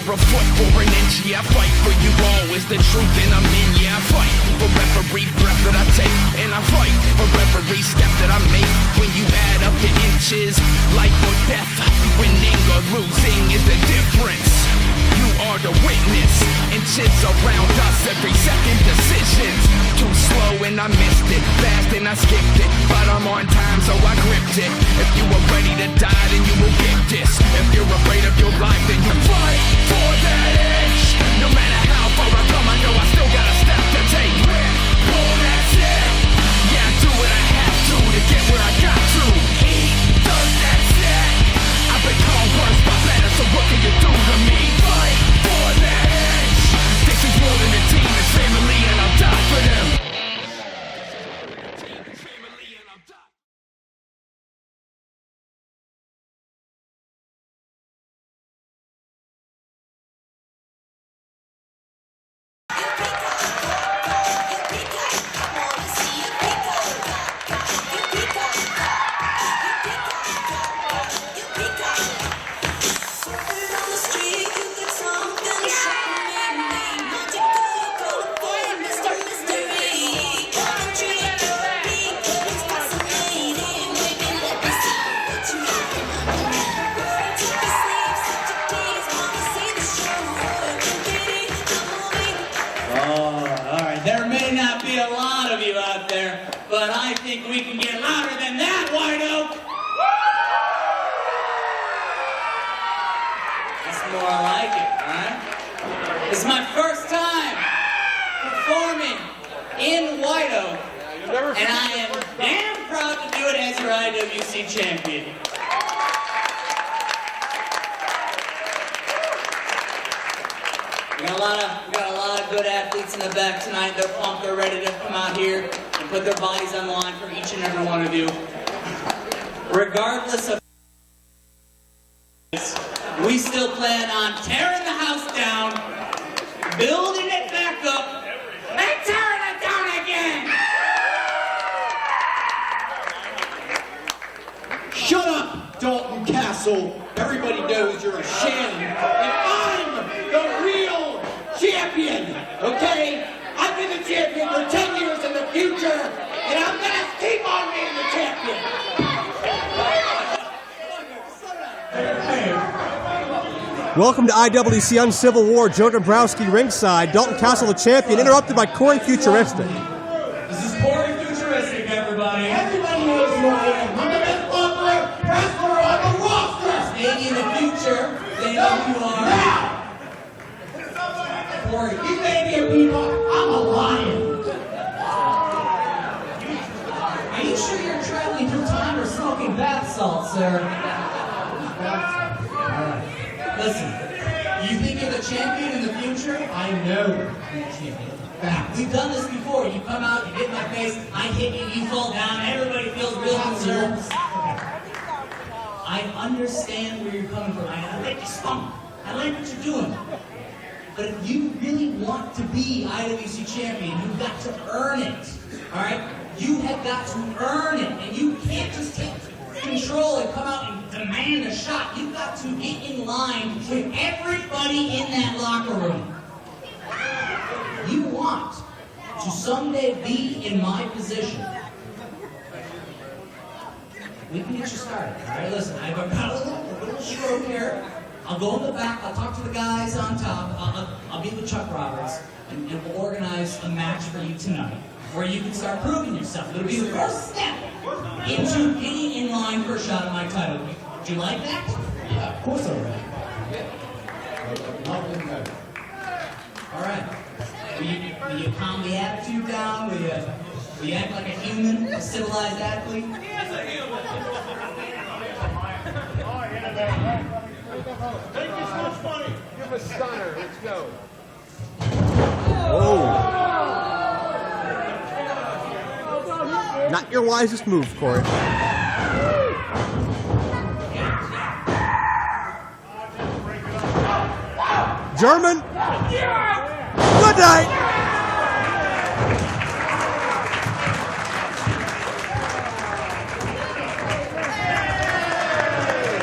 for a foot or an inch, yeah, I fight for you all. Is the truth and I'm in, yeah, I fight for every breath that I take, and I fight for every step that I make. When you add up the inches, life or death, winning or losing is the difference. You are the witness, inches around us, every second decisions. Too slow and I missed it, fast and I skipped it, but I'm on time so I gripped it. If you are ready to die then you will get this. If you're afraid of your life then you fight for that edge. No matter how far I come, I know I still got a step to take. Pull that shit, yeah, I do what I have to get where I got to. He does that shit, I've been called worse by better, so what can you do to me? Fight for that edge. This is more than a team, it's family and I'll die for them. We can get louder than that, White Oak! That's more like it, alright? This is my first time performing in White Oak, and I am damn proud to do it as your IWC champion. We got a lot of good athletes in the back tonight. They're pumped, they're ready to come out here and put their bodies on the line for each and every one of you. Regardless of we still plan on tearing the house down, building it back up, and tearing it down again! Shut up, Dalton Castle. Everybody knows you're a sham, and I'm the real champion, okay? I've been the champion for 10 years in the future, and I'm gonna keep on being the champion. Welcome to IWC Uncivil War. Joe Dombrowski ringside. Dalton Castle, the champion, interrupted by Corey Futuristic. This is Corey Futuristic, everybody. Everybody knows who I am. I'm the best wrestler on the roster. Maybe in the future, they know who you are. Now! Corey, you Canadian people, I'm a lion. Are you sure you're traveling through time or smoking bath salts, sir? Alright. Listen, you think you're the champion in the future? I know you're the champion. Facts. We've done this before. You come out, you hit my face, I hit you, you fall down, everybody feels real concerned. I understand where you're coming from. I like your spunk. I like what you're doing. But if you really want to be IWC champion, you've got to earn it. Alright? You have got to earn it. And you can't just take control and come out and demand a shot. You've got to get in line with everybody in that locker room. You want to someday be in my position. We can get you started. Alright, listen, I've got a little stroke here. I'll go in the back, I'll talk to the guys on top, I'll be with Chuck Roberts, and we'll organize a match for you tonight, where you can start proving yourself. It'll be the first step into getting in line for a shot at my title. Do you like that? Yeah, of course I will. Alright. Will you calm the attitude down? Will you act like a human, a civilized athlete? Yes, a human! Take this much money. Give a stunner. Let's go. Oh. Not your wisest move, Corey. German. Good night.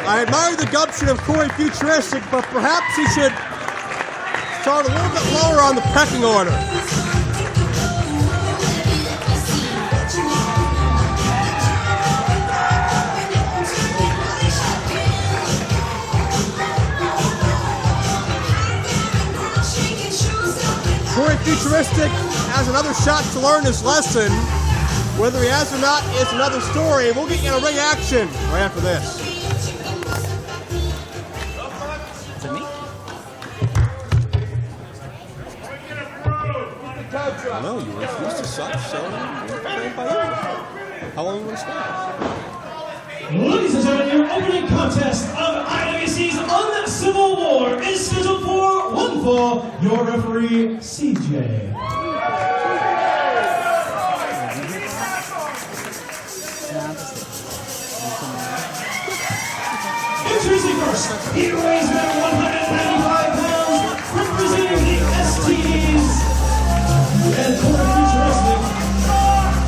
I admire the gumption of Corey Futuristic, but perhaps he should start a little bit lower on the pecking order. Corey Futuristic has another shot to learn his lesson. Whether he has or not is another story. We'll get you in a ring action right after this. Is it me? I know, you refused to suck, so you're playing by you. How long are you going to stay? Ladies and gentlemen, your opening contest of IWC's Uncivil War is scheduled for one fall. Your referee, CJ. Introducing first, he weighs about 195 pounds, representing the STDs and Corey Futuristic.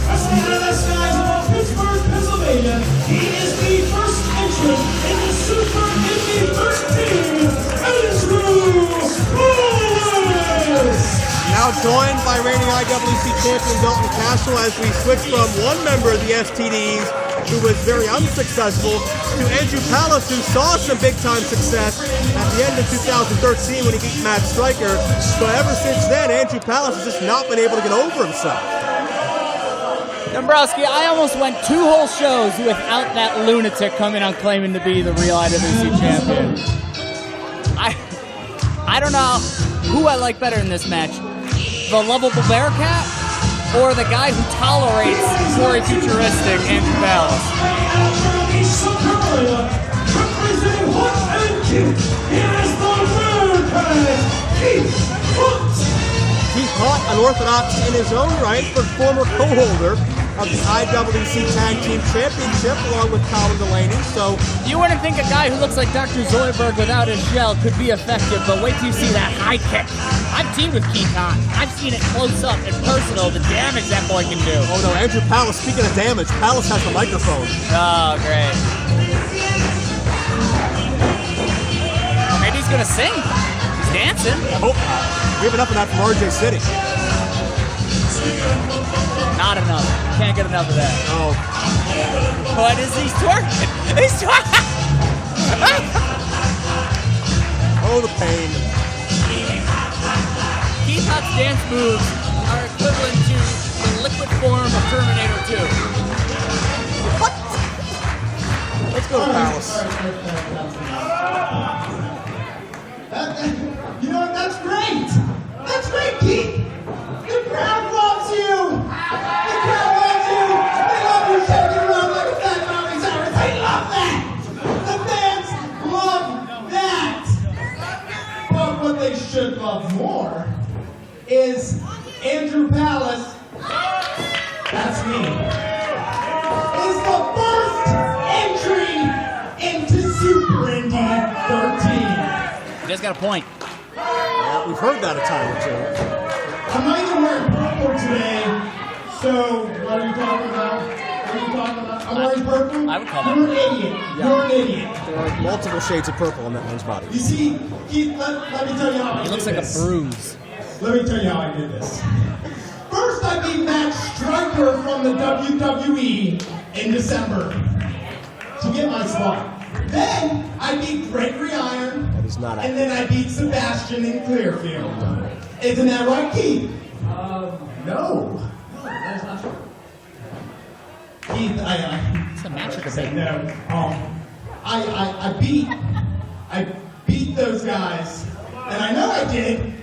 Wrestling out of the skies of Pittsburgh, Pennsylvania, he is the first entrant in the Super Indy 13, Andrew Bolen! Now joined by reigning IWC champion Dalton Castle as we switch from one member of the STDs who was very unsuccessful to Andrew Palace, who saw some big-time success at the end of 2013 when he beat Matt Stryker. So ever since then, Andrew Palace has just not been able to get over himself. Dombrowski, I almost went 2 whole shows without that lunatic coming on claiming to be the real IWC champion. I don't know who I like better in this match. The lovable Bearcat or the guy who tolerates Corey Futuristic, Andrew Palace. Representing Haught and Cute, here is the Bearcat, Keith Haught. Keith Haught, unorthodox in his own right, but former co-holder of the IWC Tag Team Championship along with Colin Delaney. So you wouldn't think a guy who looks like Dr. Zoidberg without his gel could be effective, but wait till you see that high kick. I've teamed with Keith Haught. I've seen it close up and personal, the damage that boy can do. Oh no, Andrew Palace, speaking of damage, Palace has the microphone. Oh, great. Oh, maybe he's gonna sing. He's dancing. Oh, we have enough of that from RJ City. Not enough. Can't get enough of that. Oh. What is he twerking? He's twerking! Oh, the pain. Keith Haught's dance moves are equivalent to the liquid form of Terminator 2. What? Let's go to Palace. You know what? That's great! That's great, Keith! The crowd loves you! The crowd loves you! They love you shaking around like a fat Miley Cyrus! They love that! The fans love that! But what they should love more is Andrew Palace, that's me, is the first entry into Super Indy 13. You guys got a point. Yeah, we've heard that a time or two. I'm not even wearing purple today, so what are you talking about? What are you talking about? I'm wearing purple? I would call that You're an idiot. Yeah. You're an idiot. There are multiple shades of purple on that man's body. You see, Keith, let me tell you how I He did looks like this. a bruise. Let me tell you how I did this. First, I beat Matt Stryker from the WWE in December to get my spot. Then, I beat Gregory Iron, That is not and then I beat Sebastian in Clearfield. Isn't that right, Keith? No. No, that's not true. Keith, It's a match of the same. no. I beat those guys, and I know I did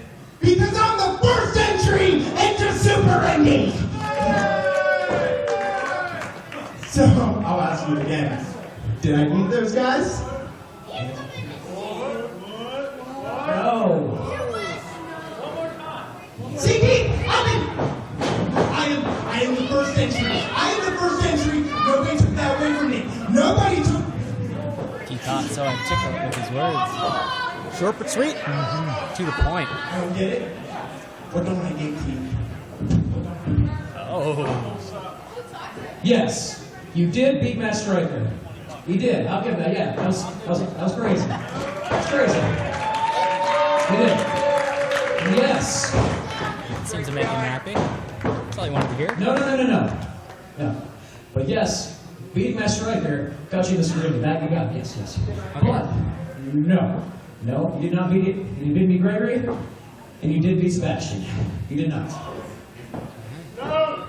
because I'm the first entry into Super Indy. So I'll ask you again: did I beat those guys? No. See, Keith, I am the first entry. I am the first entry. Nobody took that away from me. Nobody took. Keith Haught so articulate with his words. Short but sweet. To the point. I don't get it. What don't I get, Keith? Oh. Yes, you did beat Matt Stryker. You did. I'll give that. Yeah, that was crazy. That's crazy. You did. Yes. Seems to make him happy. That's all he wanted to hear. No. But yes, beating my striker got you in the ring. That you got. Yes. Okay. But no, you did not beat it. You did beat Gregory, and you did beat Sebastian. You did not. No.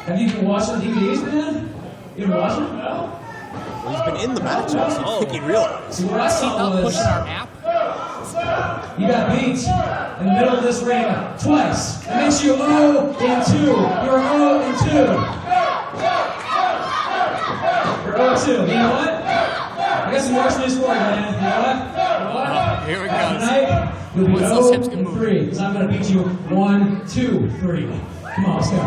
Have you been watching the DVDs, man? You been watching them? No. Well, he's been in the matches. I think he realized. See, what I saw was pushing our app. you got beat in the middle of this ring twice. That makes you 0-2. You're 0-2. You're 0-2. You know what? I guess I'm watching this for you, man. You know what? Here we go. Tonight, you'll be 0-3, because I'm going to beat you 1, 2, 3. Come on, let's go.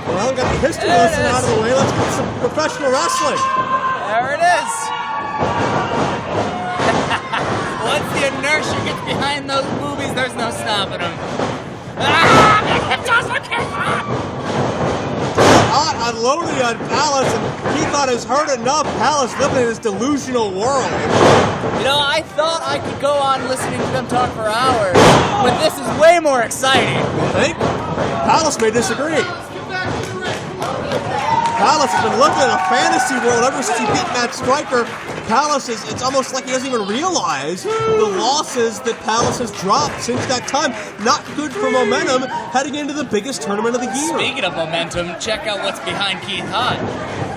Well, got the history lesson out of the way. Let's get some professional wrestling. There it is. Once the inertia gets behind those movies, there's no stopping them. Haught unloading on Palace, and he thought has heard enough. Palace living in his delusional world. You know, I thought I could go on listening to them talk for hours, but this is way more exciting. I think Palace may disagree. Palace has been living in a fantasy world ever since he beat Matt Striker. Palace it's almost like he doesn't even realize the losses that Palace has dropped since that time. Not good for momentum heading into the biggest tournament of the year. Speaking of momentum, check out what's behind Keith Haught.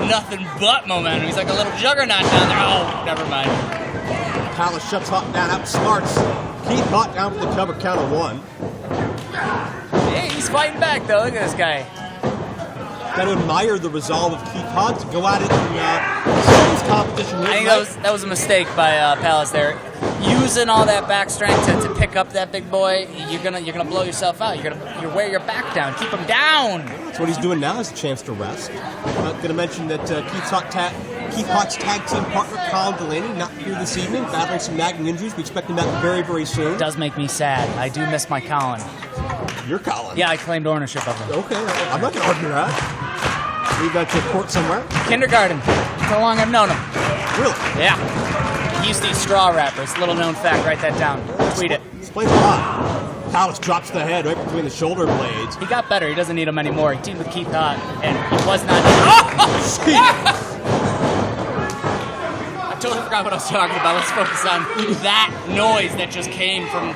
Nothing but momentum. He's like a little juggernaut down there. Oh, never mind. Palace shuts Haught down, outsmarts Keith Haught down for the cover count of 1. Hey, he's fighting back though. Look at this guy. Got to admire the resolve of Keith Haught to go at it in singles competition. I think that was a mistake by Palace there. Using all that back strength to pick up that big boy, you're gonna blow yourself out. You wear your back down. Keep him down. That's what he's doing now. Is a chance to rest. I'm not going to mention that Keith Haught's tag team partner Colin Delaney not here this evening, battling some nagging injuries. We expect him back very, very soon. It does make me sad. I do miss my Colin. You're Colin. Yeah, I claimed ownership of him. Okay, I'm not going to argue that. Leave that to court somewhere. Kindergarten. That's how long I've known him. Really? Yeah. He used to eat straw wrappers. Little known fact. Write that down. Tweet it. Explains a lot. Palace drops the head right between the shoulder blades. He got better. He doesn't need them anymore. He teamed with Keith Haught, and he was not. I totally forgot what I was talking about. Let's focus on that noise that just came from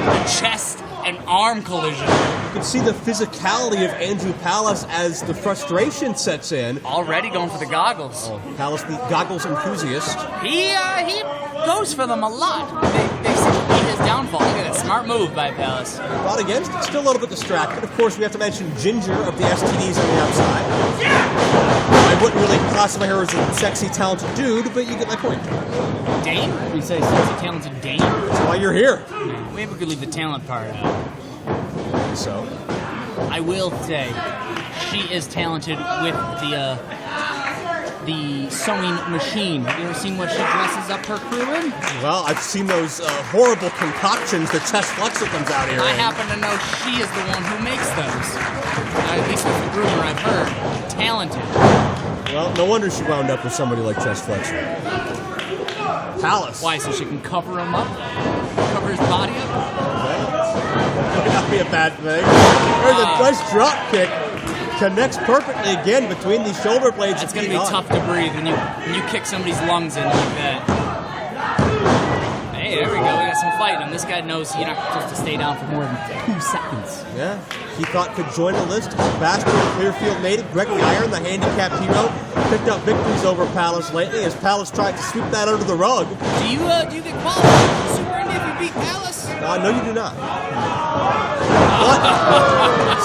the chest and arm collision. You can see the physicality of Andrew Palace as the frustration sets in. Already going for the goggles. Oh, Palace, the goggles enthusiast. He goes for them a lot. They seem to be his downfall. Look at that smart move by Palace. Fought against it, still a little bit distracted. Of course, we have to mention Ginger of the STDs on the outside. I wouldn't really classify her as a sexy, talented dude, but you get my point. Dane? You say sexy, talented Dane? That's why you're here. Maybe we could leave the talent part out. So? I will say, she is talented with the sewing machine. Have you ever seen what she dresses up her crew in? Well, I've seen those horrible concoctions that Tess Flexor comes out here I in. happen to know she is the one who makes those. At least that's the rumor I've heard. Talented. Well, no wonder she wound up with somebody like Tess Flexor. Palace. Why, so she can cover him up? Cover his body up? That would not be a bad thing. There's a nice drop kick. Connects perfectly again between these shoulder blades. It's going to be tough to breathe when you kick somebody's lungs in like that. Hey, there we go. We got some fighting. And this guy knows you're not supposed to stay down for more than 2 seconds. Yeah. He thought could join the list. Sebastian, Clearfield native, Gregory Iron, the handicapped hero, picked up victories over Palace lately as Palace tried to sweep that under the rug. Do you get qualified for Super Indy if you beat Palace? No, you do not. But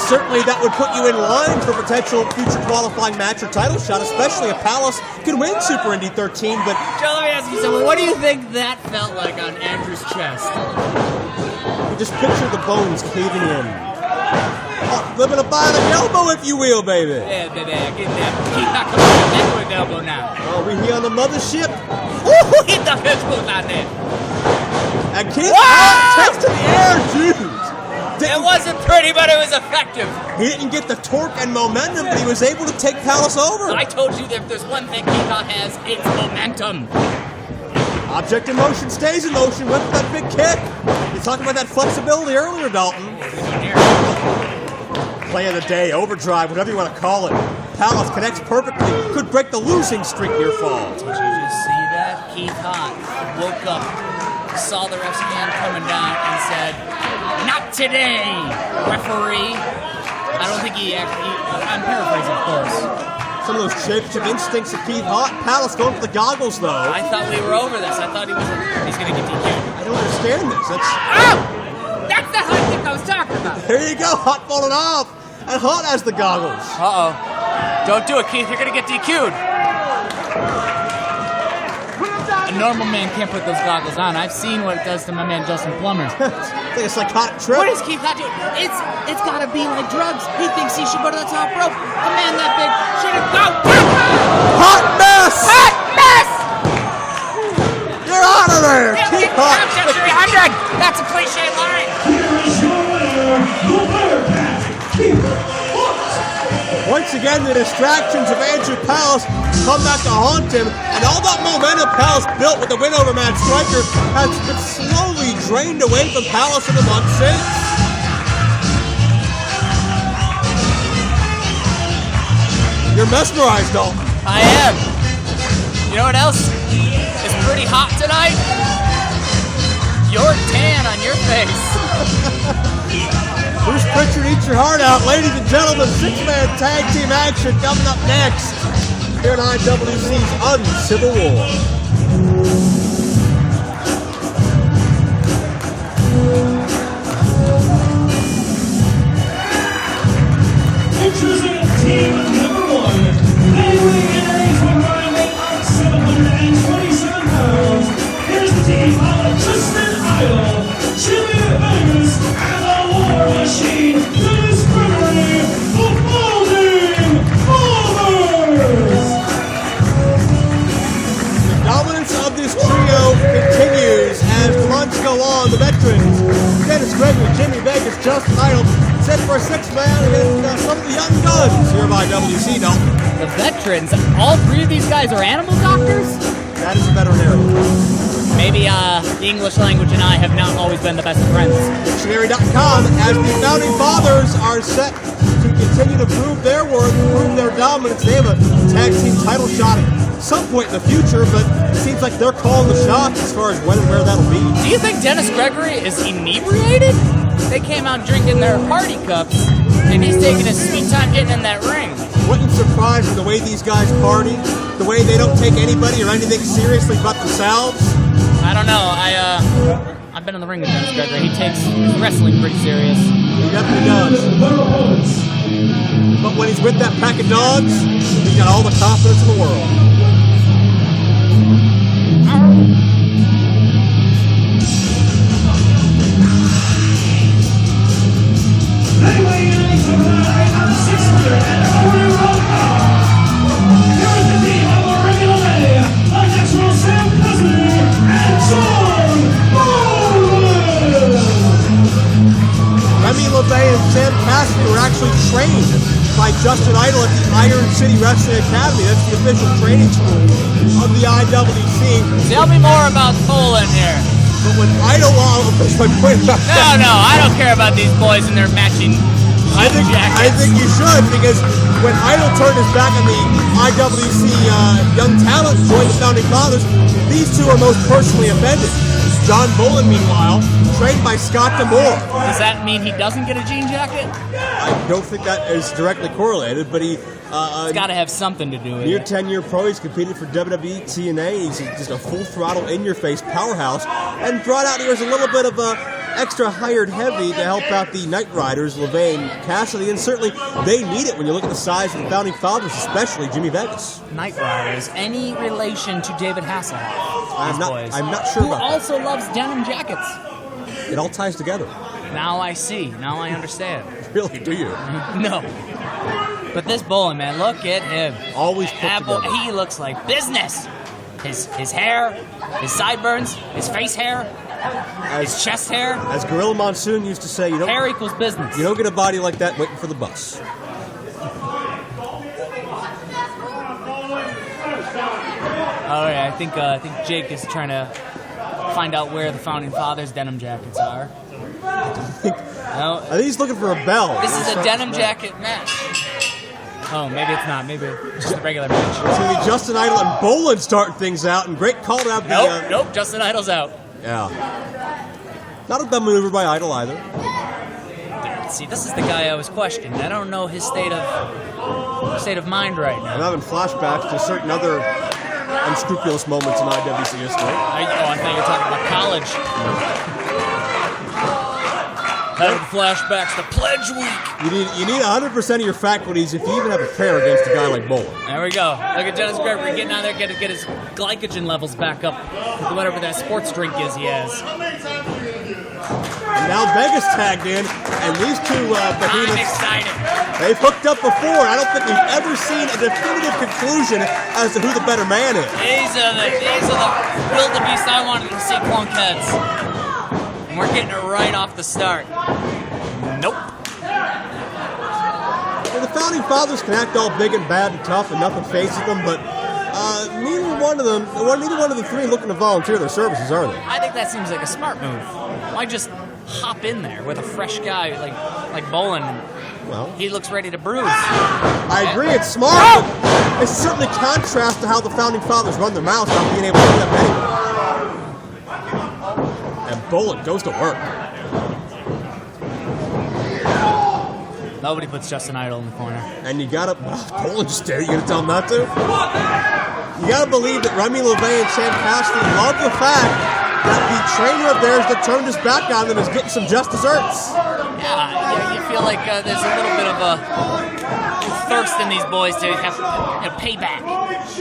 certainly that would put you in line for potential future qualifying match or title shot, especially if Palace could win Super Indy 13. But Joe, let me ask you something. What do you think that felt like on Andrew's chest? you just picture the bones caving in. Flipping a bionic elbow, if you will, baby. Yeah, baby, get that. Keep not coming back with an elbow now. Are we here on the mothership? Ooh, hit the first move out there. And Keith Haught takes to the air, dude. It wasn't pretty, but it was effective. He didn't get the torque and momentum, but he was able to take Palace over. I told you that if there's one thing Keith Haught has, it's momentum. Object in motion stays in motion. Went for that big kick. You talked about that flexibility earlier, Dalton. Play of the day, overdrive, whatever you want to call it. Palace connects perfectly. Could break the losing streak near fall. Did you just see that? Keith Haught woke up, saw the ref's hand coming down, and said, "Not today, referee." I don't think he actually, I'm paraphrasing, of course. Some of those championship instincts of Keith Haught. Palace going for the goggles, though. I thought we were over this. I thought he's going to get DQ'd. I don't understand this. Oh! That's the high kick I was talking about. There you go. Haught falling off. And Haught has the goggles. Uh-oh. Don't do it, Keith. You're going to get DQ'd. A normal man can't put those goggles on. I've seen what it does to my man Justin Plummer. It's like a psychotic trip. What is Keith Haught doing? It's got to be like drugs. He thinks he should go to the top rope. A man that big should have gone. Hot mess! Hot mess! You're out of there! Keith Haught. 300. That's a cliche line. Here is your winner, the Bearcat, Keith Haught. Once again, the distractions of Andrew Palace come back to haunt him, and all that momentum Palace built with the win over Matt Striker has been slowly drained away from Palace in the months since. You're mesmerized, Dalton. I am. You know what else is pretty hot tonight? Your tan on your face. Bruce Pritchard, eat your heart out. Ladies and gentlemen, six-man tag team action coming up next here in IWC's Uncivil War. Introducing team number 1. They weigh in at age 727 pounds. Here's the team of Tristan Idol, Jimmy Vegas, and the War Machine, Dennis Gregory, the Folding Fathers. The dominance of this trio continues as the months go on. The veterans, Dennis Gregory, Jimmy Vegas, Justin Idol, set for a six-man against some of the young guns here by WC, Dalton. The veterans, all three of these guys are animal doctors? That is a veterinarian. Maybe the English language and I have not always been the best of friends. Dictionary.com, as the founding fathers are set to continue to prove their worth, prove their dominance. They have a tag team title shot at some point in the future, but it seems like they're calling the shots as far as when and where that'll be. Do you think Dennis Gregory is inebriated? They came out drinking their party cups, and he's taking his sweet time getting in that ring. Wouldn't surprise me the way these guys party, the way they don't take anybody or anything seriously but themselves. I don't know. I've been in the ring with Dennis Gregory. He takes wrestling pretty serious. He definitely does. But when he's with that pack of dogs, he's got all the confidence in the world. They weigh in at 640 pounds. Here is the team of Remy, the natural Sam Cassidy, and John Bolen. Remy, LaVey, and Sam Cassidy were actually trained by Justin Idol at the Iron City Wrestling Academy. That's the official training school of the IWC. Tell me more about Bolen here. But when Idol, No, I don't care about these boys and their matching jackets. I think you should, because when Idol turned his back on the IWC Young Talent, joined the Founding Fathers, these two are most personally offended. John Bolen, meanwhile, trained by Scott D'Amore. Does that mean he doesn't get a jean jacket? I don't think that is directly correlated, but he... It's got to have something to do with Near it. 10-year pro, he's competed for WWE, TNA. He's just a full-throttle, in-your-face powerhouse. And brought out here as a little bit of a extra hired heavy to help out the Knight Riders, LaVey and Cassidy. And certainly, they need it when you look at the size of the Founding Fathers, especially Jimmy Vegas. Knight Riders, any relation to David Hasselhoff? I'm not sure Who about that. also loves denim jackets. It all ties together. Now I see. Now I understand. Really, do you? No. But this Bolen, man, look at him. Always put together. He looks like business. His hair, his sideburns, his face hair, his chest hair. As Gorilla Monsoon used to say, hair equals business. You don't get a body like that waiting for the bus. All right, I think Jake is trying to find out where the Founding Fathers' denim jackets are. No, I think he's looking for a bell. this is a denim jacket match. Oh, maybe it's not. Maybe it's just a regular match. It's going to be Justin Idol and Bolen starting things out, and great call out. Nope. Justin Idol's out. Yeah. Not a dumb maneuver by Idol either. See, this is the guy I was questioning. I don't know his state of mind right now. I'm having flashbacks to certain other unscrupulous moments in IWC history. I thought you were talking about college. Having flashbacks to Pledge Week. You need 100% of your faculties if you even have a prayer against a guy like Bolen. There we go. Look at Dennis Gregory getting out there, get his glycogen levels back up with whatever that sports drink is he has. And now Vegas tagged in, and these two I'm behemoths, excited. they've hooked up before. I don't think we've ever seen a definitive conclusion as to who the better man is. These are the wildebeest I wanted to see clunk heads. And we're getting it right off the start. Nope. Well, the Founding Fathers can act all big and bad and tough and nothing faces them, but neither one of the three looking to volunteer their services, are they? I think that seems like a smart move. Why just hop in there with a fresh guy like Bolen? Well, He looks ready to bruise. I agree, it's smart, but it's certainly contrast to how the Founding Fathers run their mouths not being able to do that anyway. And Bolen goes to work. Nobody puts Justin Idol in the corner. And you gotta, Bolen just dare you gonna tell him not to? You gotta believe that Remy, LaVey, and Sam Cassidy love the fact that the trainer of theirs that turned his back on them is getting some just desserts. Yeah, you feel like there's a little bit of a thirst in these boys to have payback.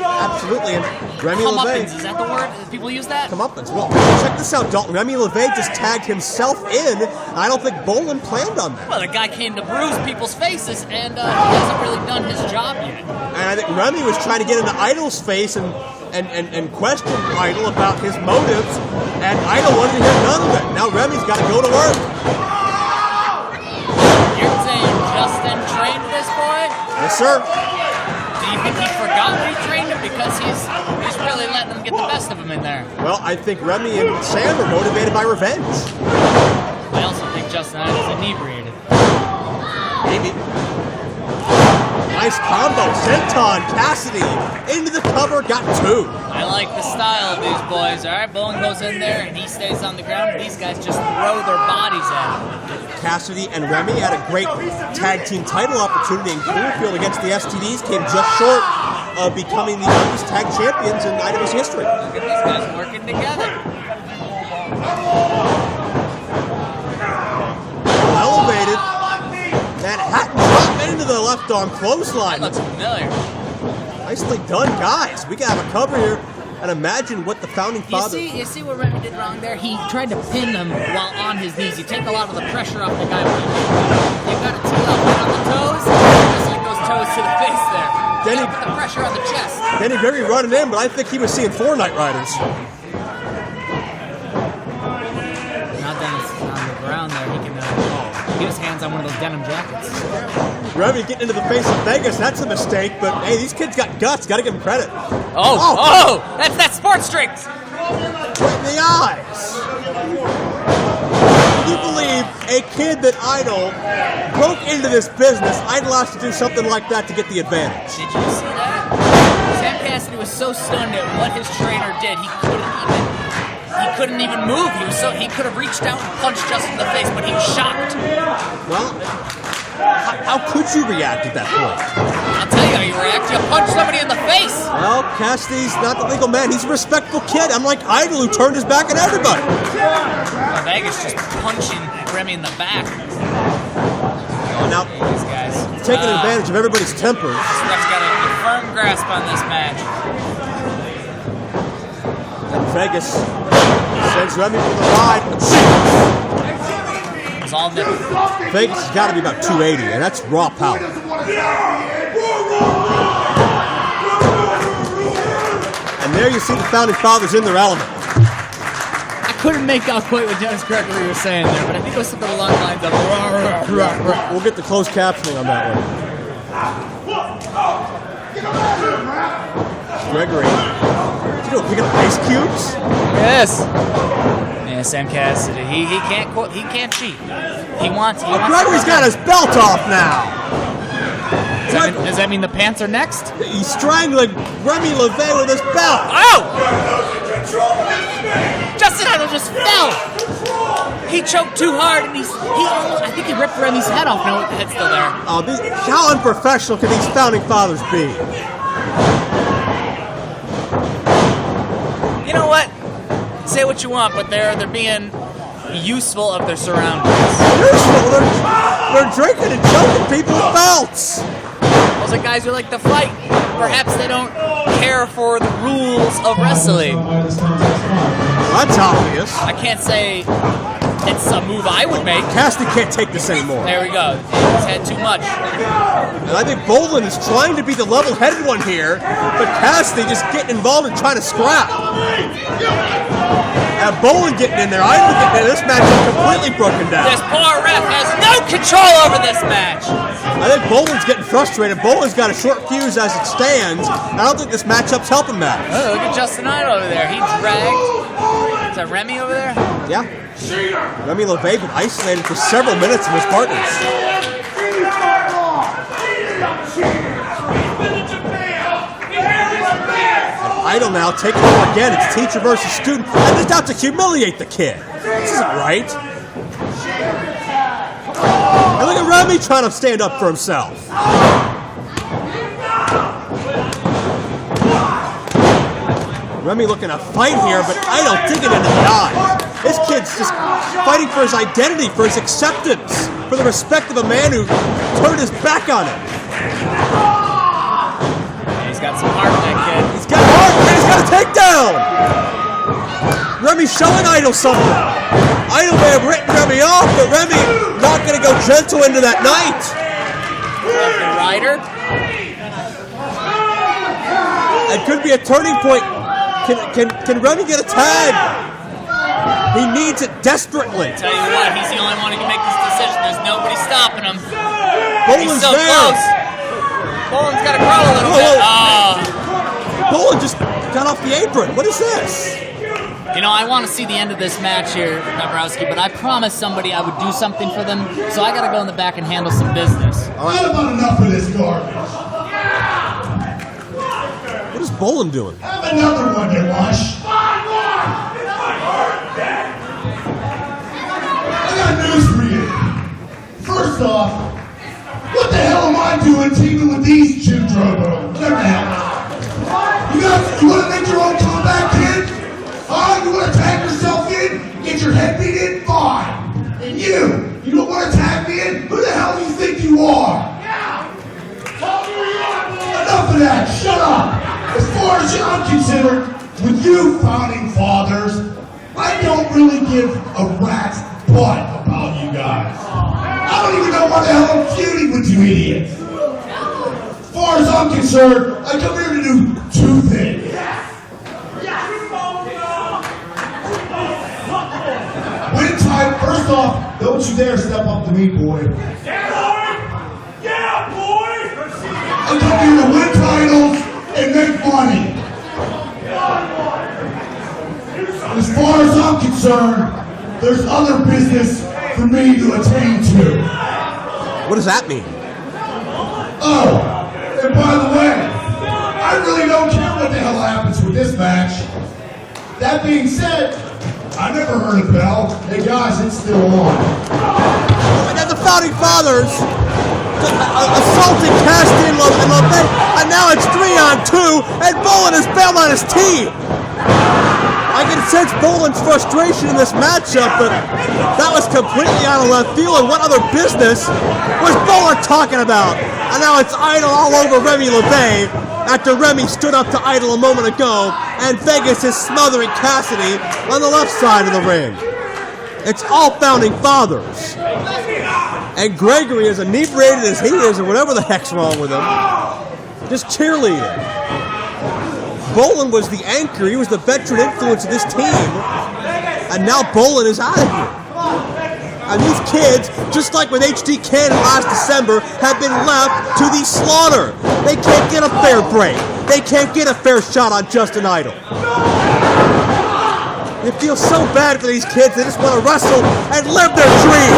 Absolutely, and Remy LaVey. Comeuppance, is that the word? People use that? Comeuppance. Well, check this out, Dalton. Remy LaVey just tagged himself in. I don't think Bolen planned on that. Well, the guy came to bruise people's faces, and he hasn't really done his job yet. And I think Remy was trying to get into Idol's face and question Idol about his motives, and Idol wanted to hear none of it. Now Remy's got to go to work. You're saying Justin trained this boy? Yes, sir. Do you think he forgot when he trained him? Because he's really letting them get the best of him in there. Well, I think Remy and Sam are motivated by revenge. I also think Justin Idol's inebriated. Maybe. Nice combo. Senton, Cassidy, into the cover, got two. I like the style of these boys. All right, Bolen goes in there, and he stays on the ground. These guys just throw their bodies at him. Cassidy and Remy had a great tag team title opportunity in Clearfield against the STDs, came just short of becoming the youngest tag champions in IWC history. Look at these guys working together. Elevated. Manhattan drop into the left arm clothesline. That looks familiar. Nicely done, guys. We can have a cover here and imagine what the Founding Fathers... You see what Remy did wrong there? He tried to pin them while on his knees. You take a lot of the pressure off the guy. You got to tee up right on the toes. Just like those toes to the face there. Then he put the pressure on the chest. Then he very running in, but I think he was seeing four Night Riders. Now Dennis is on the ground there. He can get his hands on one of those denim jackets. Remy getting into the face of Vegas, that's a mistake, but hey, these kids got guts, gotta give them credit. Oh, that's that sports drink! Right in the eyes. Can you believe a kid that Idol broke into this business, Idol has to do something like that to get the advantage? Did you see that? Sam Cassidy was so stunned at what his trainer did, he couldn't even move. He could have reached out and punched Justin in the face, but he was shocked. Well, how could you react at that point? I'll tell you how you react. You punch somebody in the face. Well, Cassidy's not the legal man. He's a respectful kid. Unlike Idol, who turned his back on everybody. Vegas just punching Remy in the back. Oh, now, these guys taking advantage of everybody's tempers. This ref's got a firm grasp on this match. Vegas sends Remy for the ride. It's all different. Vegas has got to be about 280, and that's raw power. And there you see the Founding Fathers in their element. I couldn't make out quite what Dennis Gregory was saying there, but I think it was something along the lines of We'll get the closed captioning on that one. Gregory You know, picking up ice cubes? Yes. Yeah, Sam Cassidy. He can't cheat. He wants. Gregory's got his belt off now. Does that mean the pants are next? He's strangling Remy LaVey with his belt. Oh! Justin Idol just fell. He choked too hard, and I think he ripped Remy's head off. No, the head's still there. Oh, how unprofessional can these founding fathers be? You know what? Say what you want, but they're being useful of their surroundings. Useful? They're drinking and choking people with belts. Those are guys who like to fight. Perhaps they don't care for the rules of wrestling. That's obvious. I can't say it's a move I would make. Cassidy can't take this anymore. There we go. He's had too much. And I think Bolen is trying to be the level-headed one here, but Cassidy just getting involved and trying to scrap. And Bolen getting in there, Idol getting in there. This match is completely broken down. This poor ref has no control over this match. I think Bolen's getting frustrated. Bolen's got a short fuse as it stands. I don't think this matchup's helping Matt. Oh, look at Justin Idol over there. He dragged. Is that Remy over there? Yeah. Remy LaVey been isolated for several minutes from his partners. Idol now taking over again. It's teacher versus student, and just out to humiliate the kid. This isn't right. And look at Remy trying to stand up for himself. Remy looking to fight here, but Idol digging into the eye. This kid's just fighting for his identity, for his acceptance, for the respect of a man who turned his back on him. He's got some heart, that kid. He's got heart, and he's got a takedown! Remy's showing Idol something. Idol may have written Remy off, but Remy not going to go gentle into that night. The rider. It could be a turning point. Can Remy get a tag? He needs it desperately. Tell you what, he's the only one who can make this decision. There's nobody stopping him. Bolen's he's so there. close. Bolen's got to crawl a little bit. Oh. Bolen just got off the apron. What is this? You know, I want to see the end of this match here, Dabrowski, but I promised somebody I would do something for them, so I got to go in the back and handle some business. I've had about enough of this garbage. What is Bolen doing? Have another one, you lush. I got news for you. First off, what the hell am I doing teaming with these two drobos? What the hell? You want to make your own comeback, kid? You want to tag yourself in? Get your head beat in? Fine. And you don't want to tag me in? Who the hell do you think you are? Enough of that. Shut up. As far as I'm concerned, with you founding fathers, I don't really give a rat's butt about you guys. I don't even know why the hell I'm feuding with you idiots. As far as I'm concerned, I come here to do two things. Win time. First off, don't you dare step up to me, boy. Yeah, boy! I come here to win titles and make money. As far as I'm concerned, there's other business for me to attend to. What does that mean? Oh, and by the way, I really don't care what the hell happens with this match. That being said, I never heard a bell. Hey guys, it's still on. And then the founding fathers assaulting Cassidy and LaVey, and now it's 3-on-2, and Bolen has bailed on his team. I can sense Bolen's frustration in this matchup, but that was completely out of left field. And what other business was Bolen talking about? And now it's Idol all over Remy LaVey after Remy stood up to Idol a moment ago, and Vegas is smothering Cassidy on the left side of the ring. It's all founding fathers. And Gregory, as inebriated as he is, or whatever the heck's wrong with him, just cheerleading. Bolen was the anchor. He was the veteran influence of this team. And now Bolen is out of here. And these kids, just like with HD Cannon last December, have been left to the slaughter. They can't get a fair break. They can't get a fair shot on Justin Idol. You feel so bad for these kids. They just want to wrestle and live their dream.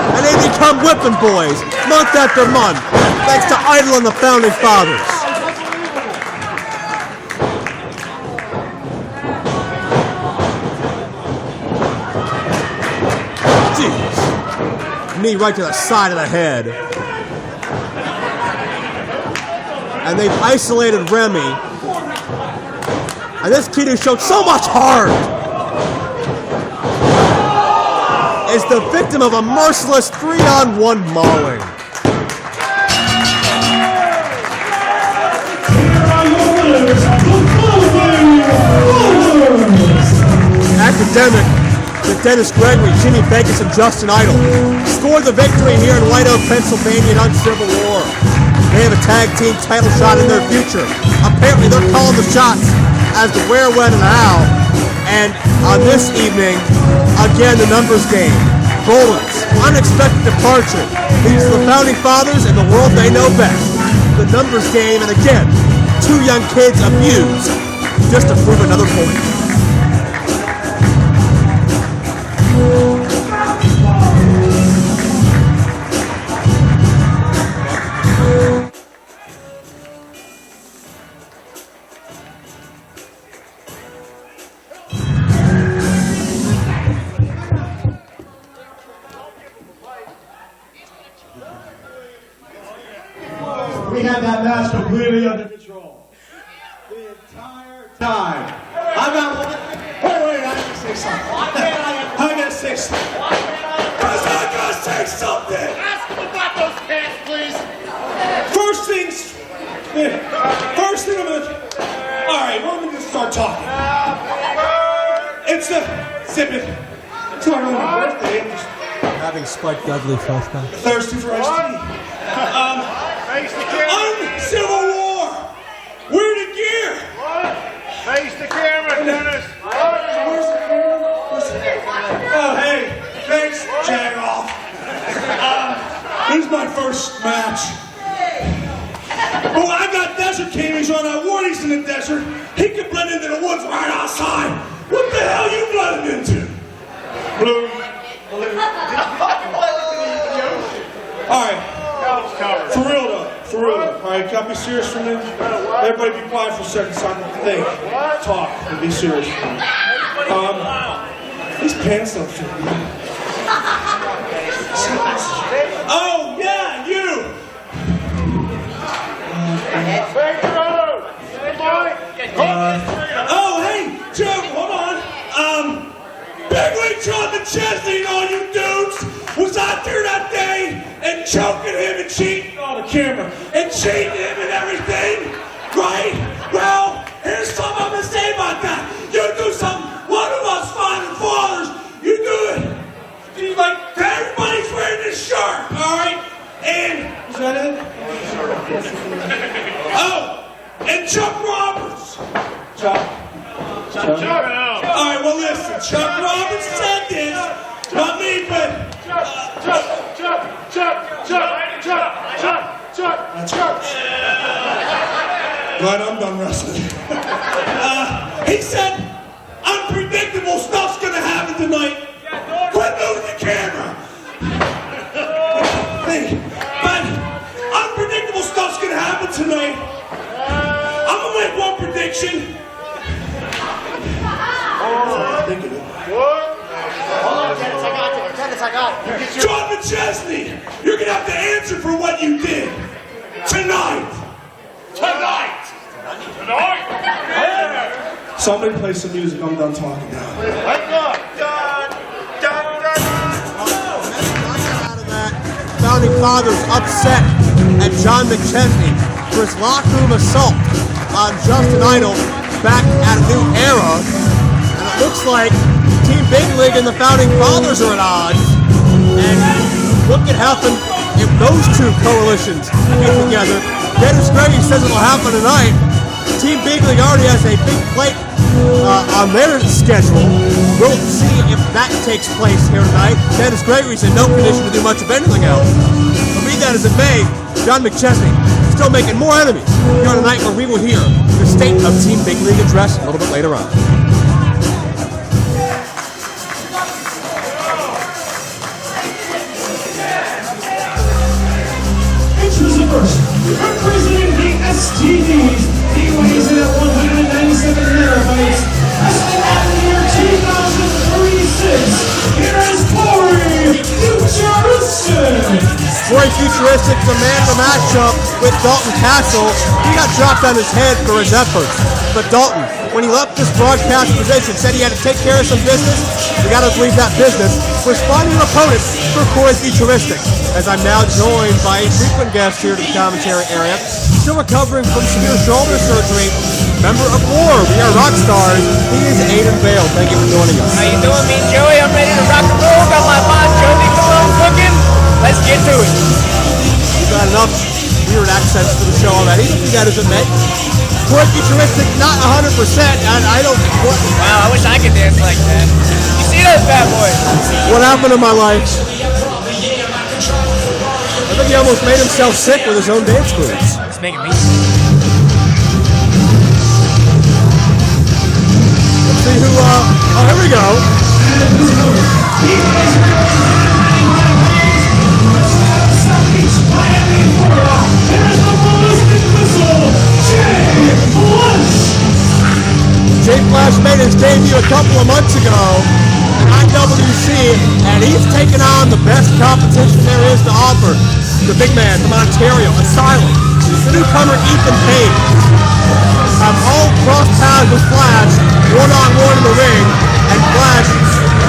And they become whipping boys month after month, thanks to Idol and the Founding Fathers. Jeez. Knee right to the side of the head. And they've isolated Remy. And this kid who showed so much heart is the victim of a merciless 3-on-1 mauling. Academic with Dennis Gregory, Jimmy Vegas, and Justin Idol scored the victory here in White Oak, Pennsylvania in Uncivil War. They have a tag team title shot in their future. Apparently they're calling the shots as to where, when, and how. And on this evening, again, the numbers game. Bolen's unexpected departure leads to the Founding Fathers and the world they know best. The numbers game, and again, 2 young kids abused just to prove another point. We had that match completely under control. The entire time. I got one. Wait, I gotta say something. I gotta say something. Because I gotta say something. Ask him about those pants, please. First thing I'm gonna. Alright, we're gonna start talking. It's not really my birthday. I'm just Having Spike Dudley flashback. thirsty for iced tea. Face the camera. Uncivil War! We're the gear! Face the camera, Dennis. Where's the camera? Oh, hey, thanks, Jagoff. This is my first match. Oh, I got desert cameras on. I wore these in the desert. He can blend into the woods right outside. What the hell you blending into? Blue. All right. For real though. All right, can I be serious for a minute? Everybody be quiet for a second so I can think, talk, and be serious. These pants don't fit me. Oh, yeah, you! Oh, hey, Joe, hold on. Big League John McChesney and all you dudes was out there that day and choking him and cheating on the camera and cheating him and everything, right? Well, here's something I'm gonna say about that. You do something, one of us Founding Fathers, you do it. You like, everybody's wearing this shirt, all right? And, is that it? Oh, and Chuck Roberts. Chuck. All right, well listen, Chuck Roberts said this, not me, but Chuck. Glad I'm done wrestling. He said, unpredictable stuff's gonna happen tonight. Quit moving the camera. Hey, but unpredictable stuff's gonna happen tonight. I'm gonna make one prediction. I got it. John McChesney, you're gonna have to answer for what you did tonight. Somebody play some music. I'm done talking now. Out of that, Founding Fathers upset at John McChesney for his locker room assault on Justin Idol back at a new era. And it looks like Team Big League and the Founding Fathers are at odds. And what could happen if those two coalitions get together? Dennis Gregory says it will happen tonight. Team Big League already has a big plate on their schedule. We'll see if that takes place here tonight. Dennis Gregory's in no condition to do much of anything else. But be that as it may, John McChesney still making more enemies here on a night where we will hear the state of Team Big League address a little bit later on. representing the STDs, he weighs in at 197 megabytes, wrestling out in the year 2036, here is Corey Futuristic. Corey Futuristic demanded a matchup with Dalton Castle. He got dropped on his head for his efforts. But Dalton, when he left this broadcast position, said he had to take care of some business. We got to believe that business was finding an opponent for Corey Futuristic. As I'm now joined by a frequent guest here to the commentary area, still recovering from severe shoulder surgery, member of War, we are rock stars. He is Aiden Bale. Thank you for joining us. How you doing, me and Joey? I'm ready to rock and roll. Got my Bon Jovi cologne cooking. Let's get to it. We've got enough weird accents for the show already. You got to admit. Corey Futuristic, not 100%, and I don't... Wow, I wish I could dance like that. You see those bad boys? What happened in my life? I think he almost made himself sick with his own dance moves. It's making me Let's see who, oh, here we go. Jay Flash made his debut a couple of months ago at IWC, and he's taken on the best competition there is to offer. The big man from Ontario, Asylum, the newcomer Ethan Page. Have all crossed paths with Flash, one-on-one in the ring, and Flash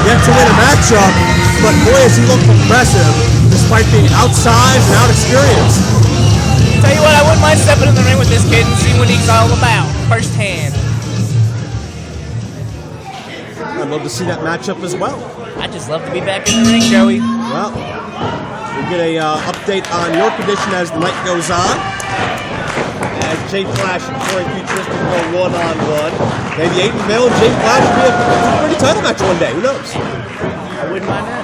yet to win a matchup, but boy has he looked impressive, despite being outsized and out-experienced. Tell you what, I wouldn't mind stepping in the ring with this kid and see what he's all about, firsthand. I'd love to see that matchup as well. I just love to be back in the ring, Joey. Well, we'll get a update on your condition as the night goes on. As Jay Flash and Corey Futuristic go one-on-one. Maybe Aiden Bale and Jay Flash will be a pretty title match one day. Who knows? I wouldn't mind that.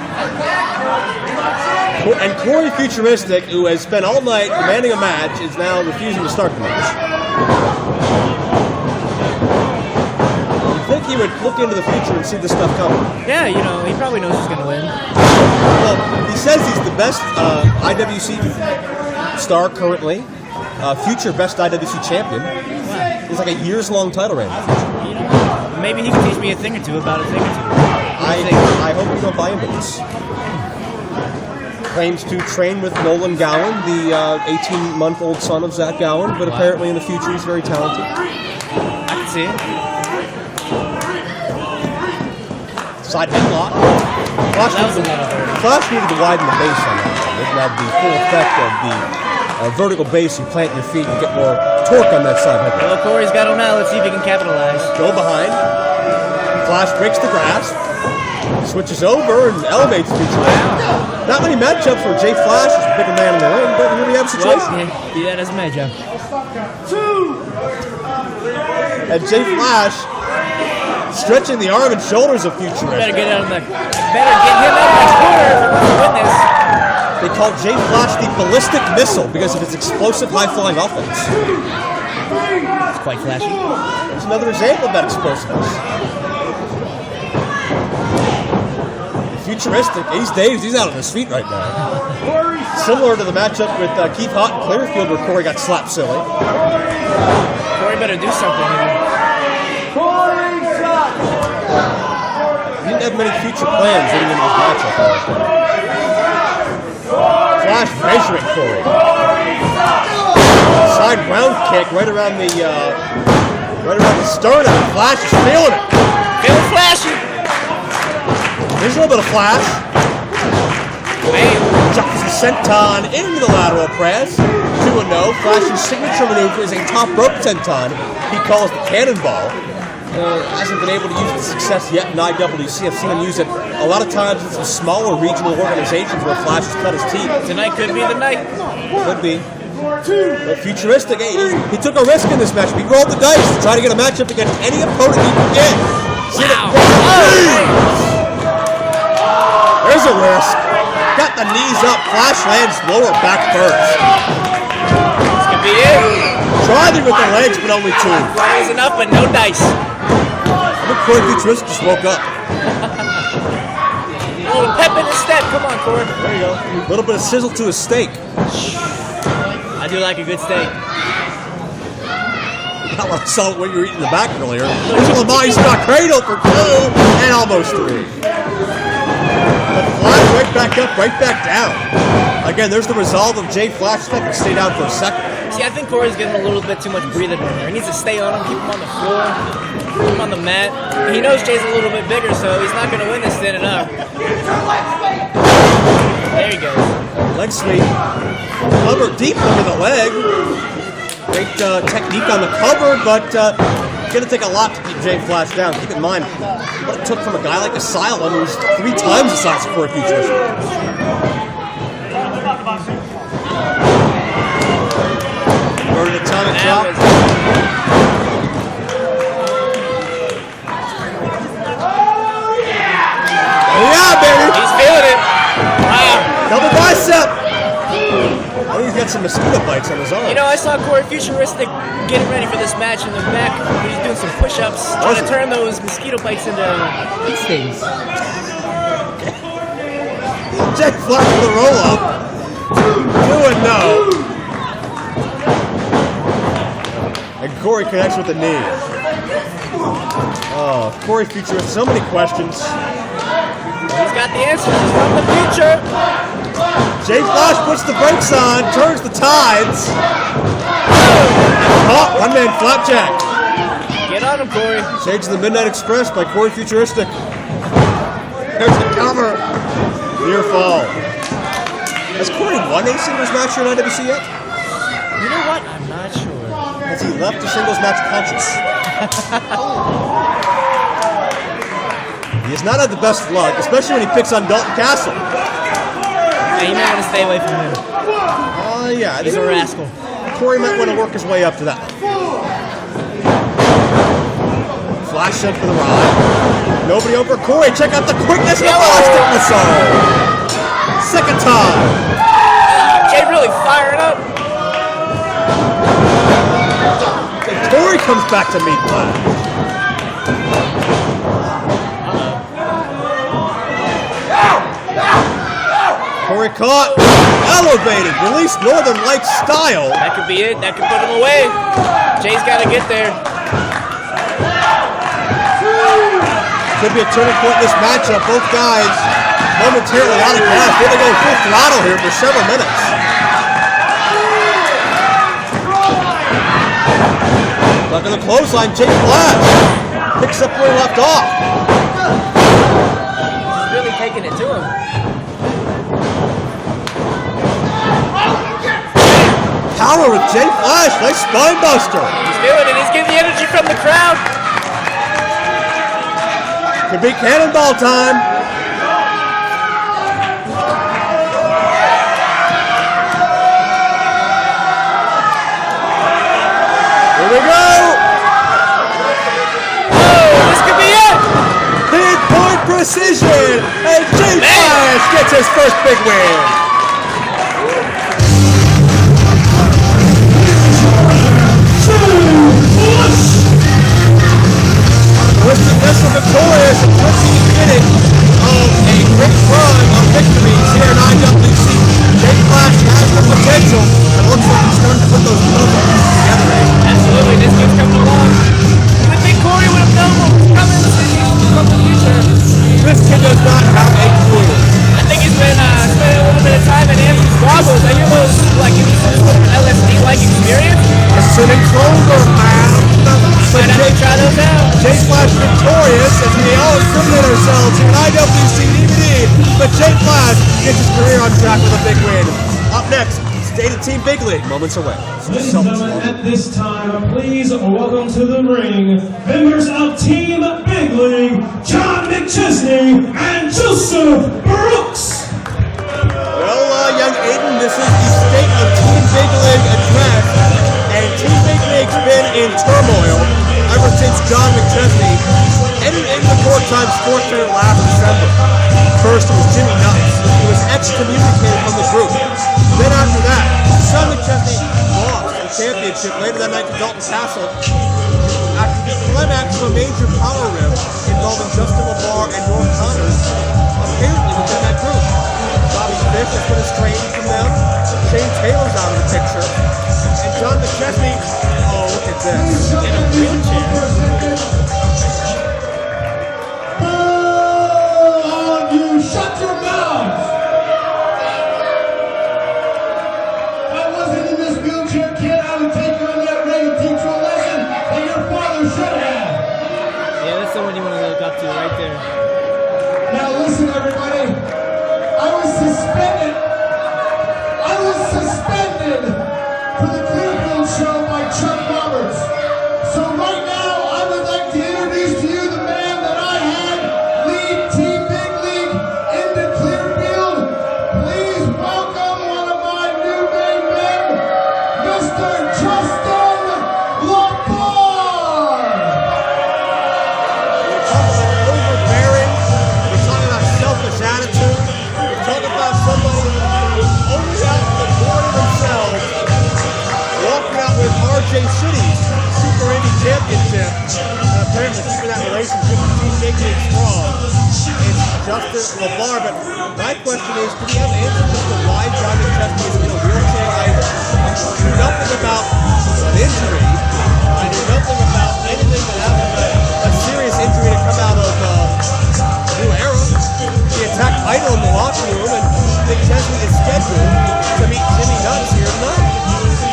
And Corey Futuristic, who has spent all night demanding a match, is now refusing to start the match. I think he would look into the future and see this stuff coming. Yeah, you know, he probably knows he's going to win. Well, he says he's the best IWC star currently, future best IWC champion. Wow. It's like a years-long title reign. You know, maybe he can teach me a thing or two about a thing or two. I hope you don't buy into this. Claims to train with Nolan Gowan, the 18-month-old son of Zach Gowan, but apparently in the future he's very talented. I can see it. Side headlock. Flash needed to widen the base on that one. It would have the full effect of the vertical base. You plant your feet and get more torque on that side headlock. Well, Corey's got him now. Let's see if he can capitalize. Go behind. Flash breaks the grasp. Switches over and elevates Futuristic. Not many matchups where Jay Flash is a bigger man in the ring, but here we have a situation. Well, yeah, that is a matchup. And Jay Flash stretching the arm and shoulders of Futuristic. Better get him out of that corner if he wants to win this. They call Jay Flash the ballistic missile because of his explosive high-flying offense. It's quite flashy. There's another example of that explosiveness. Futuristic, he's out on his feet right now. Similar to the matchup with Keith Haught and Clearfield where Corey got slapped silly. Corey better do something here. He didn't have many future plans leading into this matchup. Flash measuring Corey. Side ground kick right around the sternum. Flash is feeling it. Feeling flashy. There's a little bit of Flash. Jock is senton into the lateral press. 2-0. Flash's signature maneuver is a top rope senton. He calls the cannonball. Hasn't been able to use the success yet in IWC. I've seen him use it a lot of times in some smaller regional organizations where Flash has cut his teeth. Tonight could be the night. Could be. But Futuristic, he took a risk in this match. He rolled the dice to try to get a matchup against any opponent he could get. Wow. There's a risk. Got the knees up. Flash lands lower back first. This could be it. Tried it with the legs, but only two. Flies enough, but no dice. I think Corey Futuristic just woke up. A little pep in his step. Come on, Corey. There you go. A little bit of sizzle to his steak. I do like a good steak. Not what I saw what you were eating in the back earlier. There's a LaVey stock cradle for 2 and almost 3. But flies right back up, right back down. Again, there's the resolve of Jay Flash to stay down for a second. See, I think Corey's getting a little bit too much breathing room there. He needs to stay on him, keep him on the floor, keep him on the mat. He knows Jay's a little bit bigger, so he's not going to win this standing up. There he goes. Leg sweep. Cover deep under the leg. Great technique on the cover, but going to take a lot to keep Jay Flash down. Keep in mind what it took from a guy like Asylum, who's 3 times the size of Corey Futuristic. Early atomic drop. Yeah, baby! He's feeling it. Wow. Double bicep! I think he's got some mosquito bites on his arm. You know, I saw Corey Futuristic getting ready for this match in the back. He's doing some push-ups, trying to turn those mosquito bites into heat stings. Jay Flash for the roll-up. 2-0. And Corey connects with the knee. Oh, Corey Futuristic, so many questions. He's got the answers. He's from the future. Jay Flash puts the brakes on, turns the tides. Oh, one-man flapjack. Get on him, Corey. Shades of the Midnight Express by Corey Futuristic. There's the cover. Near fall. Has Corey won a singles match here in IWC yet? You know what? I'm not sure. Has he left the singles match conscious? He has not had the best of luck, especially when he picks on Dalton Castle. Yeah, you might want to stay away from him. Yeah. He's a rascal. Corey might want to work his way up to that. Flash sent for the ride. Nobody over Corey. Check out the quickness of the elastic missile. Second time. Jay really firing up. And Corey comes back to meet Flash. Corey caught, elevated, released Northern Lights style. That could be it. That could put him away. Jay's got to get there. Could be a turning point in this matchup. Both guys momentarily out of gas. Here they go full throttle here for several minutes. Back on the clothesline, Jay Flash picks up where he left off. He's really taking it to him. Power with Jay Flash, nice spine buster. He's feeling it. He's getting the energy from the crowd. Could be cannonball time. Here we go. Oh, this could be it. Pinpoint precision, and Jay Flash gets his first big win. Twisted Vessel victorious and twisting the beginning of a great run of victories here in IWC. Jay Flash has the potential, and looks like he's starting to put those puzzles together. Absolutely, this kid's coming along. You would think Corey would have known what was coming from the future. This kid does not have a clue. I think he's been spending a little bit of time in Anthony's goggles. I hear those like an LSD-like experience. It's an enclosure, man. Might have to try those out. Jay Flash victorious as we all incriminate ourselves here at IWC DVD. But Jay Flash gets his career on track with a big win. Up next, State of Team Big League, moments away. Ladies and gentlemen, at this time, please welcome to the ring members of Team Big League, John McChesney and Joseph Brooks. Well, young Aiden, this is the State of Team Big League address, and Team Big League's been in turmoil ever since John McChesney entered into the four-time Sports Center last December. First, it was Jimmy Nuts. He was excommunicated from the group. Then after that, John McChesney lost the championship later that night to Dalton Castle after the climax of a major power rip involving Justin LaVey and Norm Connors apparently within that group. Bobby Fish has been estranged from them. Shane Taylor's out of the picture. Flexor. And John McChesney, oh, look at this. In a wheelchair. You shut your mouth! If I wasn't in this wheelchair, kid, I would take you in that ring and teach you a lesson that your father should have. Yeah, that's the one you want to look up to right there. Now listen, everybody. I was suspended for the Clearfield show by Chuck Roberts. So right now, I would like to introduce to you the man that I had lead Team Big League into Clearfield. Please welcome one of my new main men, Mr. Justin LaVey. We're talking about overbearing. We're talking about selfish attitude. We're talking about somebody who's only out for the glory of themselves, walking out with RJ City's Super Indy Championship, and apparently keeping that relationship with Team Big League strong. It's Justin LaVey, but my question is, do we have answers as to why John McChesney is in a wheelchair? I knew nothing about an injury. I knew nothing about anything that happened, a serious injury to come out of New Era. He attacked Idol in the locker room, and McChesney is scheduled to meet Jimmy Nuts here tonight.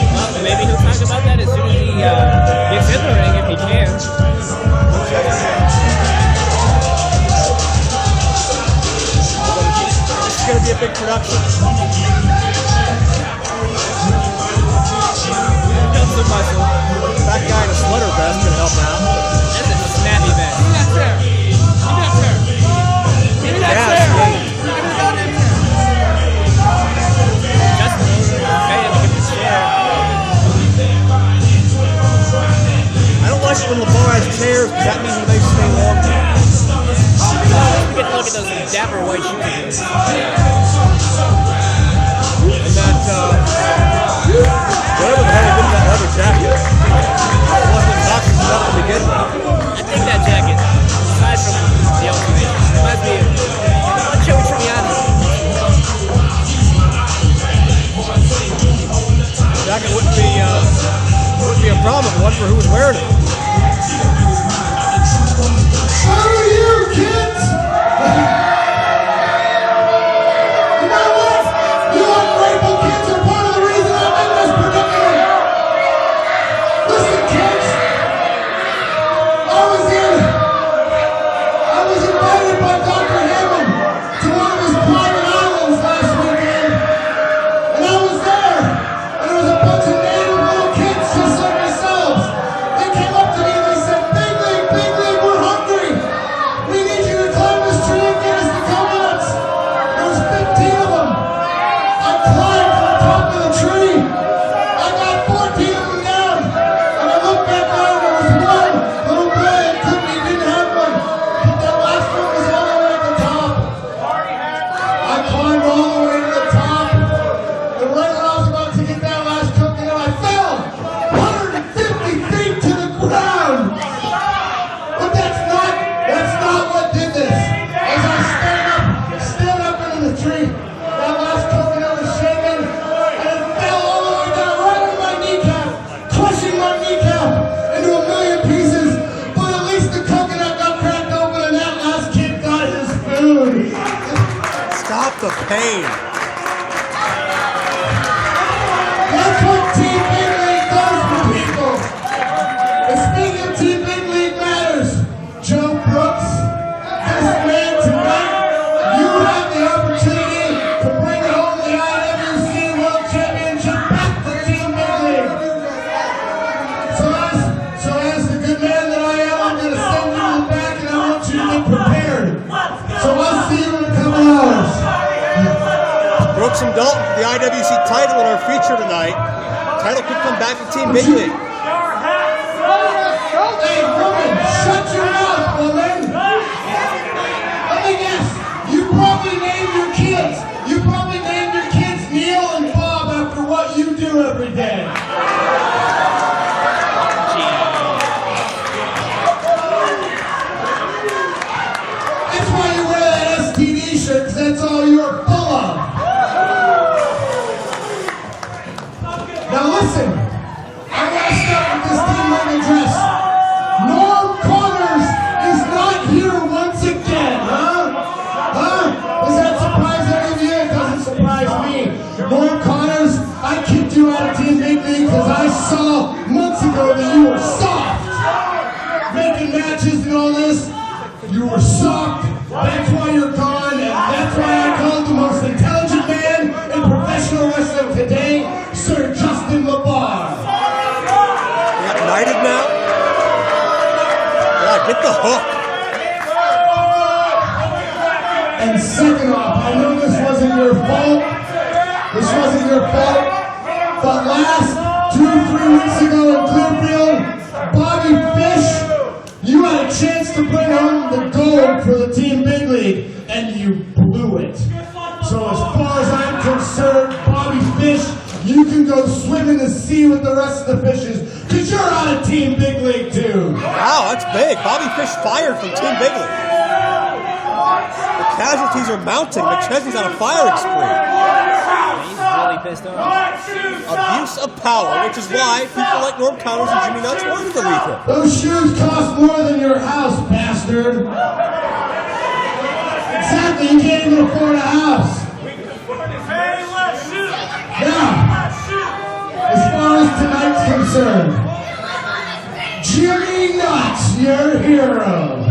Well, maybe he'll talk about that as soon as he gets in the ring, if he can. It's going to be a big production. Comes the muscle. That guy in a sweater vest can help out. That's a snappy vest. Give me that chair. Give me that chair. Justin, okay, let me get the chair. I don't like it when LaVey has chairs, because that means he may stay longer. We get to look at those dapper white shoes of his. And that, whatever the hell he did with that leather jacket, it wasn't boxes enough to begin with. I think that jacket, aside from the ultimate, reminds me of Joey Tribbiani. The jacket wouldn't be a problem if it wasn't for who was wearing it. Screw you, kids! You know what? You ungrateful kids are part of the reason I'm in this predicament. Listen, kids. I was invited by Dr. Hammond to one of his private islands last weekend. And I was there. And there was a bunch of native little kids just like yourselves. They came up to me and they said, Big League, we're hungry. We need you to climb this tree and get us the coconuts. There was 15 of them. I climbed to the top of the tree. I got 14 of them down. And I looked back down and there was one little boy that didn't have one. But that last one was all the way at the top. I climbed all the way to the top. And right when I was about to get that last coconut, I fell 150 feet to the ground. But that's not what did this. As I stand up into the tree, that last coconut was shaking, and it fell all the way down right on my kneecap, crushing my kneecap into a million pieces. But at least the coconut got cracked open, and that last kid got his food. Stop the pain. That's what Team Big League does for people. And speaking of Team Big League matters, Joe Brooks, this man tonight, you have the opportunity to bring home the IWC World Championship back to Team Big League. So as the good man that I am, I'm going to send you to the back and I want you to be prepared. So I'll see you in a couple hours. Brooks and Dalton for the IWC title in our feature tonight. Title could come back to Team Big League. Hey, woman, shut your mouth, woman. Let me guess. You probably named your kids Neil and Bob after what you do every day. That's why you wear that STD shirt, because that's all you're full of. ago that you were soft. Making matches and all this, you were soft. That's why you're gone, and that's why I called the most intelligent man in professional wrestling today, Sir Justin LaVey. United now? Yeah, get the hook. And second off, I know this wasn't your fault. But last 2-3 weeks ago in Clearfield, Bobby Fish, you had a chance to bring home the gold for the Team Big League, and you blew it. So as far as I'm concerned, Bobby Fish, you can go swim in the sea with the rest of the fishes, because you're on a Team Big League too. Wow, that's big. Bobby Fish fired from Team Big League. The casualties are mounting. McChesney's on a firing spree. He's really pissed off. Abuse of power, which is why people like Norm Connors and Jimmy Nuts wanted to leave him. Those shoes cost more than your house, bastard. Exactly, you can't even afford a house. Now, as far as tonight's concerned, Jimmy Nuts, your hero.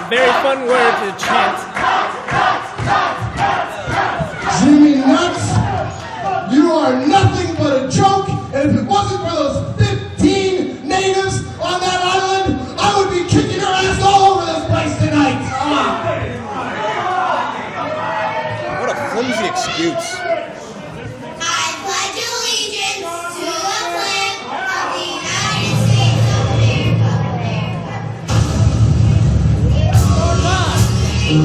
Very fun word to chant. Jimmy Nuts, you are nothing but a joke, and if it wasn't for those 15 natives on that island, I would be kicking your ass all over this place tonight. What a flimsy excuse. I pledge allegiance to the flag of the United States of America. The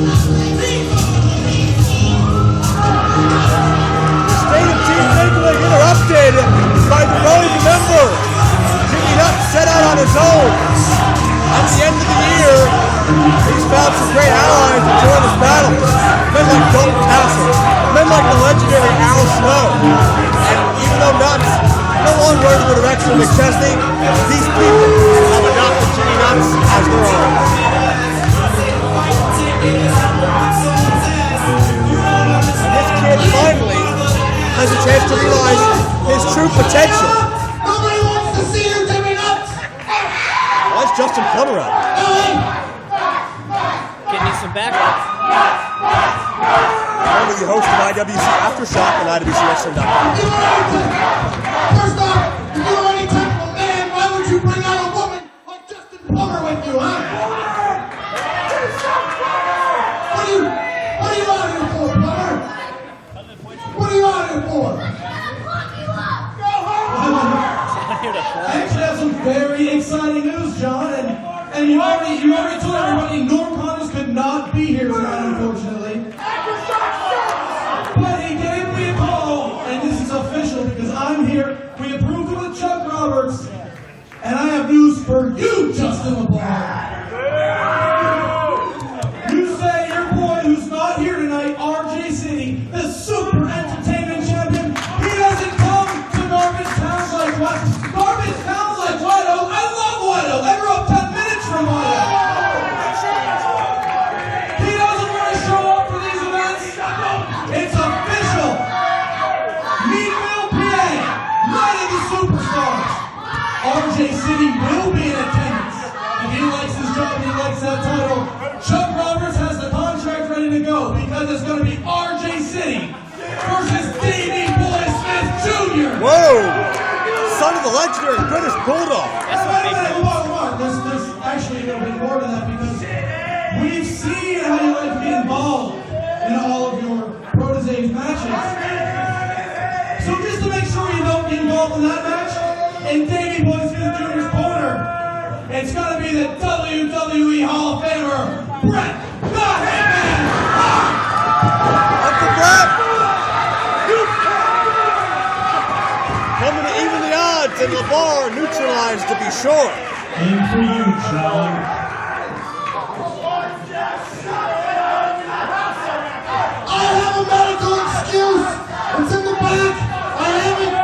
state of Team Big League interrupted by the voting member. Jimmy Nuts set out on his own. At the end of the year, he's found some great allies to join his battle. Men like Dalton Castle, men like the legendary Al Snow. And even though Nuts no longer under the direction of McChesney, these people have adopted Jimmy Nuts as their own. This kid finally has a chance to realize his true potential. Nobody wants to see you, Jimmy Nuts. Why is Justin Plummer out? Give me some backup. Currently the host of IWC Aftershock on IWCWrestling.us. First off, if you were any type of a man, why would you bring out a woman like Justin Plummer with you, huh? What are you out here for, Plummer? What are you out here for? I actually have some very exciting news, John, and you already told everybody Norm Connors could not be here tonight, unfortunately. But he gave me a call, and this is official because I'm here. We approved it with Chuck Roberts, and I have news for you, Justin LaVey. You say your boy who's not here tonight, RJ City, the super entertainment champion, he doesn't come to Garbage Towns like what? Garbage Towns like White Oak. I love White Oak. I grew up 10 minutes from White Oak. He doesn't want to show up for these events. It's official. Meadville, PA, Night of the Superstars. RJ City will be in attendance. If he likes his job and he likes that title, Chuck Roberts has the contract ready to go because it's going to be RJ City versus Davey Boy Smith Jr. Whoa! Son of the legendary British Bulldog. There's actually a little bit more to that because we've seen how you like to be involved in all of your protege's matches. So just to make sure you don't get involved in that match, in Davey Boy Smith Jr.'s corner, it's got to be the WWE Hall of Famer, Bret the Hitman Hart! Uncle Bret! Coming to even the odds, and LaVey neutralized to be sure. Aim for you, John. I have a medical excuse. It's in the back. I haven't.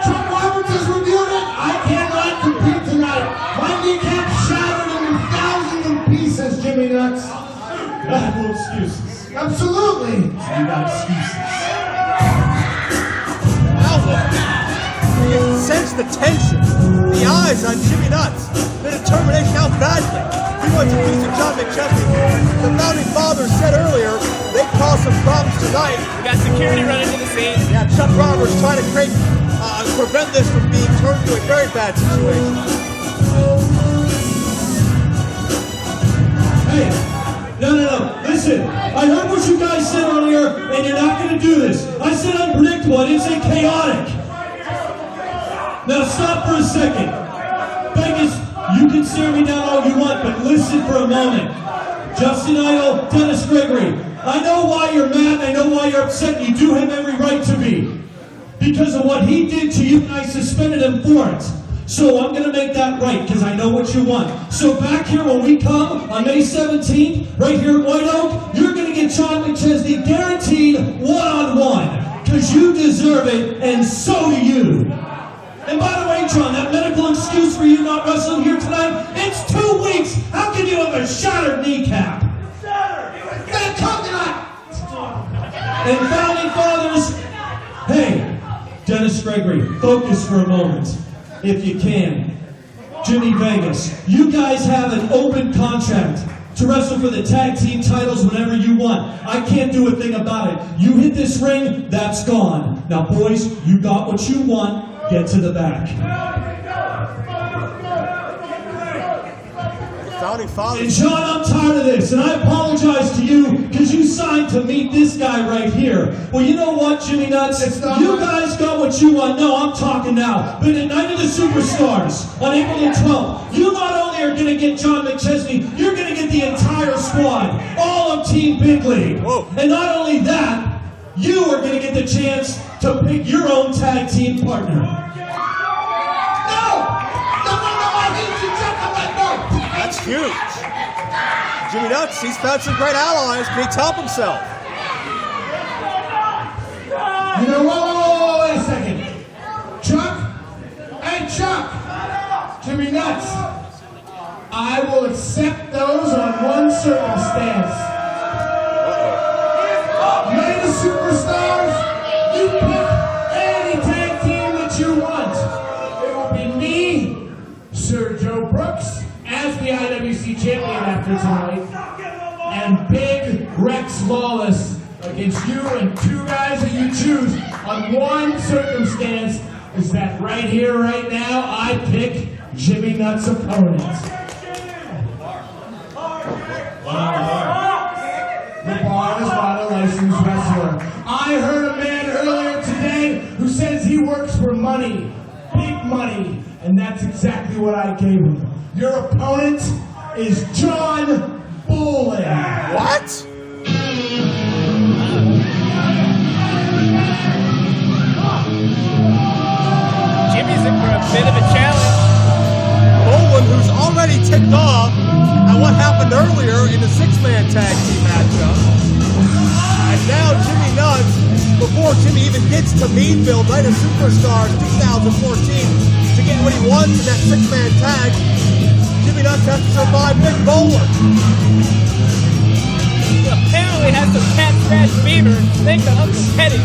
Chuck Roberts has reviewed it. I cannot compete tonight. My kneecap shattered into thousands of pieces, Jimmy Nuts. Medical excuse. Absolutely. So you got excuses. You can sense the tension, the eyes on Jimmy Nuts, the determination, how badly he wants a piece of John McChesney. The founding fathers said earlier they caused some problems tonight. We got security running to the scene. Yeah, Chuck Roberts trying to prevent this from being turned into a very bad situation. Hey, no. Listen, I heard what you guys said earlier, and you're not going to do this. I said unpredictable. I didn't say chaotic. Now stop for a second. Vegas, you can stare me down all you want, but listen for a moment. Justin Idol, Dennis Gregory, I know why you're mad, I know why you're upset, and you do have every right to be. Because of what he did to you, and I suspended him for it. So I'm going to make that right, because I know what you want. So back here when we come on May 17th, right here at White Oak, you're going to get John McChesney guaranteed one-on-one. Because you deserve it, and so do you. And by the way, John, that medical excuse for you not wrestling here tonight, it's 2 weeks. How can you have a shattered kneecap? Shattered! Got a coconut! And founding fathers, hey, Dennis Gregory, focus for a moment, if you can. Jimmy Vegas, you guys have an open contract to wrestle for the tag team titles whenever you want. I can't do a thing about it. You hit this ring, that's gone. Now, boys, you got what you want. Get to the back. Founding fathers. And John, I'm tired of this, and I apologize to you because you signed to meet this guy right here. Well, you know what, Jimmy Nuts? You guys got what you want. No, I'm talking now. But at Night of the Superstars on April the 12th, you not only are going to get John McChesney, you're going to get the entire squad, all of Team Big League. Whoa. And not only that, you are going to get the chance to pick your own tag team partner. No! I hate you, Chuck. I'm like, no! That's huge. Jimmy Nuts, he's found some great allies. Can he top himself? You know, whoa, wait a second. Chuck? Hey, Chuck! Jimmy Nuts, I will accept those on one circumstance. Night of the Superstars, you pick any tag team that you want. It will be me, Sir Joe Brooks, as the IWC champion after tonight, and Big Rex Lawless against you and 2 guys that you choose on one circumstance is that right here, right now, I pick Jimmy Nuts' opponent. The bar is not a licensed wrestler. I heard a man earlier today who says he works for money, big money, and that's exactly what I gave him. Your opponent is John Bolen. What? Jimmy's in for a bit of a challenge. Bolen, who's already ticked off at what happened earlier in the 6-man tag team matchup. And now Jimmy Nuts, before Jimmy even gets to Meadville, Night of Superstars 2014, to get what he wants in that 6-man tag, Jimmy Nuts has to survive Big Bolen. He apparently has some cat scratch fever thanks to Uncle Teddy.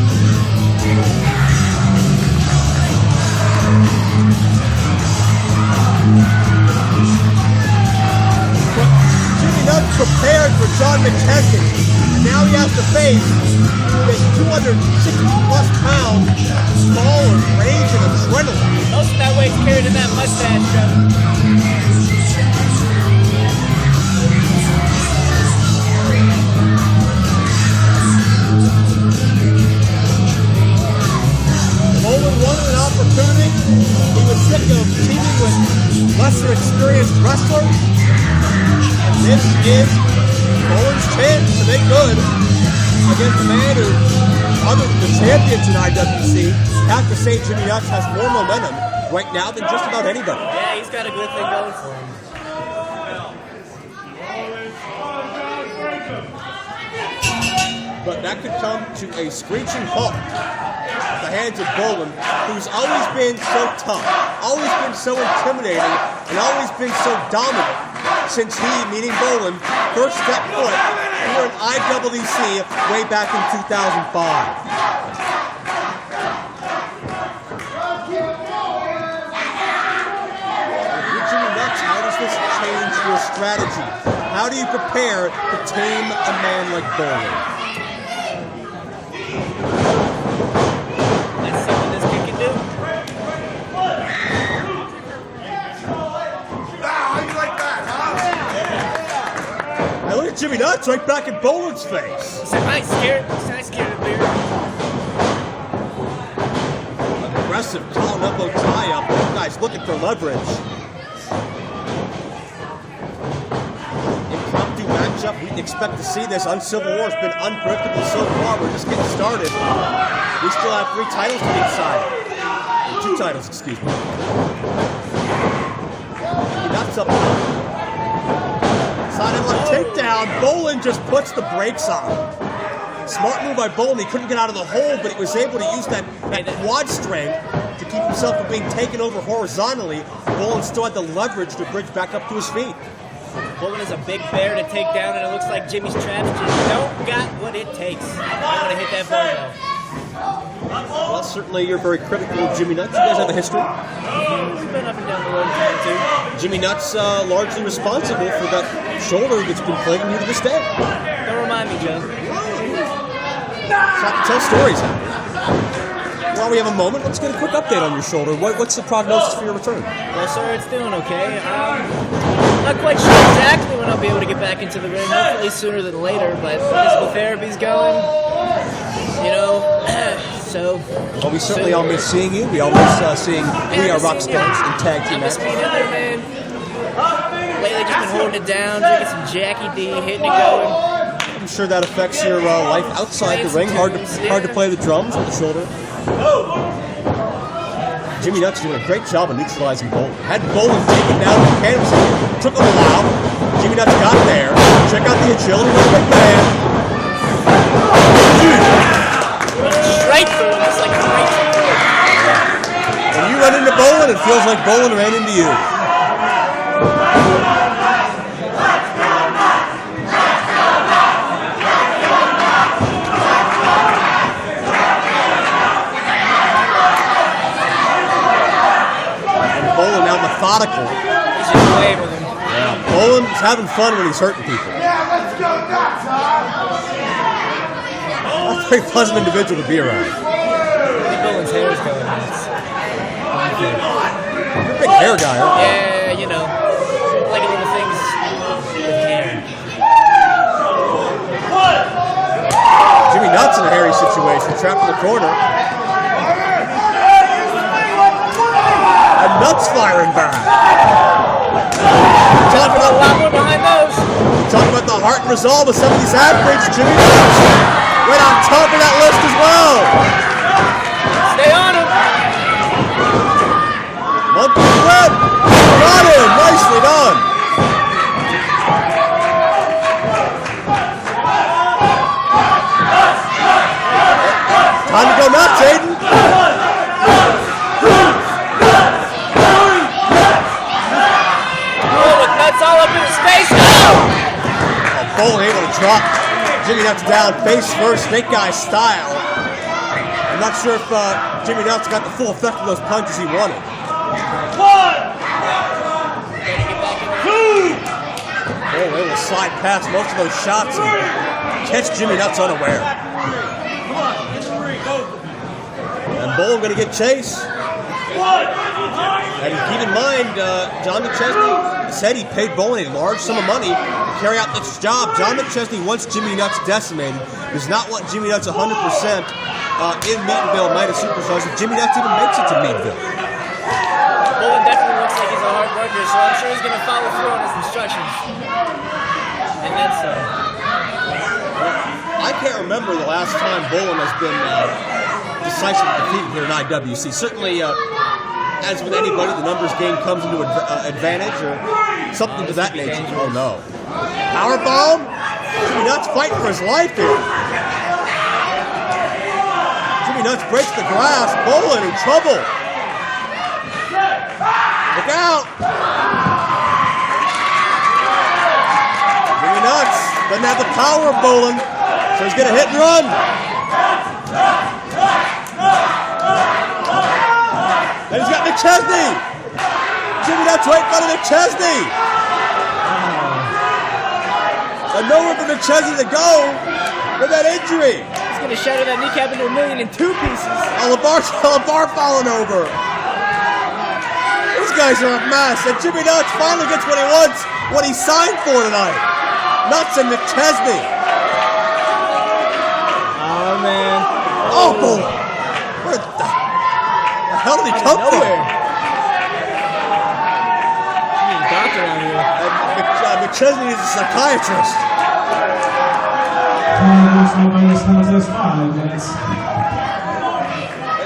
Jimmy Nuts prepared for John McChesney, and now he has to face this 260-plus pound, small and raging adrenaline. Most of that weight's carried in that mustache, Joe. Bolen wanted an opportunity. He was sick of teaming with lesser experienced wrestlers. And this is Bolen's chance to make good against a man who, other than the champions in IWC, have to say Jimmy Nuts has more momentum right now than just about anybody. Yeah, he's got a good thing going for him. But that could come to a screeching halt at the hands of Bolen, who's always been so tough, always been so intimidating, and always been so dominant since he, meaning Bolen, first stepped foot here in IWC way back in 2005. How does this change your strategy? How do you prepare to tame a man like Bolen? That's something this kid can do. How you like that, huh? Hey, look at Jimmy Nuts right back in Bolen's face. He said, I ain't scared. I ain't scared of beer. Aggressive collar elbow tie-up. Both guys looking for leverage. Impromptu matchup. We didn't expect to see this. Uncivil War has been unpredictable so far. We're just getting started. We still have 3 titles to be decided. 2 titles, excuse me. Nuts up. Side headlock takedown. Bolen just puts the brakes on. Smart move by Bolen. He couldn't get out of the hole, but he was able to use that quad strength to keep himself from being taken over horizontally. Bolen still had the leverage to bridge back up to his feet. Bolen is a big bear to take down, and it looks like Jimmy's strategy don't got what it takes. I want to hit that ball. Well, certainly you're very critical of Jimmy Nuts. You guys have a history. We've been up and down the road too. Jimmy Nuts largely responsible for that shoulder that's been plaguing you to this day. Don't remind me, Joe. Have to tell stories. While we have a moment, let's get a quick update on your shoulder. What's the prognosis for your return? Well, sir, it's doing okay. Not quite sure exactly when I'll be able to get back into the ring. Hopefully sooner than later, but physical therapy's going. You know, so. Well, we certainly all miss seeing you. We all miss seeing We Are Rockstars in tag team I miss being in there, man. Lately, just been holding it down, drinking some Jackie D, hitting it going. I'm sure that affects your life outside the ring. Hard to play the drums with the shoulder. Jimmy Nuts doing a great job of neutralizing Bolen. Had Bolen taken down the canvas. Took him a while. Jimmy Nuts got there. Check out the agility of the big man. Straight through him, just like straight through him. When you run into Bolen, it feels like Bolen ran into you. Bolen now methodical. He's just playing with him. Yeah, Bolen's having fun when he's hurting people. Yeah, let's go nuts, huh? That's a very pleasant individual to be around. Bolen's hair is going nuts. You're a big hair guy, aren't you? Yeah, you know, like little things with hair. Jimmy Nuts in a hairy situation, trapped in the corner. And Nuts firing back. Talking about the heart and resolve of some of these athletes, Jimmy Nuts right on top of that list as well. Stay on him. Monkey flip. Got him. Nicely done. Time to go nuts, Aiden. Nuts all up in his face. Bolen able to drop Jimmy Nuts down face first, snake guy style. I'm not sure if Jimmy Nuts got the full effect of those punches he wanted. 1, 2. Bolen able to slide past most of those shots and catch Jimmy Nuts unaware. And Bolen going to get chased. And keep in mind, John McChesney said he paid Bolen a large sum of money to carry out this job. John McChesney wants Jimmy Nuts decimated. Does not want Jimmy Nuts 100% in Meatonville Night of Superstars if Jimmy Nuts even makes it to Meatonville. Bolen definitely looks like he's a hard worker, so I'm sure he's going to follow through on his instructions. And then some. I can't remember the last time Bolen has been decisively defeated here in IWC. Certainly, as with anybody, the numbers game comes into advantage or something to that nature. Oh no. Powerbomb? Jimmy Nuts fighting for his life here. Jimmy Nuts breaks the glass. Bolen in trouble. Look out. Jimmy Nuts Doesn't have the power of Bolen, so he's going to hit and run. And he's got McChesney. Jimmy Nuts right in front of McChesney. And nowhere for McChesney to go with that injury. He's going to shatter that kneecap into a million in 2 pieces. LaVey falling over. These guys are a mess. And Jimmy Nuts finally gets what he wants, what he signed for tonight. Nuts and McChesney. Oh, man. Oh, where the hell did he come from? Doctor out here. McChesney is a psychiatrist.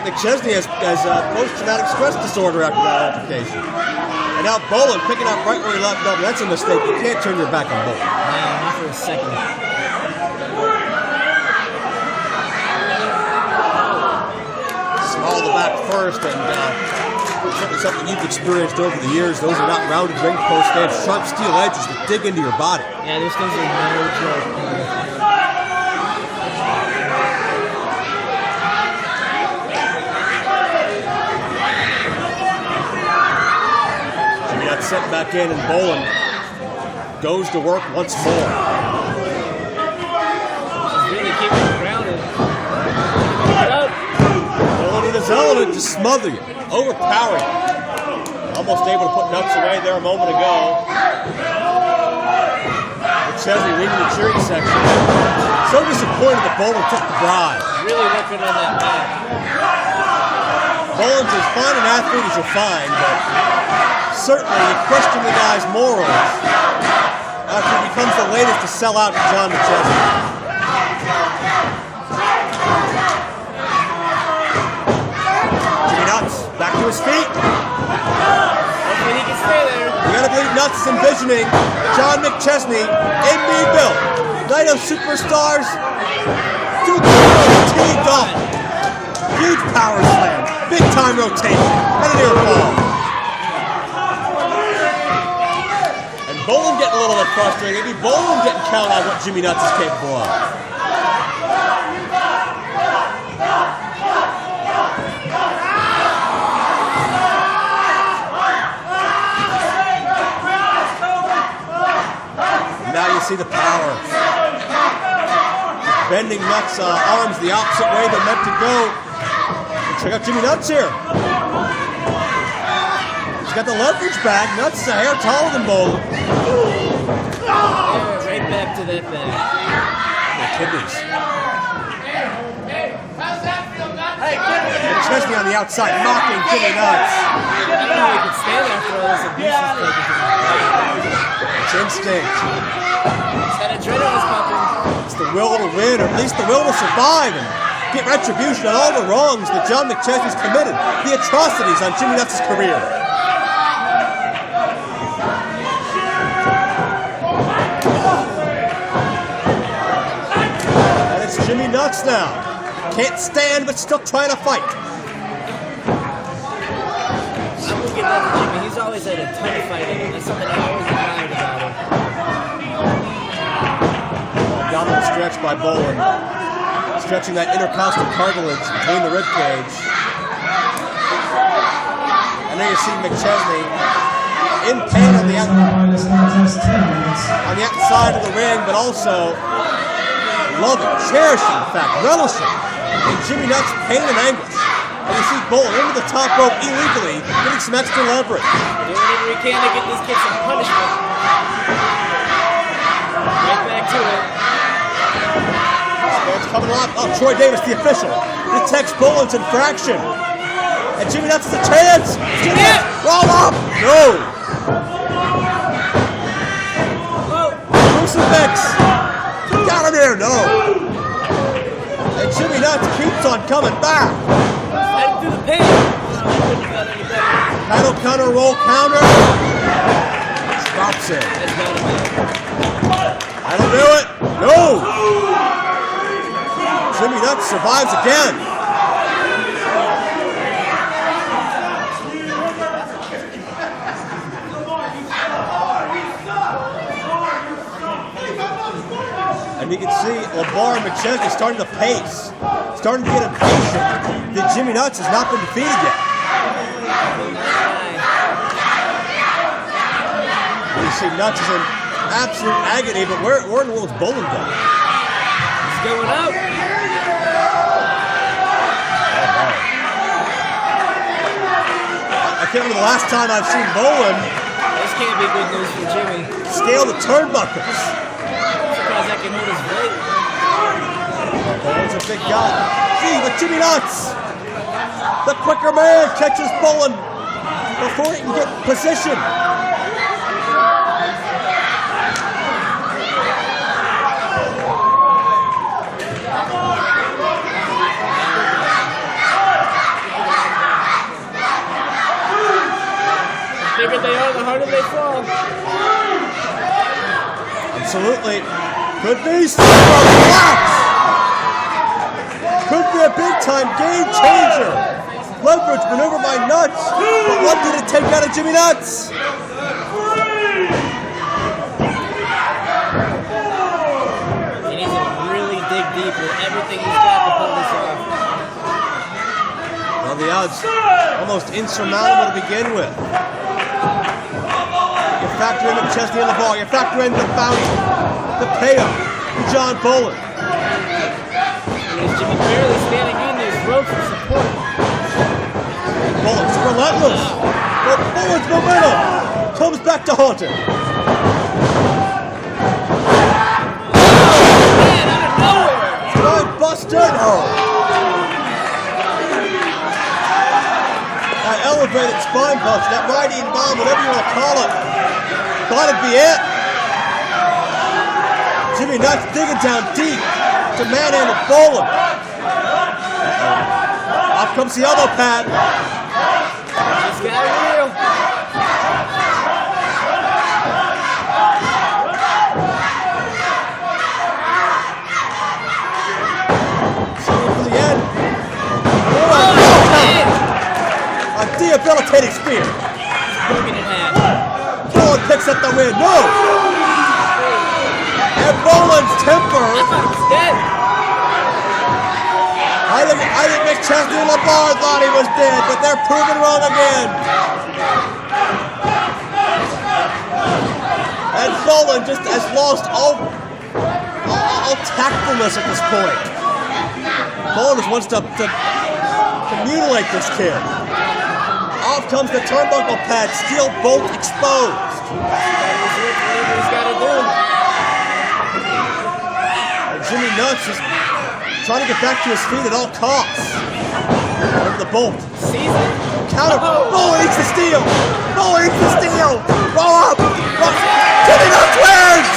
McChesney has post-traumatic stress disorder after that altercation. And now Bolen picking up right where he left off. That's a mistake. You can't turn your back on Bolen. Man, not for a second. Small the back first, and certainly something you've experienced over the years. Those are not rounded ring posts. They have sharp steel edges that dig into your body. Yeah, those things are no joke. Set back in, and Bolen goes to work once more. Really keeping it grounded. Bolen in his element to smother you, overpower you. Almost able to put Nuts away there a moment ago. McChesney leading the cheering section. So disappointed that Bolen took the bribe. Really working on that back. Bolen's as fine an athlete as you'll find, but certainly you question the guy's morals after he becomes the latest to sell out to John McChesney. Jimmy Nuts back to his feet. Hopefully he can stay there. You gotta believe Nuts is envisioning John McChesney in Meadville. Night of Superstars. Teamed up. Huge power slam. Big time rotation. And an air ball. Bolen getting a little bit frustrated. Maybe Bolen getting counted on what Jimmy Nuts is capable of. Now you see the power. Bending Nuts' arms the opposite way they're meant to go. Check out Jimmy Nuts here. He's got the leverage back. Nuts is a hair taller than Bolen. Yeah, right back to that back. The kidneys. How's that feel, Nuts? Hey, McChesney on the outside, mocking Jimmy Nuts. I don't know if he can stand after all this abuse he's taken. It's instinct. He's got adrenaline pumping. It's the will to win, or at least the will to survive and get retribution on all the wrongs that John McChesney's committed, the atrocities on Jimmy Nuts' career. And it's Jimmy Nuts now. Can't stand, but still trying to fight. I will give that to Jimmy. He's always had a ton of fighting. That's something I always admired about him. Abdominal stretch by Bolen. Stretching that intercostal cartilage between the rib cage. And there you see McChesney in pain on the outside of the ring, but also loving, cherishing, in fact, relishing in Jimmy Nuts' pain and anguish. And you see Bolen into the top rope illegally, getting some extra leverage. Doing whatever he can to get this kid some punishment. Right back to it. It's coming up. Oh, Troy Davis, the official, detects Bolen's infraction. And Jimmy Nuts has a chance. Jimmy Nuts, roll up. No. Crucifix. Got him here. No. And Jimmy Nuts keeps on coming back. Right through the pain. Paddle counter, roll counter. Drops it. That'll do it. No. Jimmy Nuts survives again. see LeVar and McChesney starting to pace, starting to get impatient that Jimmy Nuts has not been defeated yet. You see Nuts is in absolute agony, but where in the world is Bolen going? He's going out. I can't remember the last time I've seen Bolen. This can't be good news for Jimmy. Scale the turnbuckles. Surprised that can hold his weight. Bolen's a big guy. See, but Jimmy Nuts, the quicker man, catches Bolen before he can get position. The bigger they are, the harder they fall. Absolutely. Could be blocks. Could be a big-time game changer. Leverage maneuver by Nuts. But what did it take out of Jimmy Nuts? He needs to really dig deep with everything he's got to pull this off. Well, the odds almost insurmountable to begin with. You factor in McChesney in the ball. You factor in the bounce, the payoff to John Bolen. There's Jimmy barely standing in these ropes for support. Bolen's relentless. But Bolen's momentum comes back to haunt him. Man, out of nowhere! Spine buster. Oh. That elevated spine bust, that riding bomb, whatever you want to call it. Thought it'd be it. Jimmy Nuts digging down deep to manhandle Bolen. Off comes the elbow pad. He's got it real. For the end. A debilitating spear. Broken in half. Bolen picks up the win. No! And Bolen's temper. He's dead. I think McChesney and LeVar thought he was dead, but they're proven wrong again. And Bolen just has lost all tactfulness at this point. Bolen just wants to mutilate this kid. Off comes the turnbuckle pad, steel bolt exposed. Whatever he's got to do. And Jimmy Nuts is trying to get back to his feet at all costs. Over the bolt. Season. Counter. Bolen eats the steel. Bolen eats the steel. Roll up. Jimmy Nuts wins.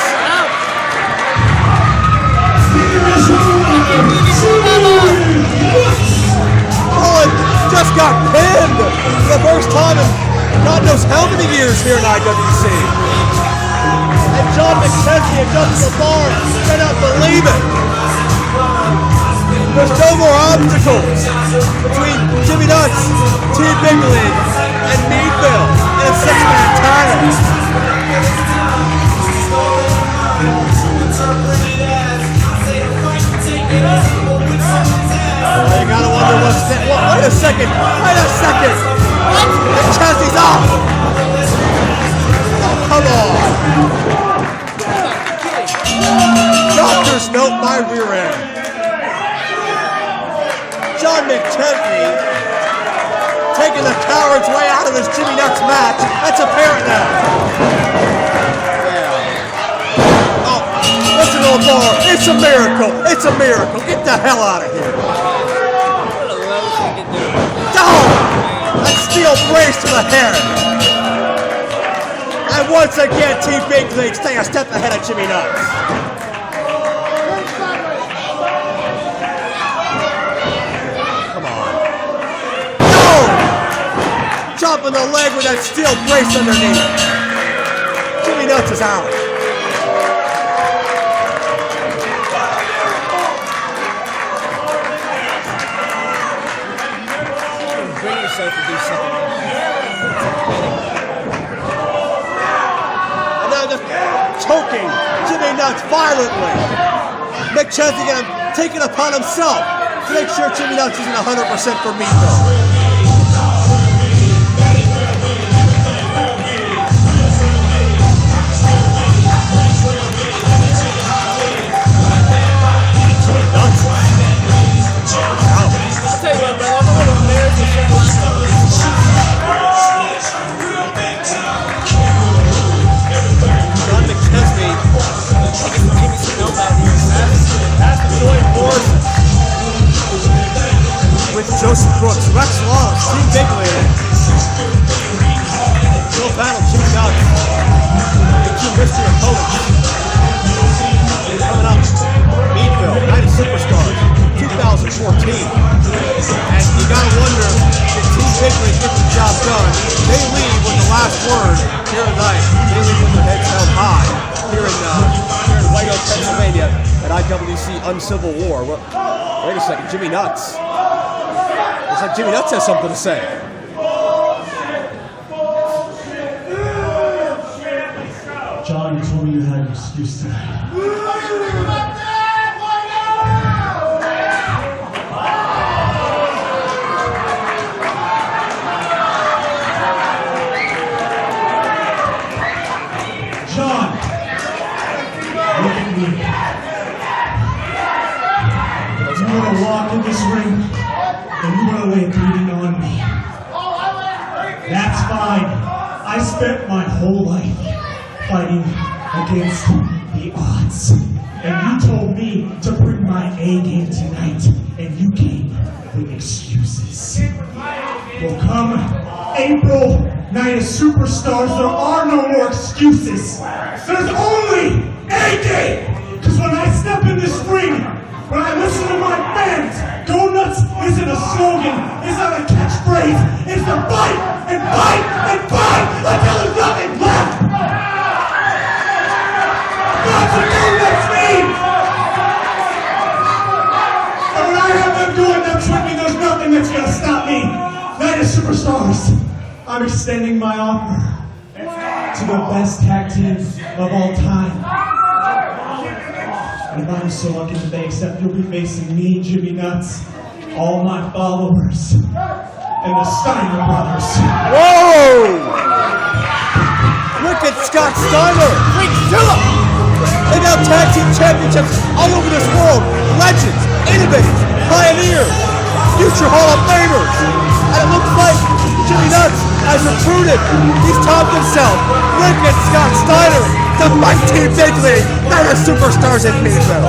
Bolen just got pinned for the first time in God knows how many years here in IWC. And John McChesney and Justin LeVar cannot believe it. There's no more obstacles between Jimmy Nuts, T. Big League, and Meadville in a six-man tag. You gotta wonder what's that. Wait a second! Wait a second! What? McChesney's off! Oh, come on! Doctor's note, my rear end. John McChesney taking the coward's way out of this Jimmy Nuts match. That's apparent now. Yeah. Oh, listen to LeVar. It's a miracle. It's a miracle. Get the hell out of here. What a low he can do. Oh, that steel brace to the head. And once again, Team Big League stay a step ahead of Jimmy Nuts. Chopping the leg with that steel brace underneath. Jimmy Nuts is out. Bring yourself to do something. And now just choking Jimmy Nuts violently. Mick Chesney going to take it upon himself to make sure Jimmy Nuts isn't 100% for Meadville. With Joseph Brooks, Rex Long, Steve Bigley, Bill Battle, Jimmy Nuts, and Jim Mystery opponents. Coming up, Meadville, Night of Superstars, 2014. And you gotta wonder, did Team Bigley get the job done? They leave with the last word here tonight. They leave with their heads held high here in White Oak, Pennsylvania at IWC Uncivil War. Wait a second, Jimmy Nuts. Looks like Jimmy Nuts has something to say. John, you told me you had an excuse tonight. John, look at me. You want to walk in this ring, and you want to lay a beating on me. That's fine. I spent my whole life fighting against the odds. And you told me to bring my A game tonight, and you came with excuses. Well, come April, Night of Superstars, there are no more excuses. There's only A game! Because when I step in this ring, when I listen to my fans, Go Nuts isn't a slogan, it's not a catchphrase, it's to fight and fight and fight until there's nothing left! That's what Go Nuts means! And when I have them doing them tripping, there's nothing that's gonna stop me. Night of Superstars, I'm extending my offer to the best tag teams of all time. And if I'm so lucky that they accept, you'll be facing me, Jimmy Nuts, all my followers, and the Steiner brothers. Whoa! Look at Scott Steiner! Freak Phillip! They got tag team championships all over this world. Legends, innovators, pioneers, future Hall of Famers. And it looks like Jimmy Nuts has recruited. He's taught himself. Look at Scott Steiner to fight Team Bigley. Night of Superstars in Meadville.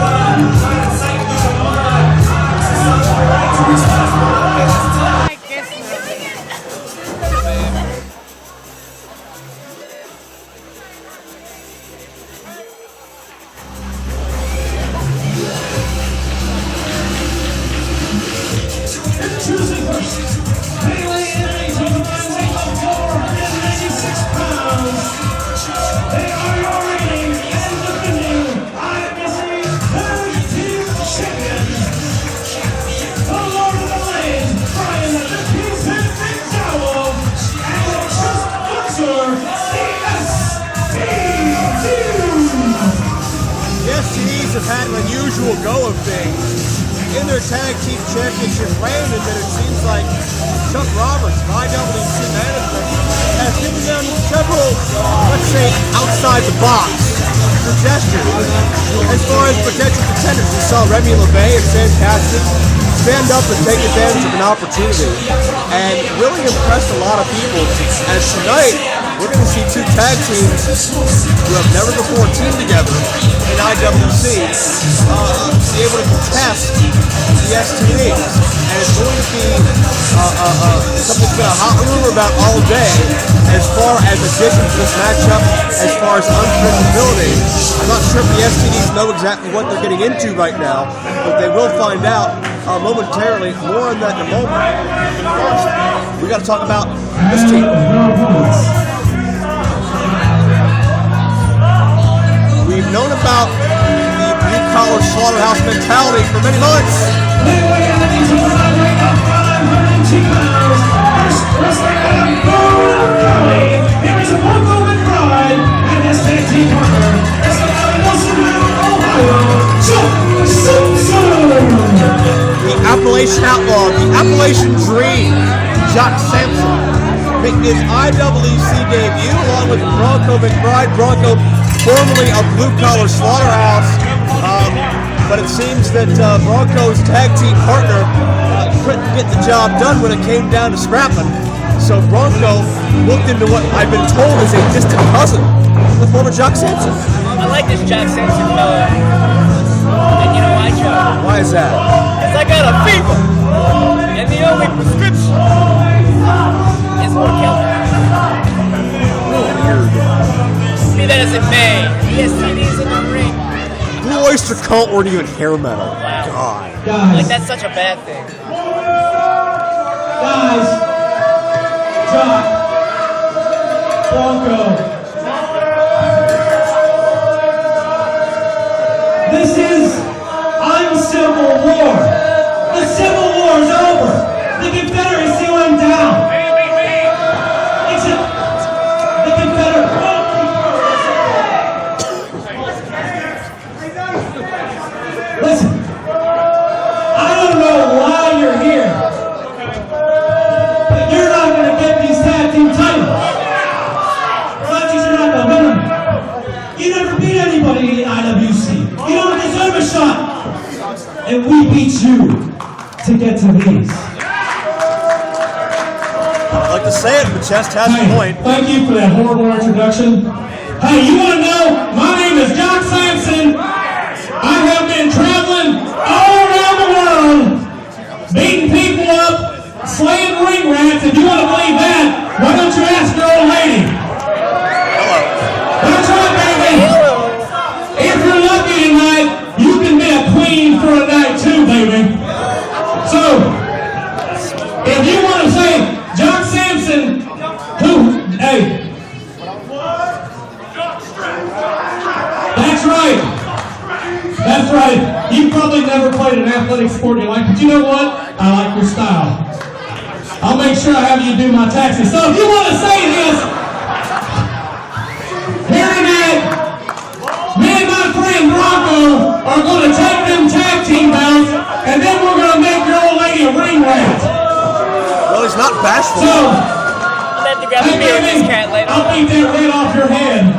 Have had an unusual go of things in their tag team championship reign, and that it seems like Chuck Roberts, IWC management, has given them several, let's say, outside the box suggestions as far as potential contenders. We saw Remy, LaVey, and Sam Cassidy stand up and take advantage of an opportunity, and really impressed a lot of people. And tonight, we're going to see two tag teams who have never before teamed together in IWC be able to contest the STDs. And it's going to be something that's been a hot rumor about all day as far as additions to this matchup, as far as unpredictability. I'm not sure if the STDs know exactly what they're getting into right now, but they will find out momentarily. More on that in a moment. First, we got to talk about this team. We've known about the blue-collar slaughterhouse mentality for many months. Here is a Bronco McBride and his tag team partner. It's the most Ohio, Jock. Outlaw, the Appalachian Dream, Jock Sampson, making his IWC debut along with Bronco McBride. Bronco, formerly of Blue Collar Slaughterhouse, but it seems that Bronco's tag team partner couldn't get the job done when it came down to scrapping. So Bronco looked into what I've been told is a distant cousin of the former Jock Sampson. I like this Jock Sampson fella. And you know why, Joe? Why is that? Because I got a fever. And the only prescription is more Kelvin. Be that as it may, the STDs in the ring. Blue Oyster Cult weren't even hair metal. Wow. God. Guys, Like, that's such a bad thing. guys, Jock, Bronco. This is Uncivil War. The Civil War is over. The Confederacy went down. Except the Confederate. Listen, I don't know why you're here, but you're not going to get these tag team titles. Not just you're not going to win them. You never beat anybody in the IWC. You don't deserve a shot. And we beat you to get to these. I like to say it, but Chest has a point. Thank you for that horrible introduction. Hey, you want to know? My name is Jock Sampson. I have been traveling all around the world, beating people up, slaying ring rats. If you want to believe that, why don't you ask your old lady? Hello. That's right, baby. If you're lucky tonight, you can be a queen for a night too, baby. So, if you want to say Jock Sampson, hey. That's right. That's right. You probably never played an athletic sport in your life, but you know what? I like your style. I'll make sure I have you do my taxes. So if you want to say this, here tonight, me and my friend Bronco are going to take them tag team belts, and then we're going to make your old lady a ring rat. Well, he's not bashful. So, Hey, baby, I'll beat that red off your head.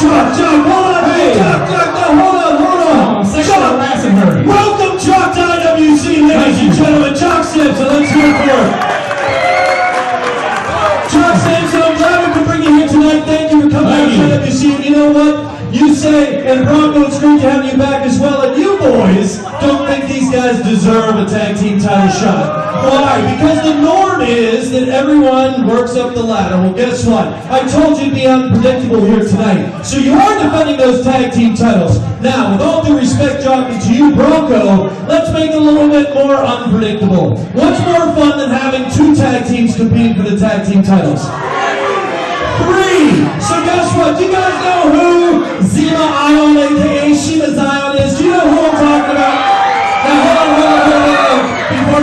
Jock, hold on, hey. Jock, no, hold on. Sexual harassing her. Welcome, Jock, to IWC, ladies and gentlemen. Jock Sampson, let's hear it for it. Jock Sampson, I'm glad we could bring you here tonight. Thank you for coming out to IWC. And you know what? You say, and Bronco, it's great to have you back as well. And you boys don't think these guys deserve a tag team title shot. Why? Because the norm is that everyone works up the ladder. Well, guess what? I told you to be unpredictable here tonight. So you are defending those tag team titles. Now, with all due respect, Jock, and to you, Bronco, let's make it a little bit more unpredictable. What's more fun than having two tag teams competing for the tag team titles? 3. So guess what? Do you guys know who Zima Ion, aka Shima Zion is? Do you know who I'm talking about? Now hold on. Before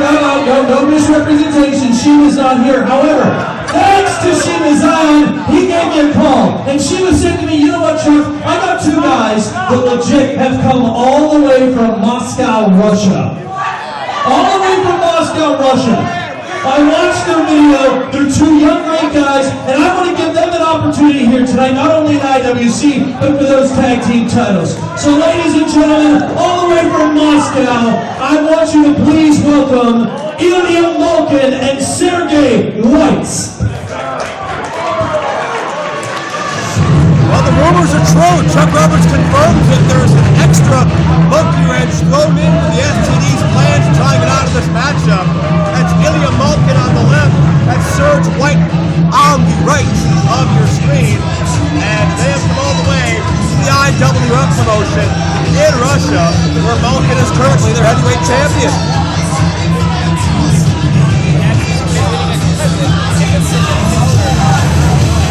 no misrepresentation. Shima's not here. However, thanks to Shima Zion, he gave me a call. And Shima said to me, you know what, Chuck? I got 2 guys that legit have come all the way from Moscow, Russia. All the way from Moscow, Russia. I watched their video. They're 2 young, great guys, and I want to give them an opportunity here tonight, not only in IWC, but for those tag team titles. So, ladies and gentlemen, all the way from Moscow, I want you to please welcome Ilya, Malkin, and Sergey Whites. Well, the rumors are true. Chuck Roberts confirms that there's an extra monkey wrench thrown into the STD's plans to try and get out of this matchup. That's Ilya Malkin on the left. That's Serge White on the right of your screen. And they have come all the way to the IWF promotion in Russia, where Malkin is currently their heavyweight champion.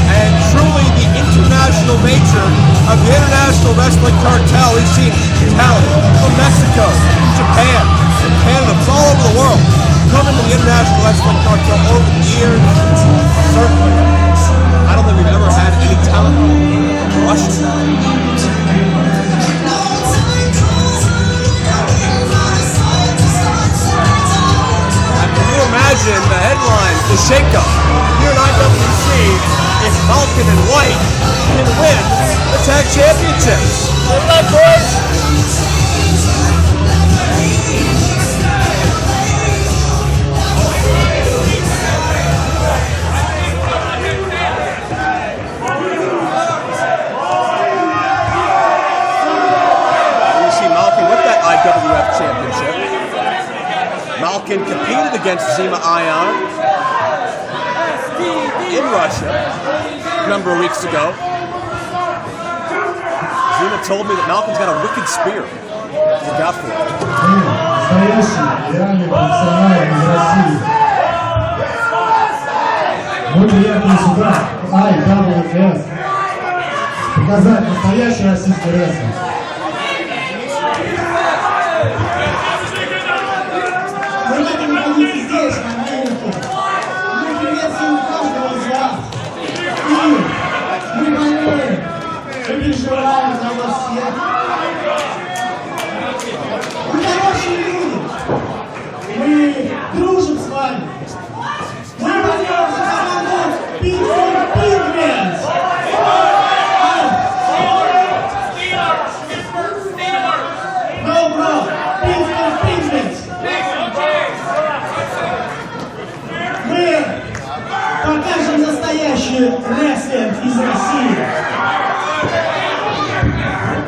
And truly the international nature of the international wrestling cartel. We've seen talent from Mexico, from Japan, from Canada, from all over the world coming to the international wrestling cartel over the years. Certainly, I don't think we've ever had any talent from Russia. television, the headline, the shakeup. Here in IWC, if Malkin and White can win the tag championships. Good luck, boys. You see Malkin with that IWF championship. Malkin competed against Zima Ion in Russia a number of weeks ago. Zima told me that Malkin's got a wicked spear. Look out for it. Настоящий реальный профессионал из России. Мы приехали сюда, в IWS, показать настоящий российский рестлинг. Мы рады находиться здесь, в Америке. Мы приветствуем каждого из вас. И мы болеем, мы переживаем за вас всех. Вы хорошие люди. Мы дружим с вами. Мы болеем за команду Pigments. No, bro. Pigments. Мы покажем настоящий рестлинг из России.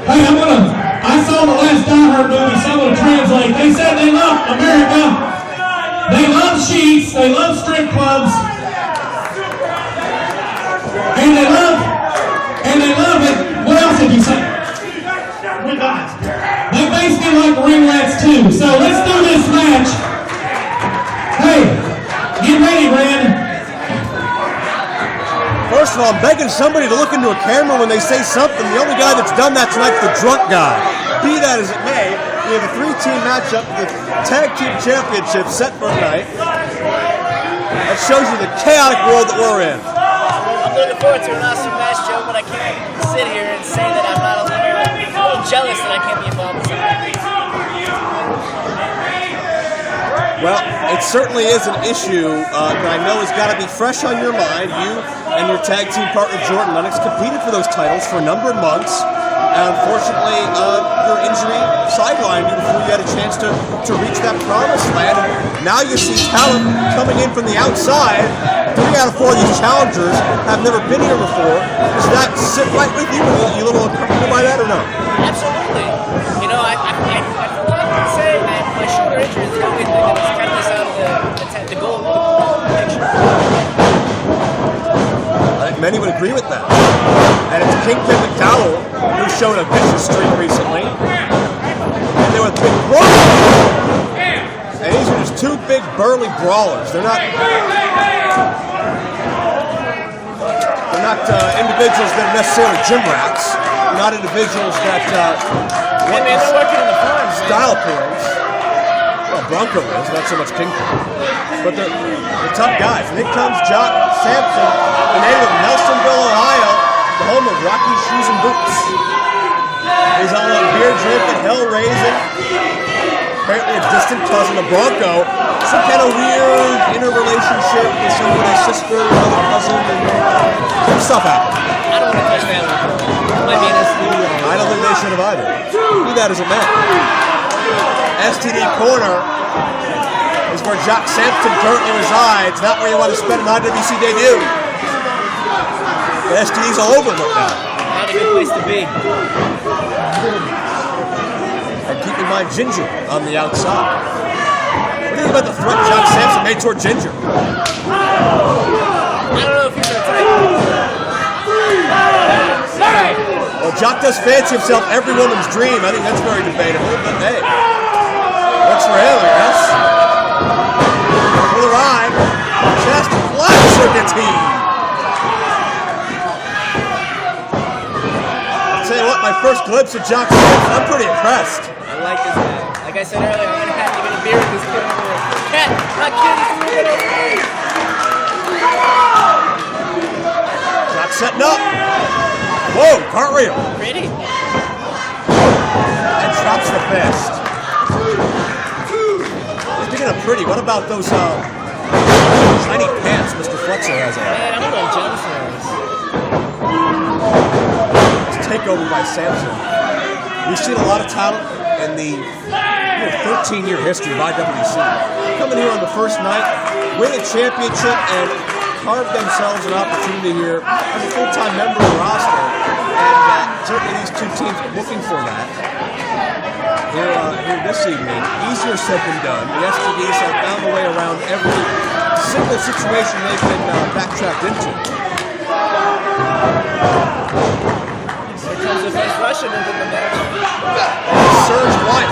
Hey, I saw the last Die Hard movie, so I'm going to translate. They said they love America. They love sheets, they love strip clubs. And they love it. What else did you say? We got it. They basically like ring rats too. So let's do this match. Hey, get ready, Brandon. First of all, I'm begging somebody to look into a camera when they say something. The only guy that's done that tonight's the drunk guy. Be that as it may, we have a 3-team matchup, the Tag Team Championship set for tonight. That shows you the chaotic world that we're in. I'm looking forward to an awesome match, Joe, but I can't sit here and say that I'm not a little jealous that I can't be involved in something. Well, it certainly is an issue that I know has got to be fresh on your mind. You and your tag team partner, Jordan Lennox, competed for those titles for a number of months. And unfortunately, your injury sidelined you before you had a chance to reach that promised land. And now you see talent coming in from the outside. 3 out of 4 of these challengers have never been here before. Does that sit right with you? Are you a little uncomfortable by that or no? Absolutely. You know, I forgot to say that my shoulder injury is the only thing that was kept us out of the goal picture. I think many would agree with that. And it's Kingpin McDowell who showed a vicious streak recently. And they were big brawlers. And these are just 2 big burly brawlers. They're not individuals that are necessarily gym rats. Not individuals that want they're working in the farms, style appearance. Well, Bronco is, not so much Kingpin. But they're tough guys. And here comes Jock, Sampson, the native of Nelsonville, Ohio, the home of Rocky Shoes and Boots. He's all on beer drinking, hell raising. Apparently a distant cousin of Bronco. Some kind of weird interrelationship with somebody's sister, another cousin, and some stuff happened. I don't think there's family. I don't think they should have either. Do that as a man. STD Corner is where Jock Sampson currently resides, not where you want to spend an IWC debut. The STD's all over right now. Not a good place to be. And keep in mind Ginger on the outside. What do you think about the threat Jock Sampson made toward Ginger? I don't know if he's going to take Well, Jock does fancy himself every woman's dream. I think that's very debatable, but hey. Works for him, I guess. For the ride. Chest Flexor gets heat. I'll tell you what, my first glimpse of Jock Sampson, I'm pretty impressed. I like this guy. Like I said earlier, I'm going to have to get a beer with this kid over here. Cat, not kid, this kid over here. Jock setting up. Whoa, cartwheel. Pretty. And drops the fist. Speaking of pretty, what about those tiny pants Mr. Flexor has on. Man, I'm going jealous of It's takeover by Sampson. We've seen a lot of talent in the 13-year history of IWC. Coming here on the first night, win a championship, and carve themselves an opportunity here as a full-time member of the roster. And certainly these two teams looking for that. Here this evening, easier said than done. The STDs have found a way around every single situation they've been backtracked into. Here comes the first Russian into the match. Serge White.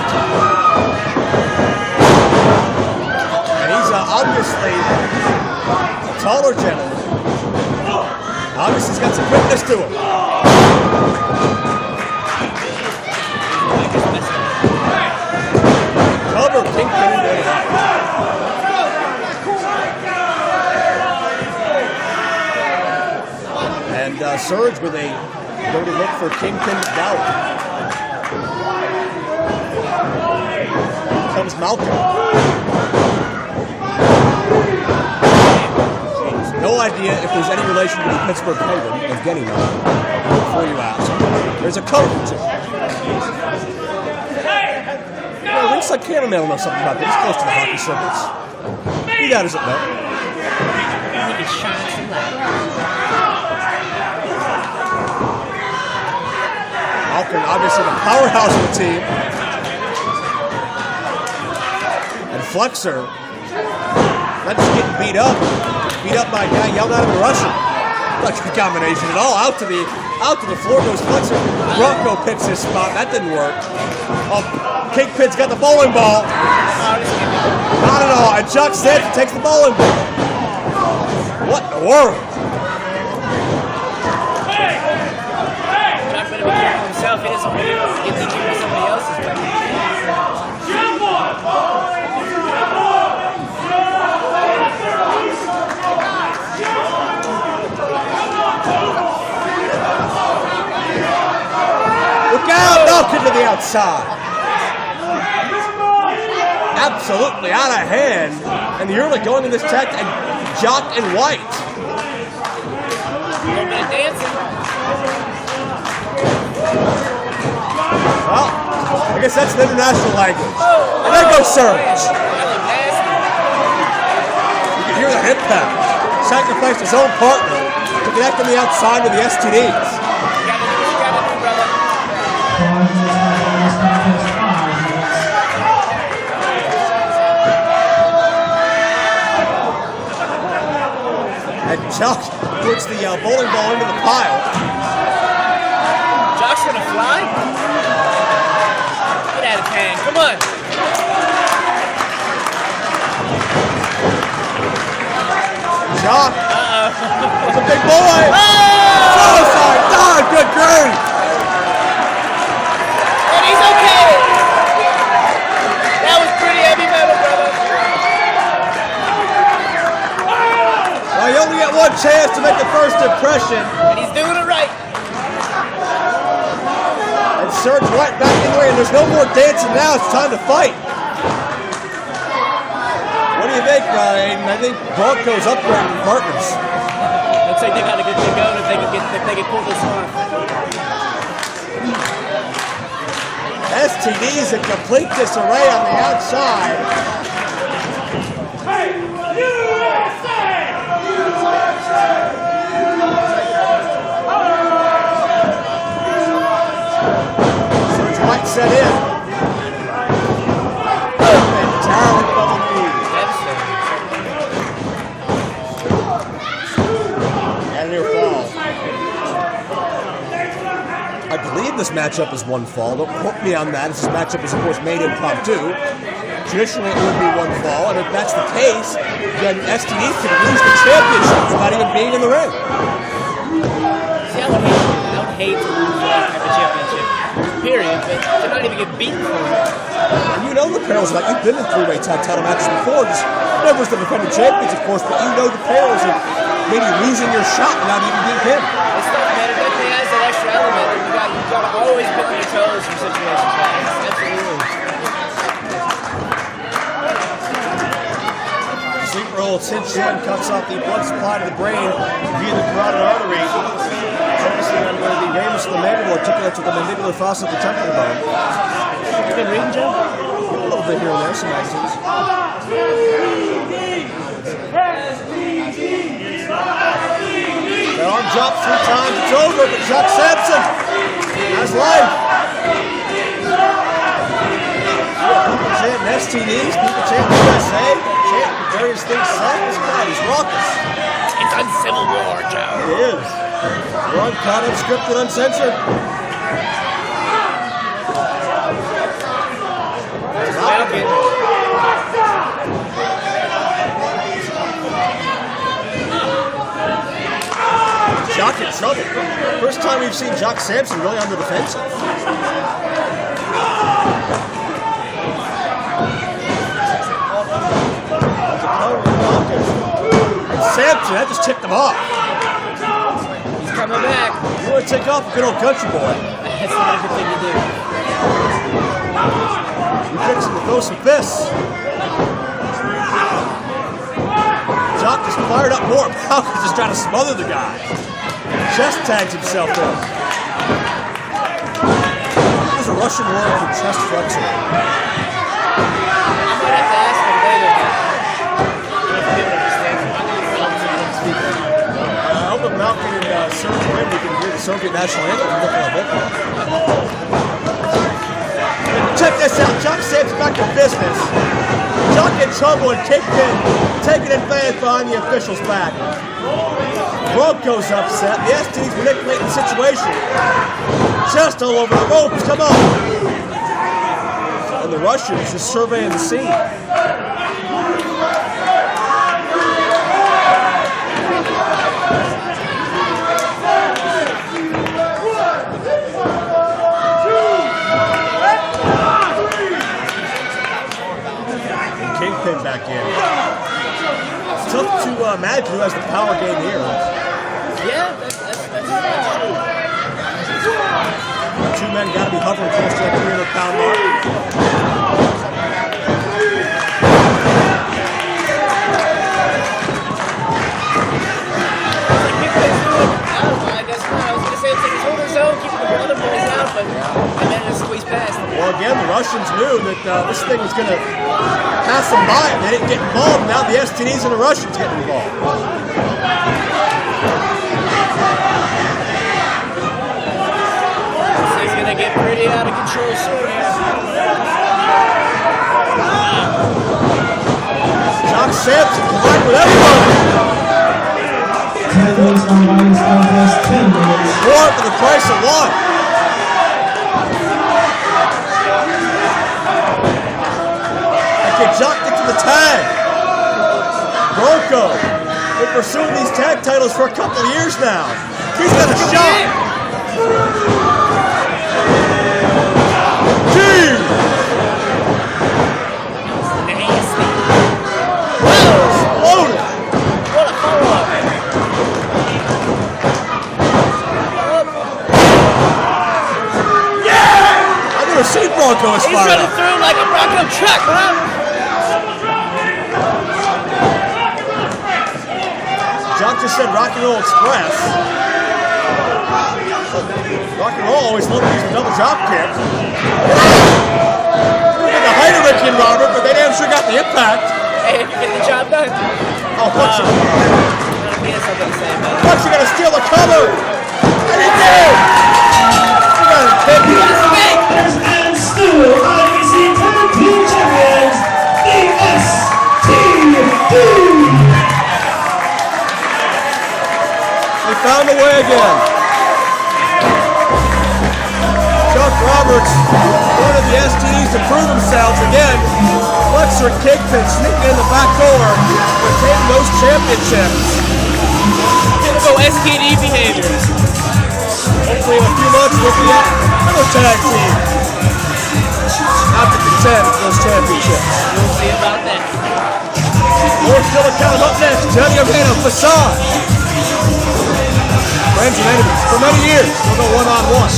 And he's obviously a taller gentleman. Obviously he's got some quickness to him. Cover Kingpin way high. And Serge with a dirty look for Kingpin McDowell. Here comes Malkin. No idea if there's any relation to the Pittsburgh Penguin of getting them before you ask. There's a cover too. Ringside Cameraman will know something about this. He's close to the hockey circuits. He that isn't know. Malkin, obviously the powerhouse of the team. And Flexor, not just getting beat up by a guy yelling at him in Russian. Not a good combination at all. Out to the floor goes Flexor. Bronco picks his spot. That didn't work. Oh, Kingpin's got the bowling ball. Not at all. And Jock takes the bowling ball. What in the world? Jock better be careful himself. He doesn't want to get to keep somebody else's back. Look out! Malkin to the outside. Absolutely out of hand. And the early going in this tech, and Jock and White. A little bit of dancing. Well, I guess that's an international language. And there goes Serge. You can hear that impact. Sacrificed his own partner to connect on the outside with the STDs. And Jock puts the bowling ball into the pile. Jock's gonna fly? Get out of hand, come on. Jock. That's a big boy. Suicide. God, good grief. And he's okay. That was pretty heavy metal, brother. Well, you only get one chance to make the first impression. And he's doing it right. And Serge White back in the ring, and there's no more dancing now. It's time to fight. What do you think, Aiden? I think Bronco's upgrading partners. Looks like they got a good thing going if they can pull this off. STD's in complete disarray on the outside. Hey, USA! Serge White set in. And towering double knee. And near fall. I believe this matchup is one fall. Don't quote me on that. This matchup is, of course, made impromptu. Traditionally, it would be one fall, and if that's the case, then STD could lose the championship without even being in the ring. See, I would hate to lose that type of championship, period, but to not even get beaten for it. And you know the perils of that. You've been in three-way tag title matches before. Just never as the defending champions, of course, but you know the perils of maybe losing your shot and not even being pinned. It's not matter, but it has that extra element. You got to always put on your toes for situations like this. Absolutely. Sleeper roll cinch one cuts off the blood supply to the brain via the carotid artery, focusing on where the ramus of the mandible articulates with the mandibular fossa of the temporal bone. You been reading, Joe? A little bit here and there, some magazines. The arm drops 3 times, it's over, but Jock Sampson has life. People chant STDs, people chant USA, chant various things said. This crowd is raucous. It's Uncivil War, Joe. It is. We're uncut, unscripted, uncensored. Malkin. Jock in trouble. First time we've seen Jock Sampson really on the defensive. Sampson, that just tipped him off. He's coming back. You want to take off a good old country boy. That's not a good thing to do. You're fixing to throw some fists. Jock just fired up more. Malkin's just trying to smother the guy. Chest tags himself in. There's a Russian word for chest flexor. I might have to ask him later. I hope that Malkin and Sergey win. We can hear the Soviet national anthem from looking at both. Check this out. Jock Sampson back to business. Jock in trouble and kicked in, taking advantage behind the official's back. Bronco's upset. The STD's manipulating the situation. Just all over the ropes. Come on. And the Russians just surveying the scene. Kingpin back in. It's tough to imagine who has the power game here. Yeah, that's true. Two men got to be hovering close to that 300-pound mark. I guess not. I was going to say it's like his older zone, keeping the other boys out, but I managed to squeeze past. Well, again, the Russians knew that this thing was going to pass them by. They didn't get involved. Now the STDs and the Russians get involved. He's going to get pretty out of control soon. Jock Sampson combined with everyone. 10 minutes on violence contest, 10 minutes. War for the price of one. Okay, Jock get to the tag. Bronco been pursuing these tag titles for a couple of years now. He's got a shot. Dude. Exploded. What a follow-up. I've never seen Bronco as He's fired running up. through like a Bronco truck, huh? Jock just said Rock and Roll Express. Rock and Roll always loved to use a double drop kick. Didn't get the height of Ricky and Robert, but they damn sure got the impact. Hey, if you get the job done. Oh, Flexor. Yes, I'm going to say about it. Flexor gonna steal the cover. And he did. He got a kick. And still IWC Tag Team Champions, the STD. They found a way again. Chuck Roberts wanted the STDs to prove themselves again. Flexor Kingpin sneaking in the back door, retaining those championships. Typical STD behavior. Hopefully in a few months we'll be at another tag team. Not to contend for those championships. We'll see about that. More still to come up next. Johnny Gargano, Facade. Friends and enemies for many years. We'll go one-on-one.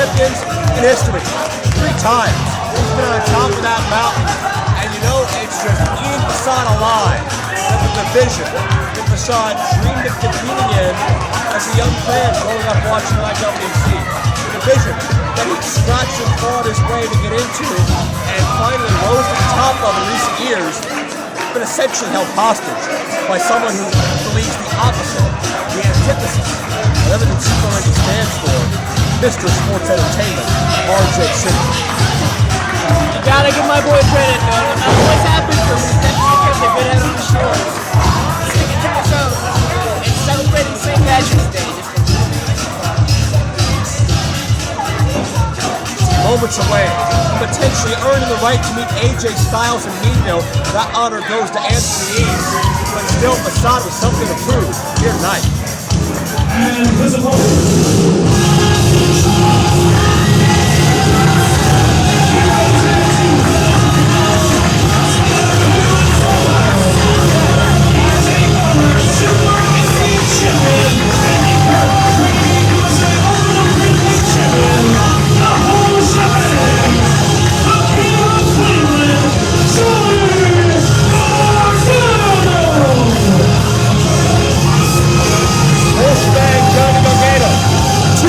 champions in history. 3 times. He's been on top of that mountain. And you know, it's just eating Facade alive. That the division that Facade dreamed of competing in as a young fan growing up watching IWC. The division that he scratched and clawed his way to get into and finally rose to the top of in recent years, been essentially held hostage by someone who believes the opposite, the antithesis of everything Super Indy stands for, Mr. Sports Entertainment, RJ City. You gotta give my boy credit, though. No matter what's happened for him, they've been out on the shores. Sticking to his own and celebrating St. Patrick's Day. Moments away, potentially earning the right to meet AJ Styles and Nino. That honor goes to Anthony East, but still Facade with something to prove here tonight. And his opponent. Gargano, 2+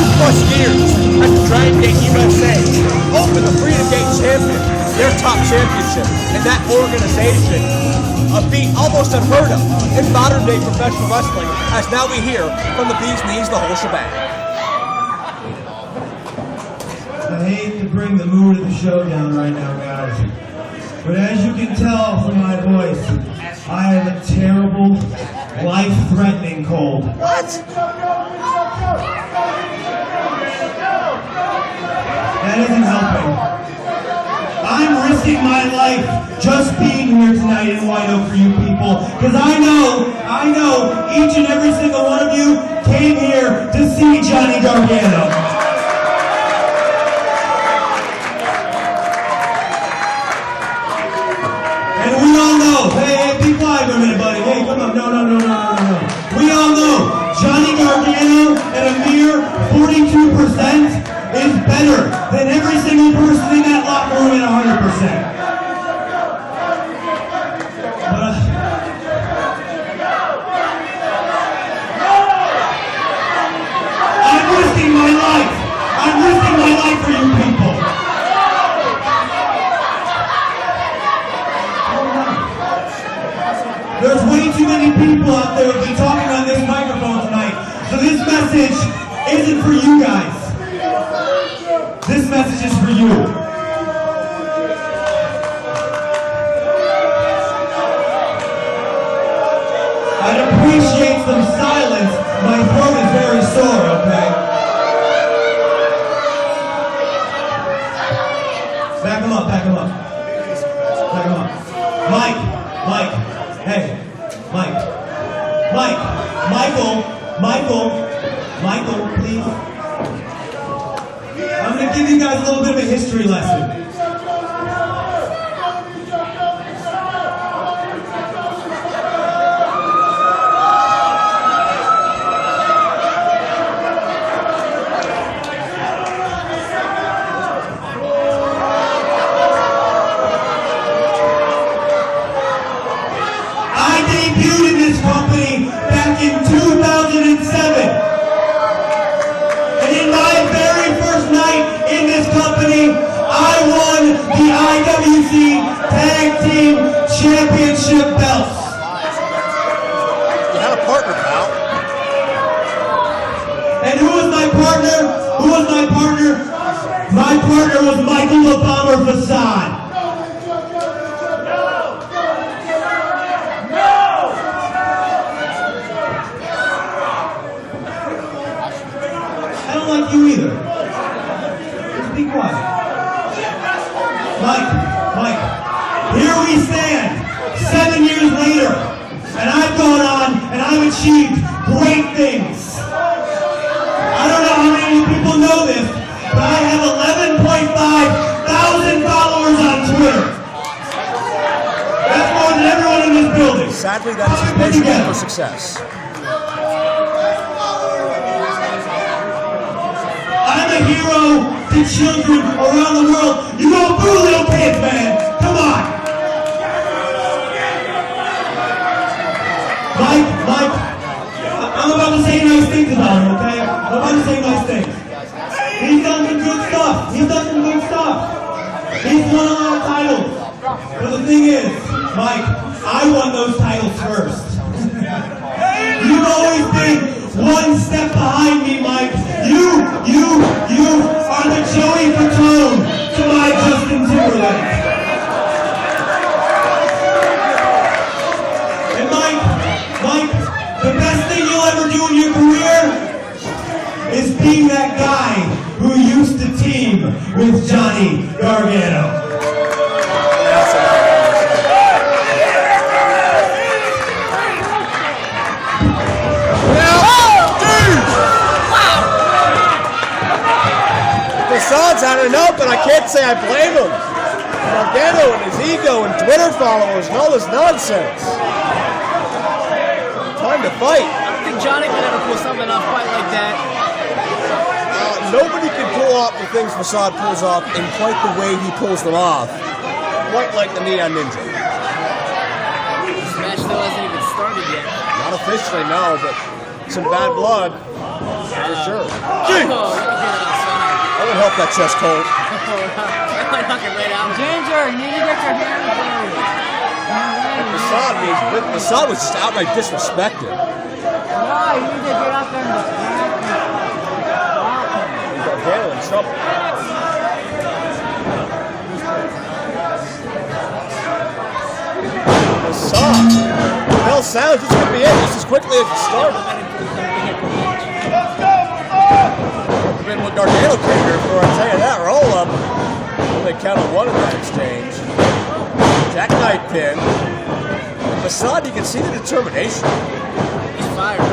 years at the Dragon Gate USA, opened the Freedom Gate champion, their top championship, and that organization, a feat almost unheard of in modern day professional wrestling, as now we hear from the bee's knees, the whole shebang. I hate to bring the mood of the show down right now, guys, but as you can tell from my voice, I have a terrible, life-threatening cold. What? That isn't helping. I'm risking my life just being here tonight in White Oak for you people, because I know each and every single one of you came here to see Johnny Gargano. And we all know, hey, be quiet for a minute, buddy. Hey, come on, no. We all know Johnny Gargano at a mere 42% is better than every single person in that locker room at 100%. I'm risking my life. I'm risking my life for you people. There's way too many people out there who've been talking on this microphone tonight. So this message isn't for you guys. This message is for you. I'd appreciate some silence. My throat is very sore, okay? Back him up. Mike. Hey, Michael, please. I'm going to give you guys a little bit of a history lesson. I debuted in this company back in 2007. And in my very first night in this company, I won the IWC Tag Team Championship belts. You had a partner, pal. And who was my partner? My partner was Michael the Bomber Facade. I don't like you either. Just be quiet. Mike, here we stand, 7 years later, and I've gone on and I've achieved great things. I don't know how many of you people know this, but I have 11.5 thousand followers on Twitter. That's more than everyone in this building. Sadly, that is his measurement for success. I'm a hero to children around the world. You don't boo little kids, man. Come on. Mike, I'm about to say nice things about him, okay? I'm about to say nice things. He's done some good stuff. He's won a lot of titles. But the thing is, Mike, I won those titles first. You've always been one step behind me, Mike. You are the Joey Fatone to my Justin Timberlake. And Mike, the best thing you'll ever do in your career is being that guy who used to team with Johnny Gargano. Facade's had enough, and I can't say I blame him. Gargano and his ego and Twitter followers and all this nonsense. Time to fight. I don't think Johnny could ever pull something off quite like that. Nobody can pull off the things Facade pulls off in quite the way he pulls them off. Quite like the Neon Ninja. This match still hasn't even started yet. Not officially, no, but some bad blood. For sure. I would help that chest cold. Ginger, you need to get your hands dirty. Facade was just outright disrespected. Why? You need to get up there and Gargano in trouble. Facade. Bell sounds, this could be it just as quickly as it started. Been what Gargano came here for, I'll tell you that. Roll up. They counted one in that exchange. Jackknife pin. Facade, you can see the determination. He's fired.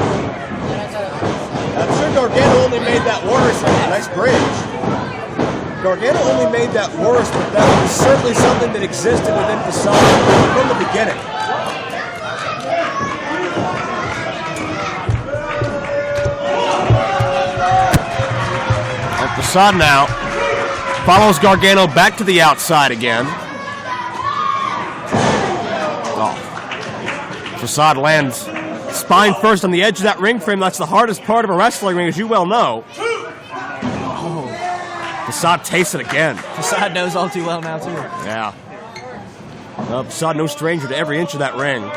I'm sure Gargano only made that worse. Nice bridge. Gargano only made that worse, but that was certainly something that existed within Facade from the beginning. Facade now follows Gargano back to the outside again. Oh. Facade lands spine first on the edge of that ring frame. That's the hardest part of a wrestling ring, as you well know. Oh. Facade tastes it again. Facade knows all too well now, too. Yeah. Well, Facade no stranger to every inch of that ring.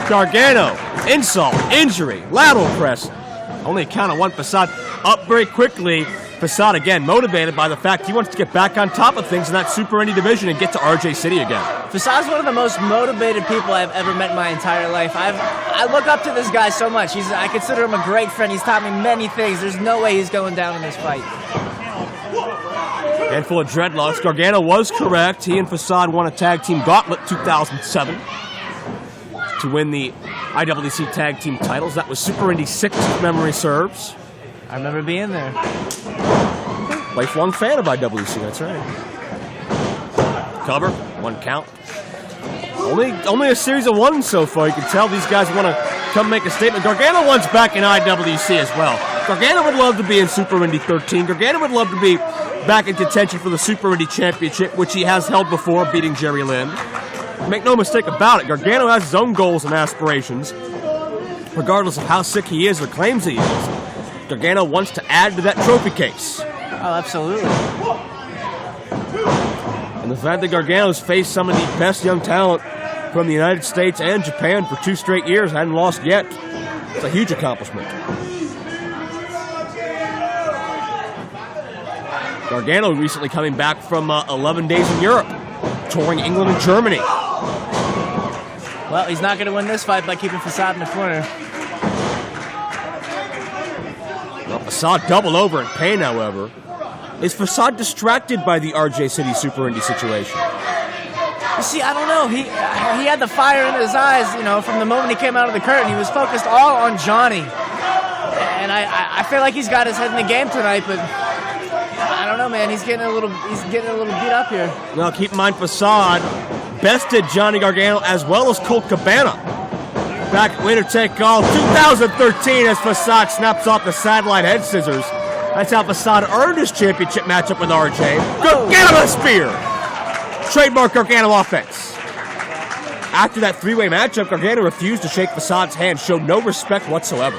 Gargano, insult, injury, lateral press. Only a count of one. Facade up very quickly. Facade again motivated by the fact he wants to get back on top of things in that Super Indie division and get to RJ City again. Facade's one of the most motivated people I've ever met in my entire life. I look up to this guy so much. I consider him a great friend. He's taught me many things. There's no way he's going down in this fight. Handful of dreadlocks. Gargano was correct. He and Facade won a tag team gauntlet 2007. To win the IWC Tag Team titles. That was Super Indy 6, if memory serves. I remember being there. Lifelong fan of IWC, that's right. Cover, one count. Only a series of ones so far. You can tell these guys want to come make a statement. Gargano wants back in IWC as well. Gargano would love to be in Super Indy 13. Gargano would love to be back in contention for the Super Indy Championship, which he has held before, beating Jerry Lynn. Make no mistake about it, Gargano has his own goals and aspirations. Regardless of how sick he is or claims he is, Gargano wants to add to that trophy case. Oh, absolutely. And the fact that Gargano's faced some of the best young talent from the United States and Japan for 2 straight years, hadn't lost yet, it's a huge accomplishment. Gargano recently coming back from 11 days in Europe, touring England and Germany. Well, he's not going to win this fight by keeping Facade in the corner. Well, Facade doubled over in pain, however. Is Facade distracted by the RJ City Super Indy situation? You see, I don't know. He had the fire in his eyes, from the moment he came out of the curtain. He was focused all on Johnny. And I feel like he's got his head in the game tonight, but I don't know, man. He's getting a little beat up here. Now, keep in mind, Facade bested Johnny Gargano as well as Colt Cabana Back at Winner Take All 2013 as Facade snaps off the satellite head scissors. That's how Facade earned his championship matchup with RJ. Gargano with a spear. Trademark Gargano offense. After that three-way matchup, Gargano refused to shake Facade's hand, showed no respect whatsoever.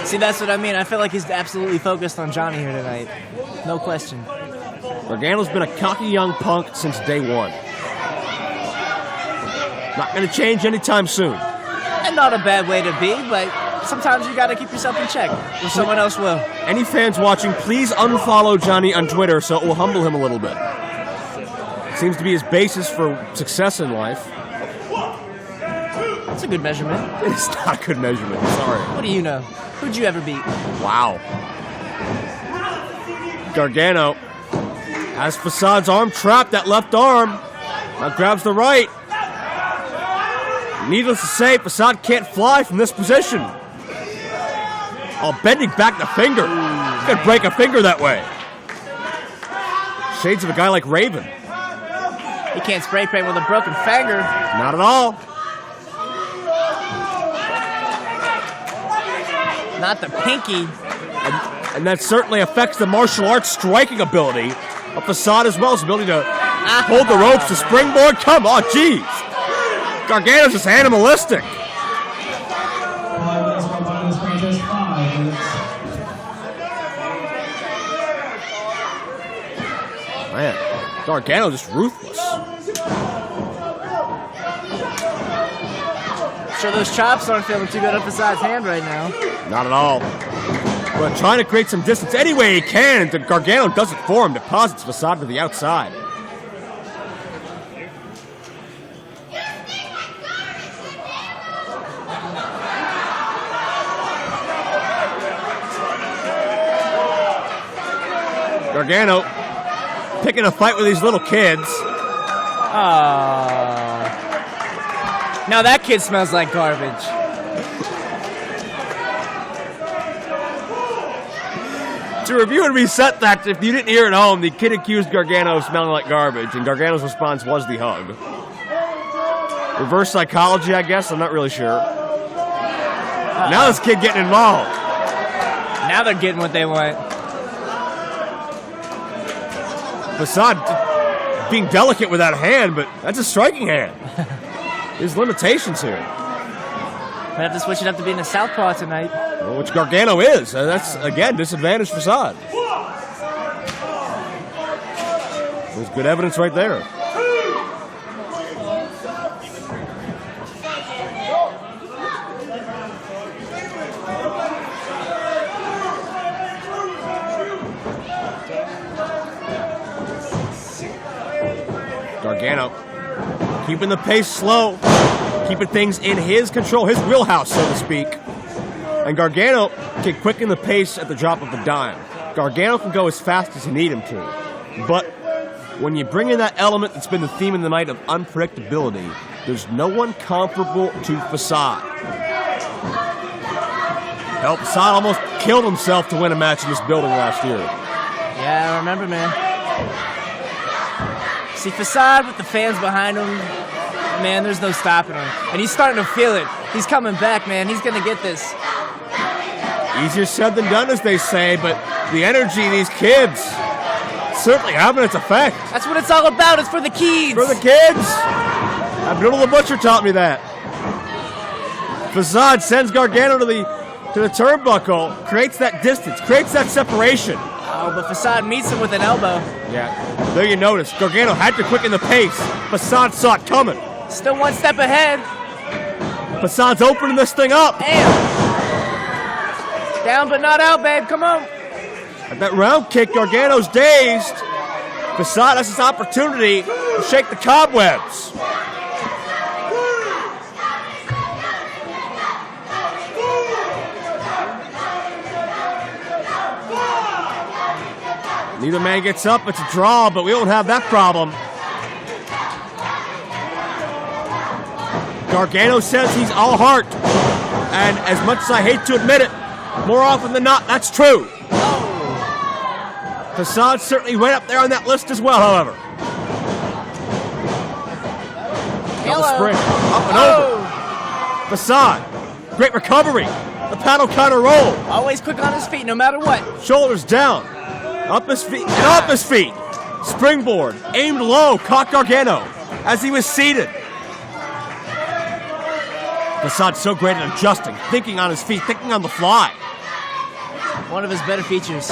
See, that's what I mean. I feel like he's absolutely focused on Johnny here tonight. No question. Gargano's been a cocky young punk since day one. Not going to change anytime soon. And not a bad way to be, but sometimes you got to keep yourself in check, or someone else will. Any fans watching, please unfollow Johnny on Twitter so it will humble him a little bit. Seems to be his basis for success in life. That's a good measurement. It's not a good measurement, sorry. What do you know? Who'd you ever beat? Wow. Gargano has Facade's arm trapped, that left arm. Now grabs the right. Needless to say, Facade can't fly from this position. Oh, bending back the finger. He's gonna break a finger that way. Shades of a guy like Raven. He can't spray paint with a broken finger. Not at all. Not the pinky. And that certainly affects the martial arts striking ability of Facade as well, his ability to hold the ropes to springboard. Come on, jeez. Gargano's just animalistic. 5 minutes, 5 minutes, contest, 5 minutes. Man, Gargano just ruthless. Sure, those chops aren't feeling too good on Facade's hand right now. Not at all. But trying to create some distance any way he can, and Gargano does it for him, deposits Facade to the outside. Gargano picking a fight with these little kids. Now that kid smells like garbage. To review and reset that, if you didn't hear it at home, the kid accused Gargano of smelling like garbage, and Gargano's response was the hug. Reverse psychology, I guess? I'm not really sure. Now this kid getting involved. Now they're getting what they want. Facade being delicate with that hand, but that's a striking hand. There's limitations here. Might have to switch it up to being a southpaw tonight. Well, which Gargano is. That's, again, disadvantage Facade. There's good evidence right there. Gargano keeping the pace slow, keeping things in his control, his wheelhouse, so to speak. And Gargano can quicken the pace at the drop of a dime. Gargano can go as fast as you need him to. But when you bring in that element that's been the theme of the night of unpredictability, there's no one comparable to Facade. Hell, Facade almost killed himself to win a match in this building last year. Yeah, I remember, man. See, Facade with the fans behind him, man, there's no stopping him. And he's starting to feel it. He's coming back, man. He's going to get this. Easier said than done, as they say, but the energy of these kids certainly having its effect. That's what it's all about. It's for the kids. For the kids. Abdullah the Butcher taught me that. Facade sends Gargano to the turnbuckle, creates that distance, creates that separation. Oh, but Facade meets him with an elbow. Yeah. There you notice, Gargano had to quicken the pace. Facade saw it coming. Still one step ahead. Facade's opening this thing up. Damn. Down but not out, babe. Come on. At that round kick, Gargano's dazed. Facade has his opportunity to shake the cobwebs. Neither man gets up. It's a draw, but we don't have that problem. Gargano says he's all heart. And as much as I hate to admit it, more often than not, that's true. Facade's certainly right up there on that list as well, however. Double spring, up and over. Facade. Great recovery. The paddle counter roll. Always quick on his feet, no matter what. Shoulders down. Up his feet and off his feet. Springboard. Aimed low. Caught Gargano as he was seated. Facade's so great at adjusting, thinking on his feet, thinking on the fly. One of his better features.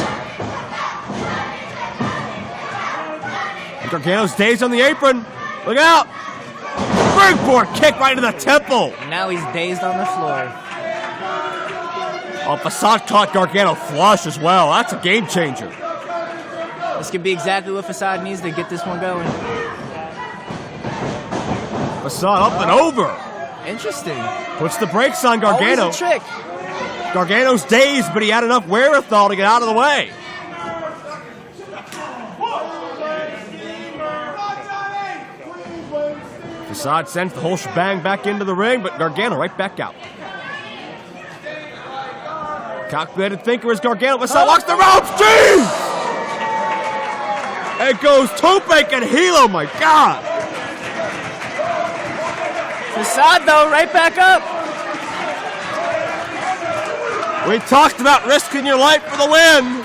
And Gargano's dazed on the apron. Look out! Springboard kick right to the temple. And now he's dazed on the floor. Oh, Facade caught Gargano flush as well. That's a game changer. This could be exactly what Facade needs to get this one going. Facade up and over. Interesting. Puts the brakes on Gargano. Always a trick. Gargano's dazed, but he had enough wherewithal to get out of the way. Facade sends the whole shebang back into the ring, but Gargano right back out. Calculated thinker is Gargano. Facade walks the ropes. Jeez! It goes Tope and heel. Oh my God! Facade, though, right back up. We talked about risking your life for the win.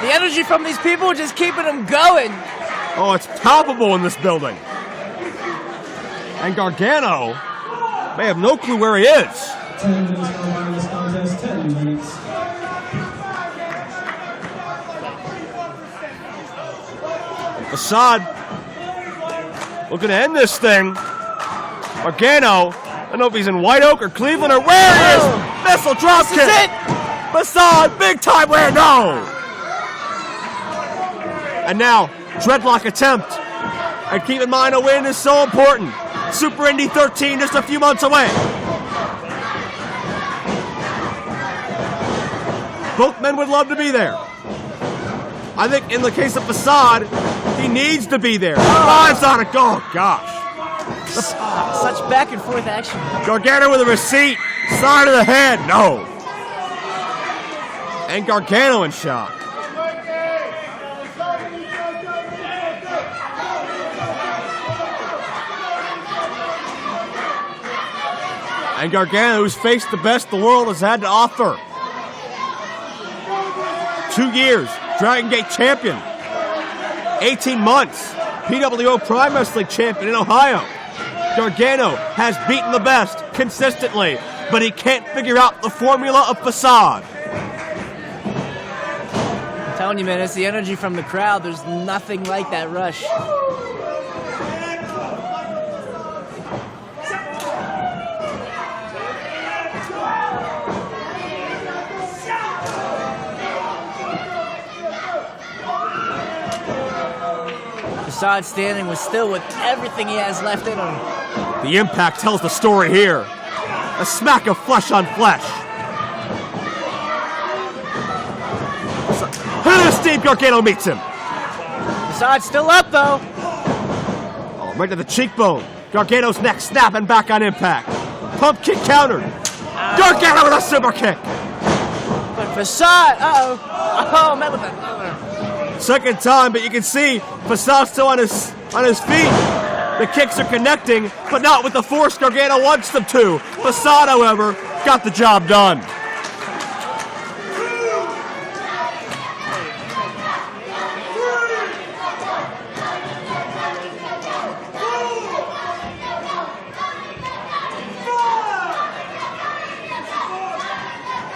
The energy from these people are just keeping them going. Oh, it's palpable in this building. And Gargano may have no clue where he is. 10 minutes gone by in this contest, 10 minutes. Facade looking to end this thing. Gargano, I don't know if he's in White Oak or Cleveland or where he is. Missile drop kick. This is it. Facade, big time win. No. And now, dreadlock attempt. And keep in mind, a win is so important. Super Indy 13 just a few months away. Both men would love to be there. I think in the case of Facade, he needs to be there. Lives on it. Oh, gosh. Such back and forth action. Gargano with a receipt. Side of the head. No. And Gargano in shock. And Gargano, who's faced the best the world has had to offer. 2 years, Dragon Gate champion. 18 months, PWO Prime Wrestling champion in Ohio. Gargano has beaten the best consistently, but he can't figure out the formula of Facade. I'm telling you, man, it's the energy from the crowd. There's nothing like that rush. Facade standing was still with everything he has left in him. The impact tells the story here. A smack of flesh on flesh. Steve Gargano meets him. Facade still up, though. Oh, right to the cheekbone. Gargano's neck snapping back on impact. Pump kick countered. Gargano with a super kick. But Facade, oh, met with another. Second time, but you can see Facade still on his feet. The kicks are connecting, but not with the force Gargano wants them to. Facade, however, got the job done.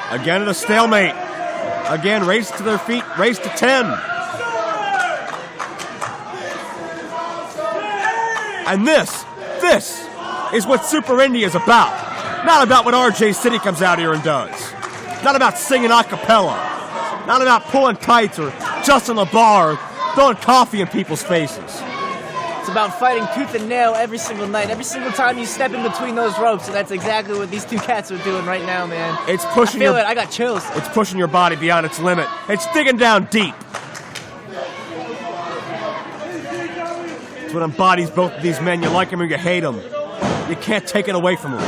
Again at a stalemate. Again, race to their feet, race to 10. And this is what Super Indy is about. Not about what RJ City comes out here and does. Not about singing a cappella. Not about pulling kites or just on the bar throwing coffee in people's faces. It's about fighting tooth and nail every single night, every single time you step in between those ropes, and that's exactly what these two cats are doing right now, man. It's pushing I feel it. I got chills. It's pushing your body beyond its limit. It's digging down deep. It's what embodies both of these men. You like them or you hate them. You can't take it away from them.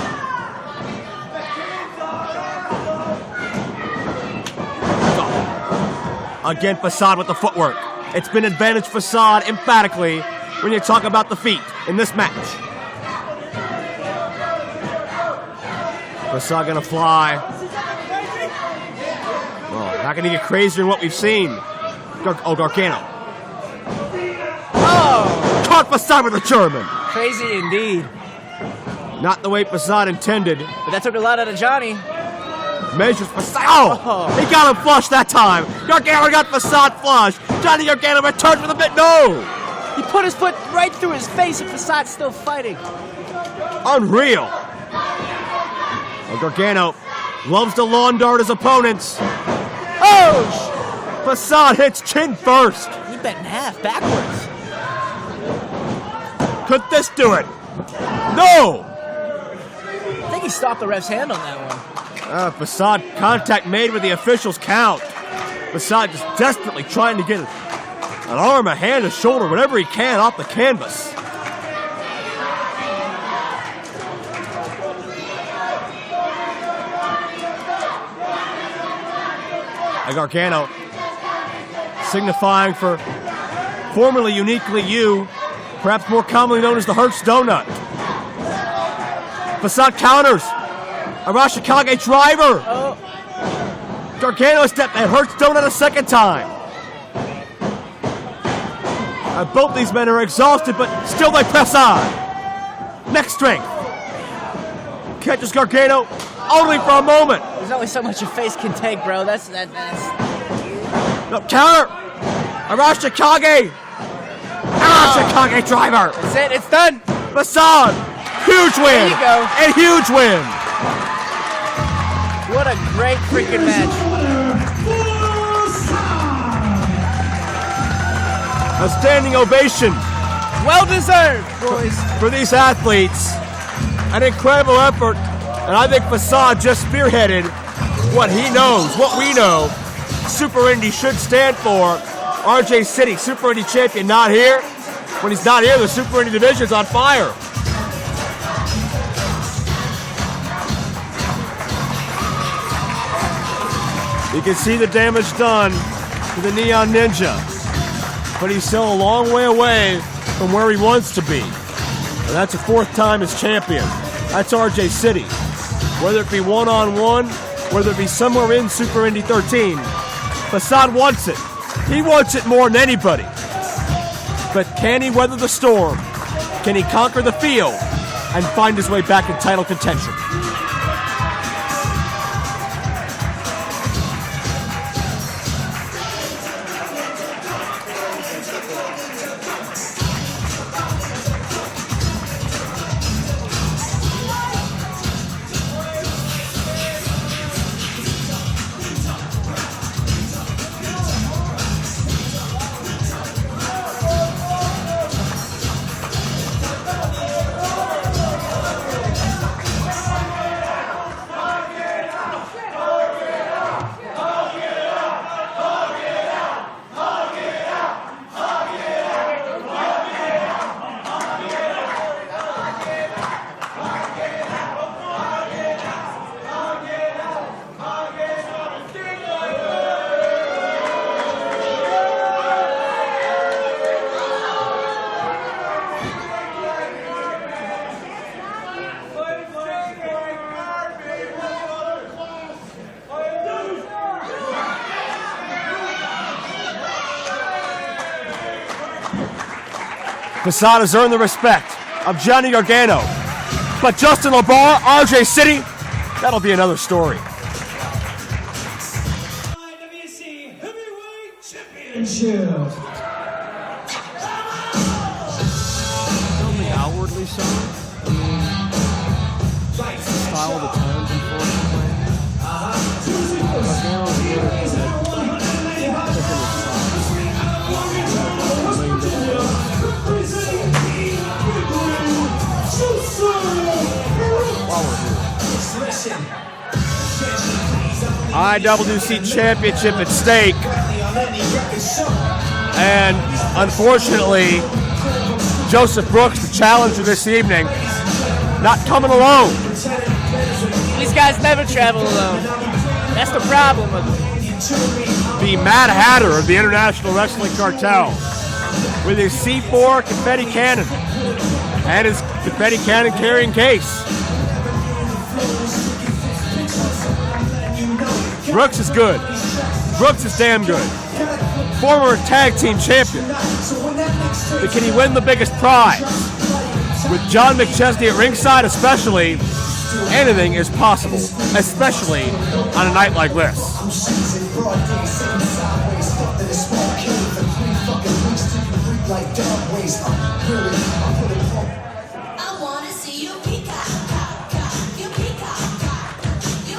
Again, Facade with the footwork. It's been advantage Facade emphatically when you talk about the feet in this match. Facade gonna fly. Oh, not gonna get crazier than what we've seen. Gargano. Oh! Caught Facade with a German. Crazy indeed. Not the way Facade intended. But that took a lot out of Johnny. Measures Facade. Oh! He got him flush that time. Gargano got Facade flush. Johnny Gargano returned with a bit. No! He put his foot right through his face and Facade's still fighting. Unreal. Gargano loves to lawn dart his opponents. Oh! Facade hits chin first. He bent in half backwards. Could this do it? No! I think he stopped the ref's hand on that one. Facade contact made with the official's count. Facade just desperately trying to get an arm, a hand, a shoulder, whatever he can off the canvas. Gargano signifying for formerly uniquely you, perhaps more commonly known as the Hertz Donut. Facade counters. Arashikage driver. Oh. Gargano stepped and Hertz Donut a second time. Both these men are exhausted, but still they press on. Next strength. Catches Gargano only for a moment. There's only so much your face can take, bro. That's. No, counter. Arashikage. Arashikage driver. That's it. It's done. Facade. Huge win. There you go. A huge win. What a great freaking match. A standing ovation. Well deserved, boys. For these athletes. An incredible effort. And I think Facade just spearheaded what he knows, what we know Super Indy should stand for. RJ City, Super Indy champion, not here. When he's not here, the Super Indy division's on fire. You can see the damage done to the Neon Ninja, but he's still a long way away from where he wants to be. And that's the fourth time as champion. That's RJ City. Whether it be one-on-one, whether it be somewhere in Super Indy 13, Facade wants it. He wants it more than anybody. But can he weather the storm? Can he conquer the field and find his way back in title contention? Facade has earned the respect of Johnny Gargano. But Justin LaBar, RJ City, that'll be another story. IWC Heavyweight Championship. Only outwardly so. I mean, style the tones, unfortunately. Gargano's really IWC Championship at stake, and unfortunately Joseph Brooks, the challenger this evening, not coming alone. These guys never travel alone. That's the problem with them. The Mad Hatter of the International Wrestling Cartel, with his C4 confetti cannon and his confetti cannon carrying case. Brooks is good. Brooks is damn good. Former tag team champion. But can he win the biggest prize? With John McChesney at ringside especially, anything is possible, especially on a night like this. I wanna see you peacock, you peacock, you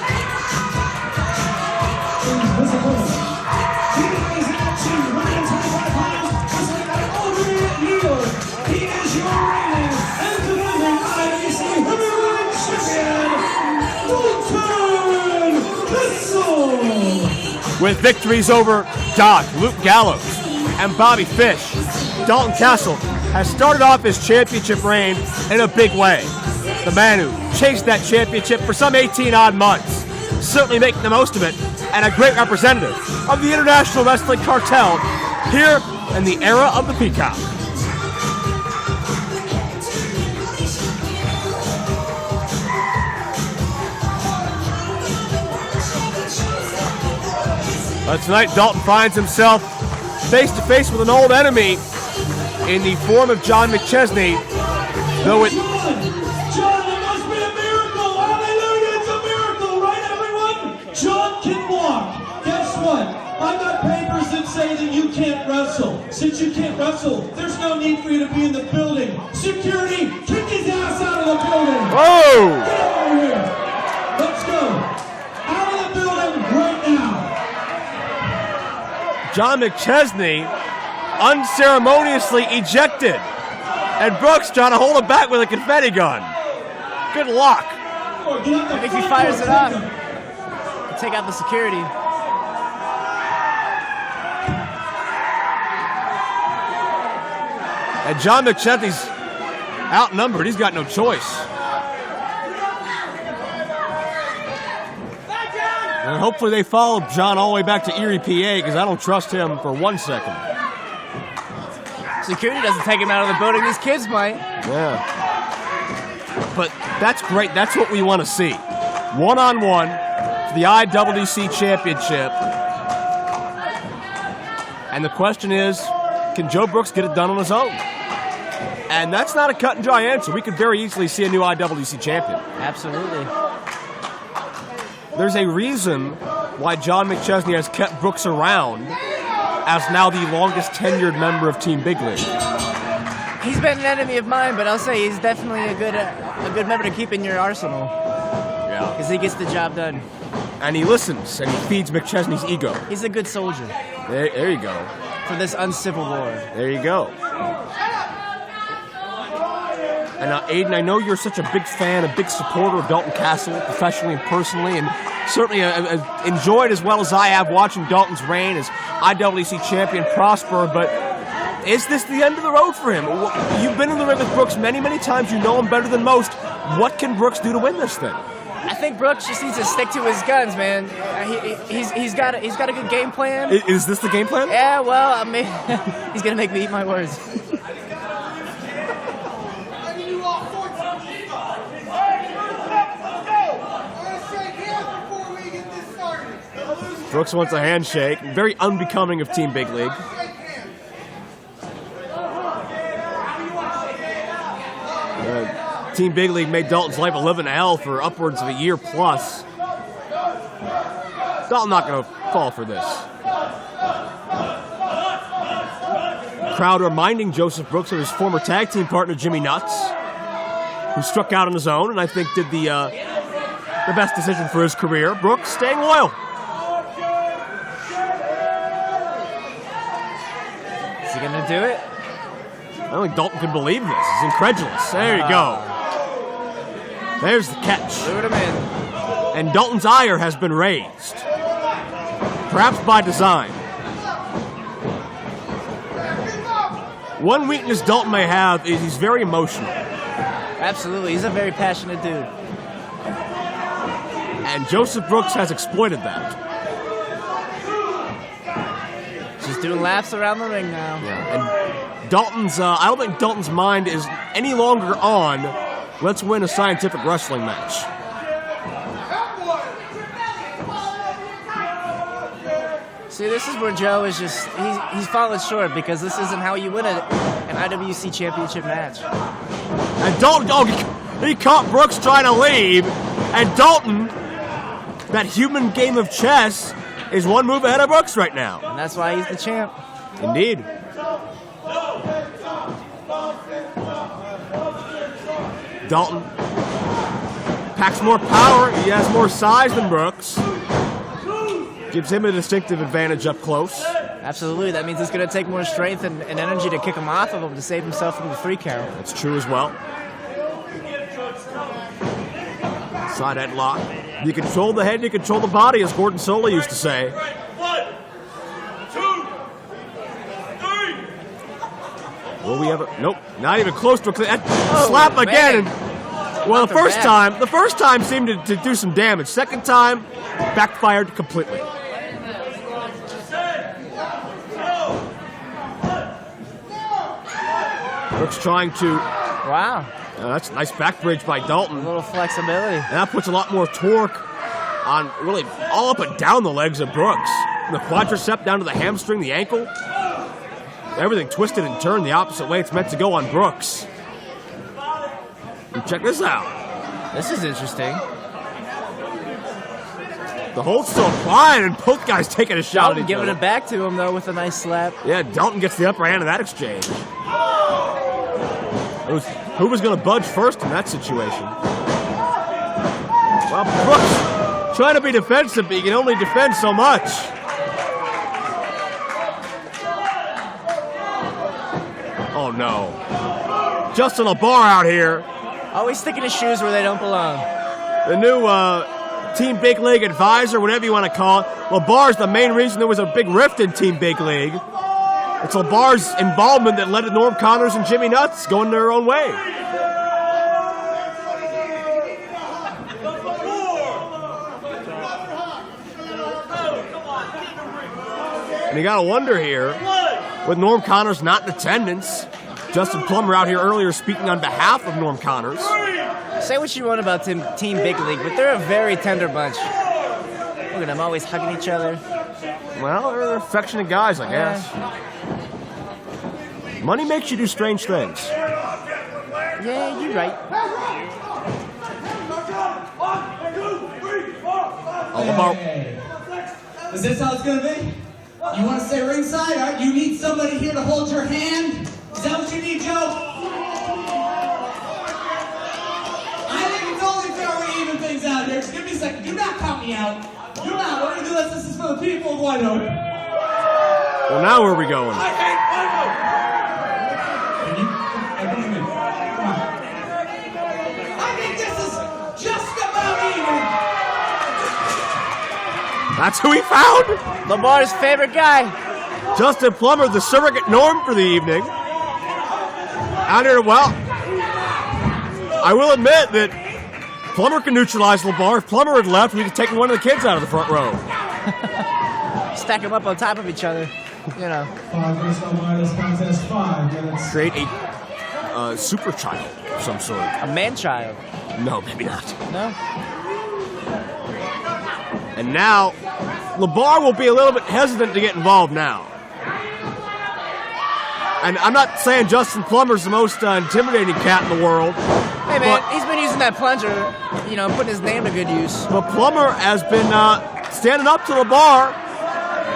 He is at 225 pounds, wrestling out of Albany, New York. He is your reigning and defending IWC Heavyweight Champion, Dalton Castle. With victories over Jock, Luke Gallows, and Bobby Fish, Dalton Castle has started off his championship reign in a big way. The man who chased that championship for some 18-odd months, certainly making the most of it, and a great representative of the International Wrestling Cartel here in the era of the Peacock. But tonight, Dalton finds himself face-to-face with an old enemy in the form of John McChesney, though it... John, it must be a miracle! Hallelujah, it's a miracle, right everyone? John can walk. Guess what? I got papers that say that you can't wrestle. Since you can't wrestle, there's no need for you to be in the building. Security, kick his ass out of the building! Whoa! Get over here! Let's go! Out of the building right now! John McChesney unceremoniously ejected. And Brooks trying to hold him back with a confetti gun. Good luck. And if he fires it off, he'll take out the security. And John McChesney's outnumbered. He's got no choice. And hopefully they follow John all the way back to Erie, PA, because I don't trust him for 1 second. Security doesn't take him out of the building. These kids might. Yeah. But that's great. That's what we want to see. One-on-one for the IWC Championship. And the question is, can Joe Brooks get it done on his own? And that's not a cut and dry answer. We could very easily see a new IWC champion. Absolutely. There's a reason why John McChesney has kept Brooks around as now the longest tenured member of Team Big League. He's been an enemy of mine, but I'll say he's definitely a good member to keep in your arsenal. Yeah. Because he gets the job done. And he listens, and he feeds McChesney's ego. He's a good soldier. There you go. For this uncivil war. There you go. And Aiden, I know you're such a big fan, a big supporter of Dalton Castle, professionally and personally, and certainly enjoyed as well as I have watching Dalton's reign as IWC champion prosper, but is this the end of the road for him? You've been in the ring with Brooks many, many times. You know him better than most. What can Brooks do to win this thing? I think Brooks just needs to stick to his guns, man. He's got a good game plan. Is this the game plan? Yeah, well, I mean, he's gonna make me eat my words. Brooks wants a handshake. Very unbecoming of Team Big League. Team Big League made Dalton's life a living hell for upwards of a year plus. Dalton not going to fall for this. Crowd reminding Joseph Brooks of his former tag team partner Jimmy Nuts, who struck out on his own and I think did the best decision for his career. Brooks staying loyal. Is he gonna do it? I don't think Dalton can believe this. He's incredulous. There you go. There's the catch. Threw him in. And Dalton's ire has been raised. Perhaps by design. One weakness Dalton may have is he's very emotional. Absolutely. He's a very passionate dude. And Joseph Brooks has exploited that. Just doing laps around the ring now. Yeah. And Dalton's, I don't think Dalton's mind is any longer on, let's win a scientific wrestling match. See, this is where Joe is just, he's fallen short because this isn't how you win an IWC Championship match. And Dalton, he caught Brooks trying to leave, and Dalton, that human game of chess, is one move ahead of Brooks right now. And that's why he's the champ. Indeed. Dalton packs more power. He has more size than Brooks. Gives him a distinctive advantage up close. Absolutely. That means it's going to take more strength and energy to kick him off of him to save himself from the 3 count. That's true as well. Side headlock. You control the head, you control the body, as Gordon Solie used to say. 1, 2, 3. Will we ever? Nope. Not even close to a slap again. Man. Well, the first time seemed to do some damage. Second time, backfired completely. Brooks trying to. Wow. That's a nice back bridge by Dalton. A little flexibility. And that puts a lot more torque on really all up and down the legs of Brooks. From the quadricep down to the hamstring, the ankle. Everything twisted and turned the opposite way it's meant to go on Brooks. And check this out. This is interesting. The hold's still applied, and both guys taking a shot Dalton at each other. giving it back to him, though, with a nice slap. Yeah, Dalton gets the upper hand of that exchange. Who was going to budge first in that situation? Well, Brooks trying to be defensive, but you can only defend so much. Oh, no. Justin LaBar out here. Always sticking his shoes where they don't belong. The new Team Big League advisor, whatever you want to call it. LaBar's the main reason there was a big rift in Team Big League. It's LaBar's involvement that led to Norm Connors and Jimmy Nuts going their own way. And you gotta wonder here, with Norm Connors not in attendance, Justin Plummer out here earlier speaking on behalf of Norm Connors. Say what you want about Team Big League, but they're a very tender bunch. Look at them, always hugging each other. Well, they're affectionate guys, I guess. Money makes you do strange things. Yeah, you're right. Hey. Is this how it's gonna be? You want to stay ringside? All right, you need somebody here to hold your hand? Is that what you need, Joe? I think it's only fair we even things out here. Just give me a second. Do not count me out. Do not. We're gonna do this. This is for the people of White Oak. Well, now where are we going? I think this is just about even. That's who he found? LaBar's favorite guy. Justin Plummer, the surrogate Norm for the evening. Out here, well, I will admit that Plummer can neutralize LaBar. If Plummer had left, we could take one of the kids out of the front row. Stack them up on top of each other, you know. 5 minutes on wireless contest, 5 minutes. Create a super child of some sort. A man-child. No, maybe not. No? And now, LaBar will be a little bit hesitant to get involved now. And I'm not saying Justin Plummer's the most intimidating cat in the world. Hey, man, he's been using that plunger, you know, putting his name to good use. But Plummer has been standing up to LaBar.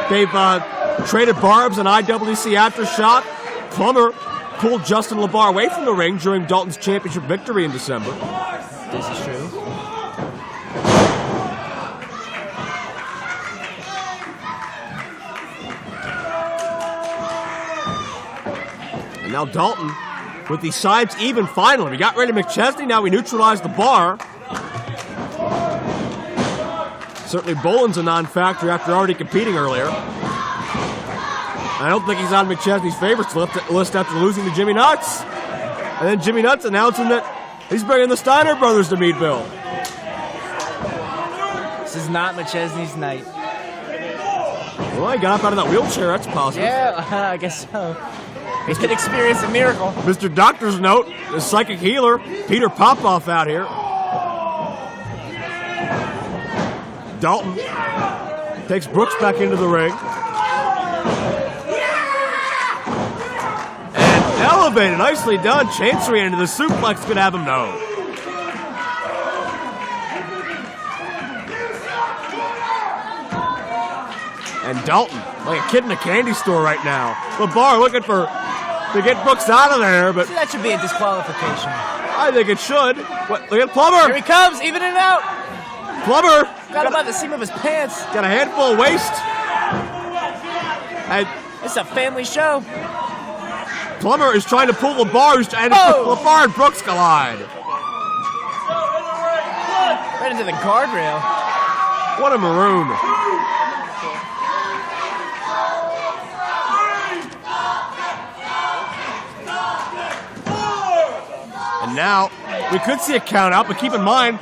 They've traded barbs and IWC Aftershock. Plummer pulled Justin LaBar away from the ring during Dalton's championship victory in December. This is true. Now Dalton with the sides even finally. We got rid of McChesney, now we neutralized the bar. Certainly Bolen's a non-factor after already competing earlier. I don't think he's on McChesney's favorites list after losing to Jimmy Nuts. And then Jimmy Nuts announcing that he's bringing the Steiner brothers to Meadville. This is not McChesney's night. Well, he got up out of that wheelchair, that's positive. Yeah, I guess so. He could experience a miracle. Mr. Doctor's note, the psychic healer, Peter Popoff out here. Dalton takes Brooks back into the ring. elevated. Nicely done. Chancery into the suplex. Could have him no. And Dalton, like a kid in a candy store right now. LeBar looking to get Brooks out of there, but See, that should be a disqualification. I think it should. What? Look at Plummer. Here he comes, even it out. Plummer. Got him by the seam of his pants. Got a handful of waist. And It's a family show. Plummer is trying to pull LeBar, and Oh. LeBar and Brooks collide. Right into the guardrail. What a maroon. And now, we could see a count out, but keep in mind,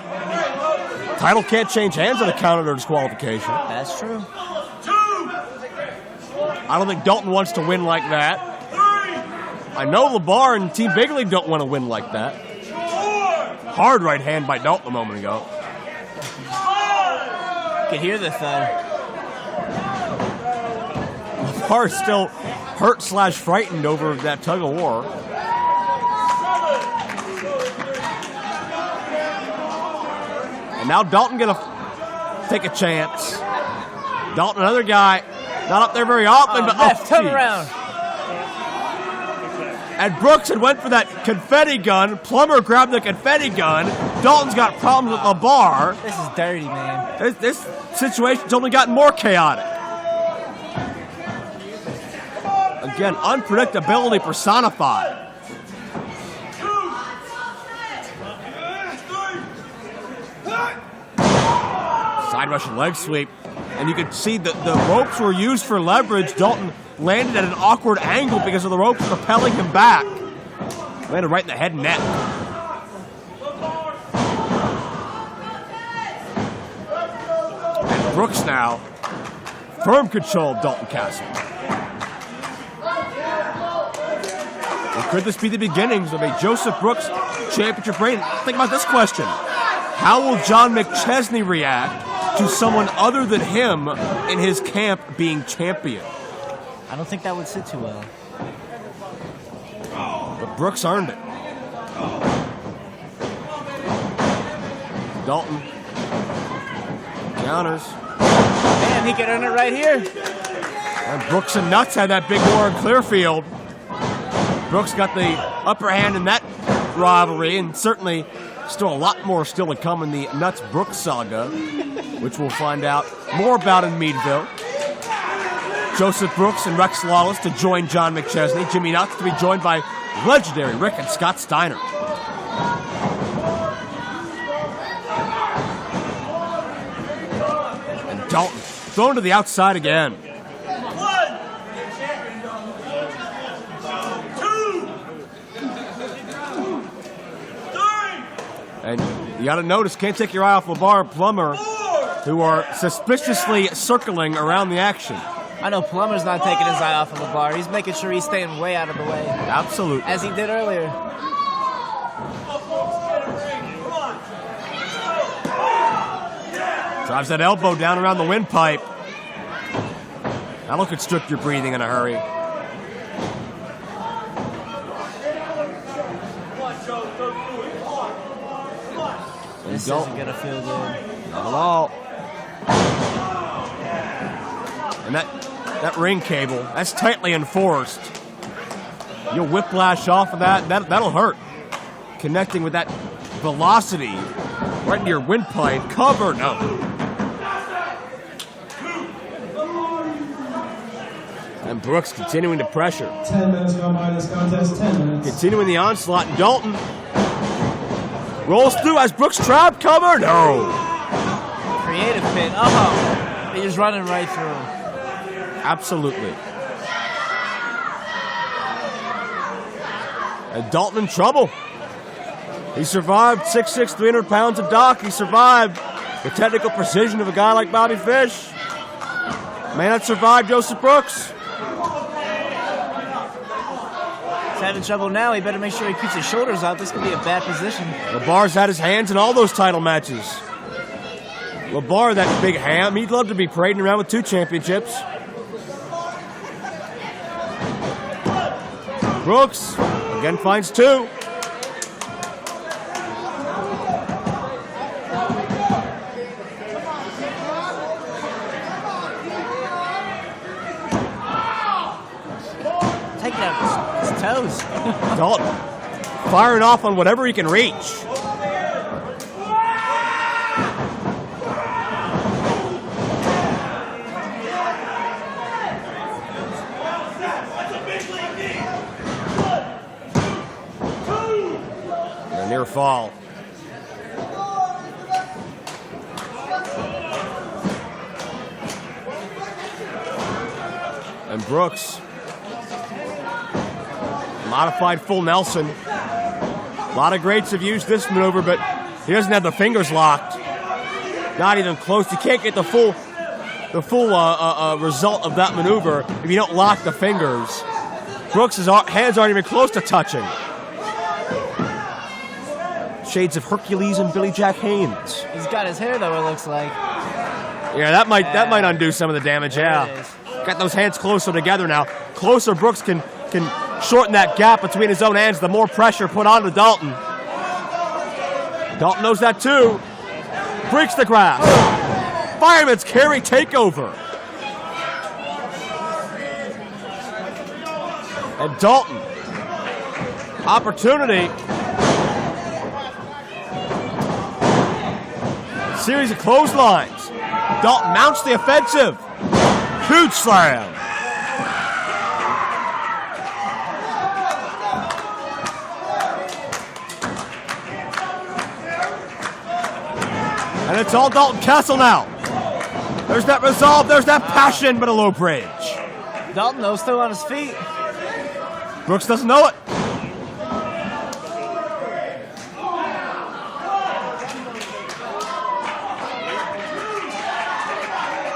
title can't change hands on a count or disqualification. That's true. I don't think Dalton wants to win like that. I know LeBar and Team Bigley don't want to win like that. Hard right hand by Dalton a moment ago. You could hear the thud. LeBar is still hurt/frightened over that tug of war. And now Dalton gonna take a chance. Dalton, another guy, not up there very often, but left, turn geez. around. And Brooks had went for that confetti gun. Plummer grabbed the confetti gun. Dalton's got problems with LeBar. This is dirty, man. This situation's only gotten more chaotic. Again, unpredictability personified. Side Russian leg sweep. And you can see that the ropes were used for leverage. Dalton landed at an awkward angle because of the ropes propelling him back. Landed right in the head and neck. And Brooks now, firm control of Dalton Castle. And could this be the beginnings of a Joseph Brooks championship reign? Think about this question. How will John McChesney react to someone other than him in his camp being champion? I don't think that would sit too well. But Brooks earned it. Dalton counters. Man, he could earn it right here. And Brooks and Nuts had that big war in Clearfield. Brooks got the upper hand in that rivalry, and certainly still a lot more still to come in the Nuts-Brooks saga, which we'll find out more about in Meadville. Joseph Brooks and Rex Lawless to join John McChesney. Jimmy Nuts to be joined by legendary Rick and Scott Steiner. And Dalton thrown to the outside again. And you got to notice, can't take your eye off LeBar and Plummer, who are suspiciously circling around the action. I know Plummer's not taking his eye off of LeBar. He's making sure he's staying way out of the way. Absolutely. As he did earlier. Drives that elbow down around the windpipe. That'll constrict your breathing in a hurry. This isn't going to feel good. Not at all. And that ring cable, that's tightly enforced. You'll whiplash off of that. That'll hurt. Connecting with that velocity right into your windpipe. Cover, no. And Brooks continuing to pressure. 10 minutes gone by this contest, 10 minutes. Continuing the onslaught. And Dalton rolls through as Brooks trap cover. No. Creative pin. Oh, he's running right through him. Absolutely. And Dalton in trouble. He survived 6'6", 300 pounds of Doc. He survived the technical precision of a guy like Bobby Fish. May not survive Joseph Brooks. He's having trouble now. He better make sure he keeps his shoulders out. This could be a bad position. LeBar's had his hands in all those title matches. LeBar, that big ham, he'd love to be parading around with 2 championships. Brooks, Again finds 2. Taking out his toes. Dalton firing off on whatever he can reach. A near fall. And Brooks. Modified full Nelson. A lot of greats have used this maneuver, but he doesn't have the fingers locked. Not even close. You can't get the full result of that maneuver if you don't lock the fingers. Brooks' hands aren't even close to touching. Shades of Hercules and Billy Jack Haynes. He's got his hair though, it looks like. Yeah, that might undo some of the damage. Yeah, got those hands closer together now. Closer, Brooks can shorten that gap between his own hands. The more pressure put onto Dalton. Dalton knows that too. Breaks the grass. Fireman's carry takeover. And Dalton, opportunity. Series of clotheslines. Dalton mounts the offensive. Huge slam. And it's all Dalton Castle now. There's that resolve, there's that passion, but a low bridge. Dalton, though, still on his feet. Brooks doesn't know it.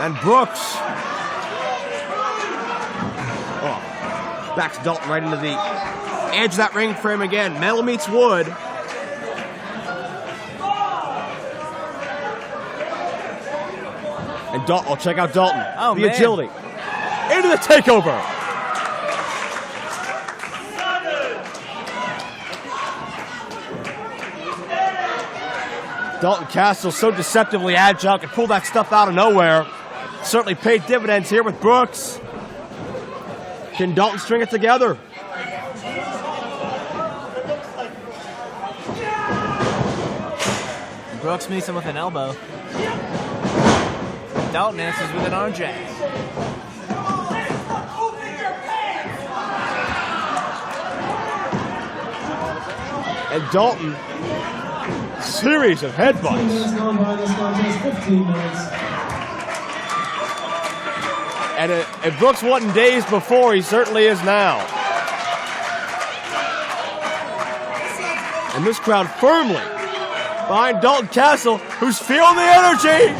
And Brooks backs Dalton right into the edge of that ring frame again. Metal meets wood. And Dalton, oh, check out Dalton. Oh, the man. Agility. Into the takeover. Dalton Castle so deceptively agile, can pull that stuff out of nowhere. Certainly paid dividends here with Brooks. Can Dalton string it together? Brooks meets him with an elbow. Dalton answers with an arm jack. And Dalton, series of headbutts. 15 minutes gone by this contest, 15 minutes. And if Brooks wasn't dazed before, he certainly is now. And this crowd firmly behind Dalton Castle, who's feeling the energy.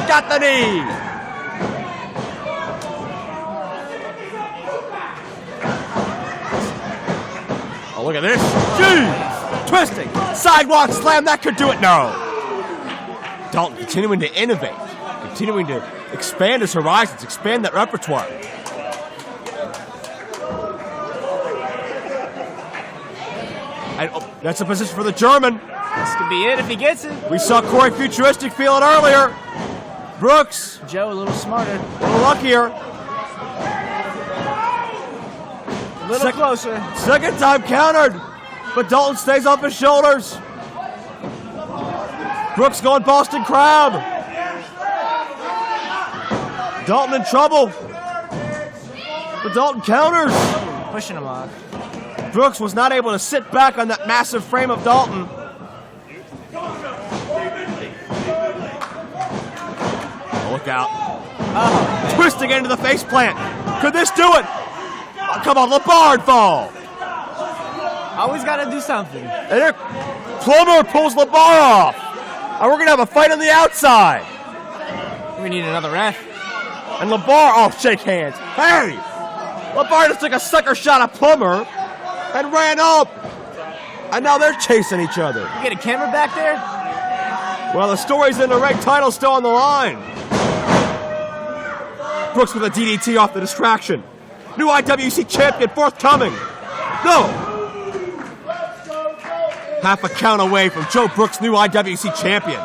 Got the knee. Oh, look at this. Jeez. Twisting. Sidewalk slam. That could do it. No. Dalton continuing to innovate. Continuing to expand his horizons. Expand that repertoire. And, oh, that's a position for the German. This could be it if he gets it. We saw Corey Futuristic feel it earlier. Brooks. Joe a little smarter. A little luckier. A little closer. Second time countered. But Dalton stays off his shoulders. Brooks going Boston Crab. Dalton in trouble. But Dalton counters. Pushing him off. Brooks was not able to sit back on that massive frame of Dalton. Oh, look out. Oh, twisting into the face plant. Could this do it? Oh, come on, LeBard fall. Always got to do something. And there, Plummer pulls LeBar off. And we're going to have a fight on the outside. We need another ref. And LeBar, oh, shake hands. Hey! LeBar just took a sucker shot at Plummer and ran up. And now they're chasing each other. You get a camera back there? Well, the story's in the ring, title still on the line. Brooks with a DDT off the distraction. New IWC champion forthcoming. Go! Half a count away from Joe Brooks' new IWC champion.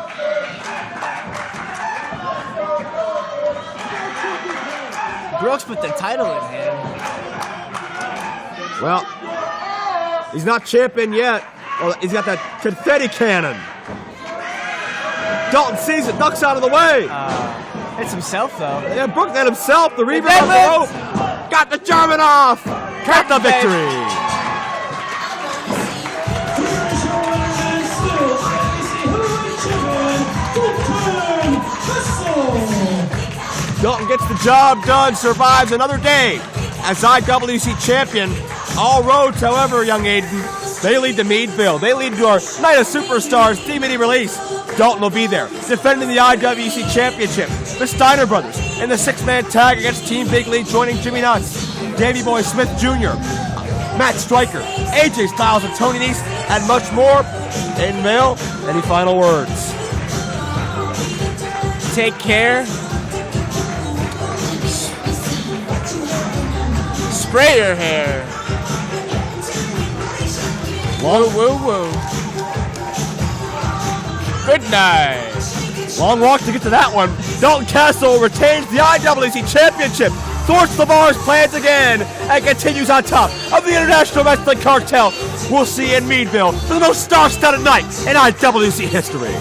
Brooks put the title in hand. Well, he's not champion yet. Well, he's got that confetti cannon. Dalton sees it, ducks out of the way. Hits himself, though. Yeah, Brooks got himself. The reverse on the rope. Got the German off. Got the victory. Dalton gets the job done, survives another day as IWC champion. All roads, however, young Aiden, they lead to Meadville. They lead to our Night of Superstars DVD release. Dalton will be there, defending the IWC championship. The Steiner brothers in the six-man tag against Team Big League, joining Jimmy Nuts, Davey Boy Smith Jr., Matt Stryker, AJ Styles, and Tony Nese, and much more. Aiden Vale, any final words? Take care. Spray your hair. Woo, woo, woo. Good night. Long walk to get to that one. Dalton Castle retains the IWC championship, thwarts LeVar's plans again, and continues on top of the International Wrestling Cartel. We'll see you in Meadville for the most star-studded night in IWC history.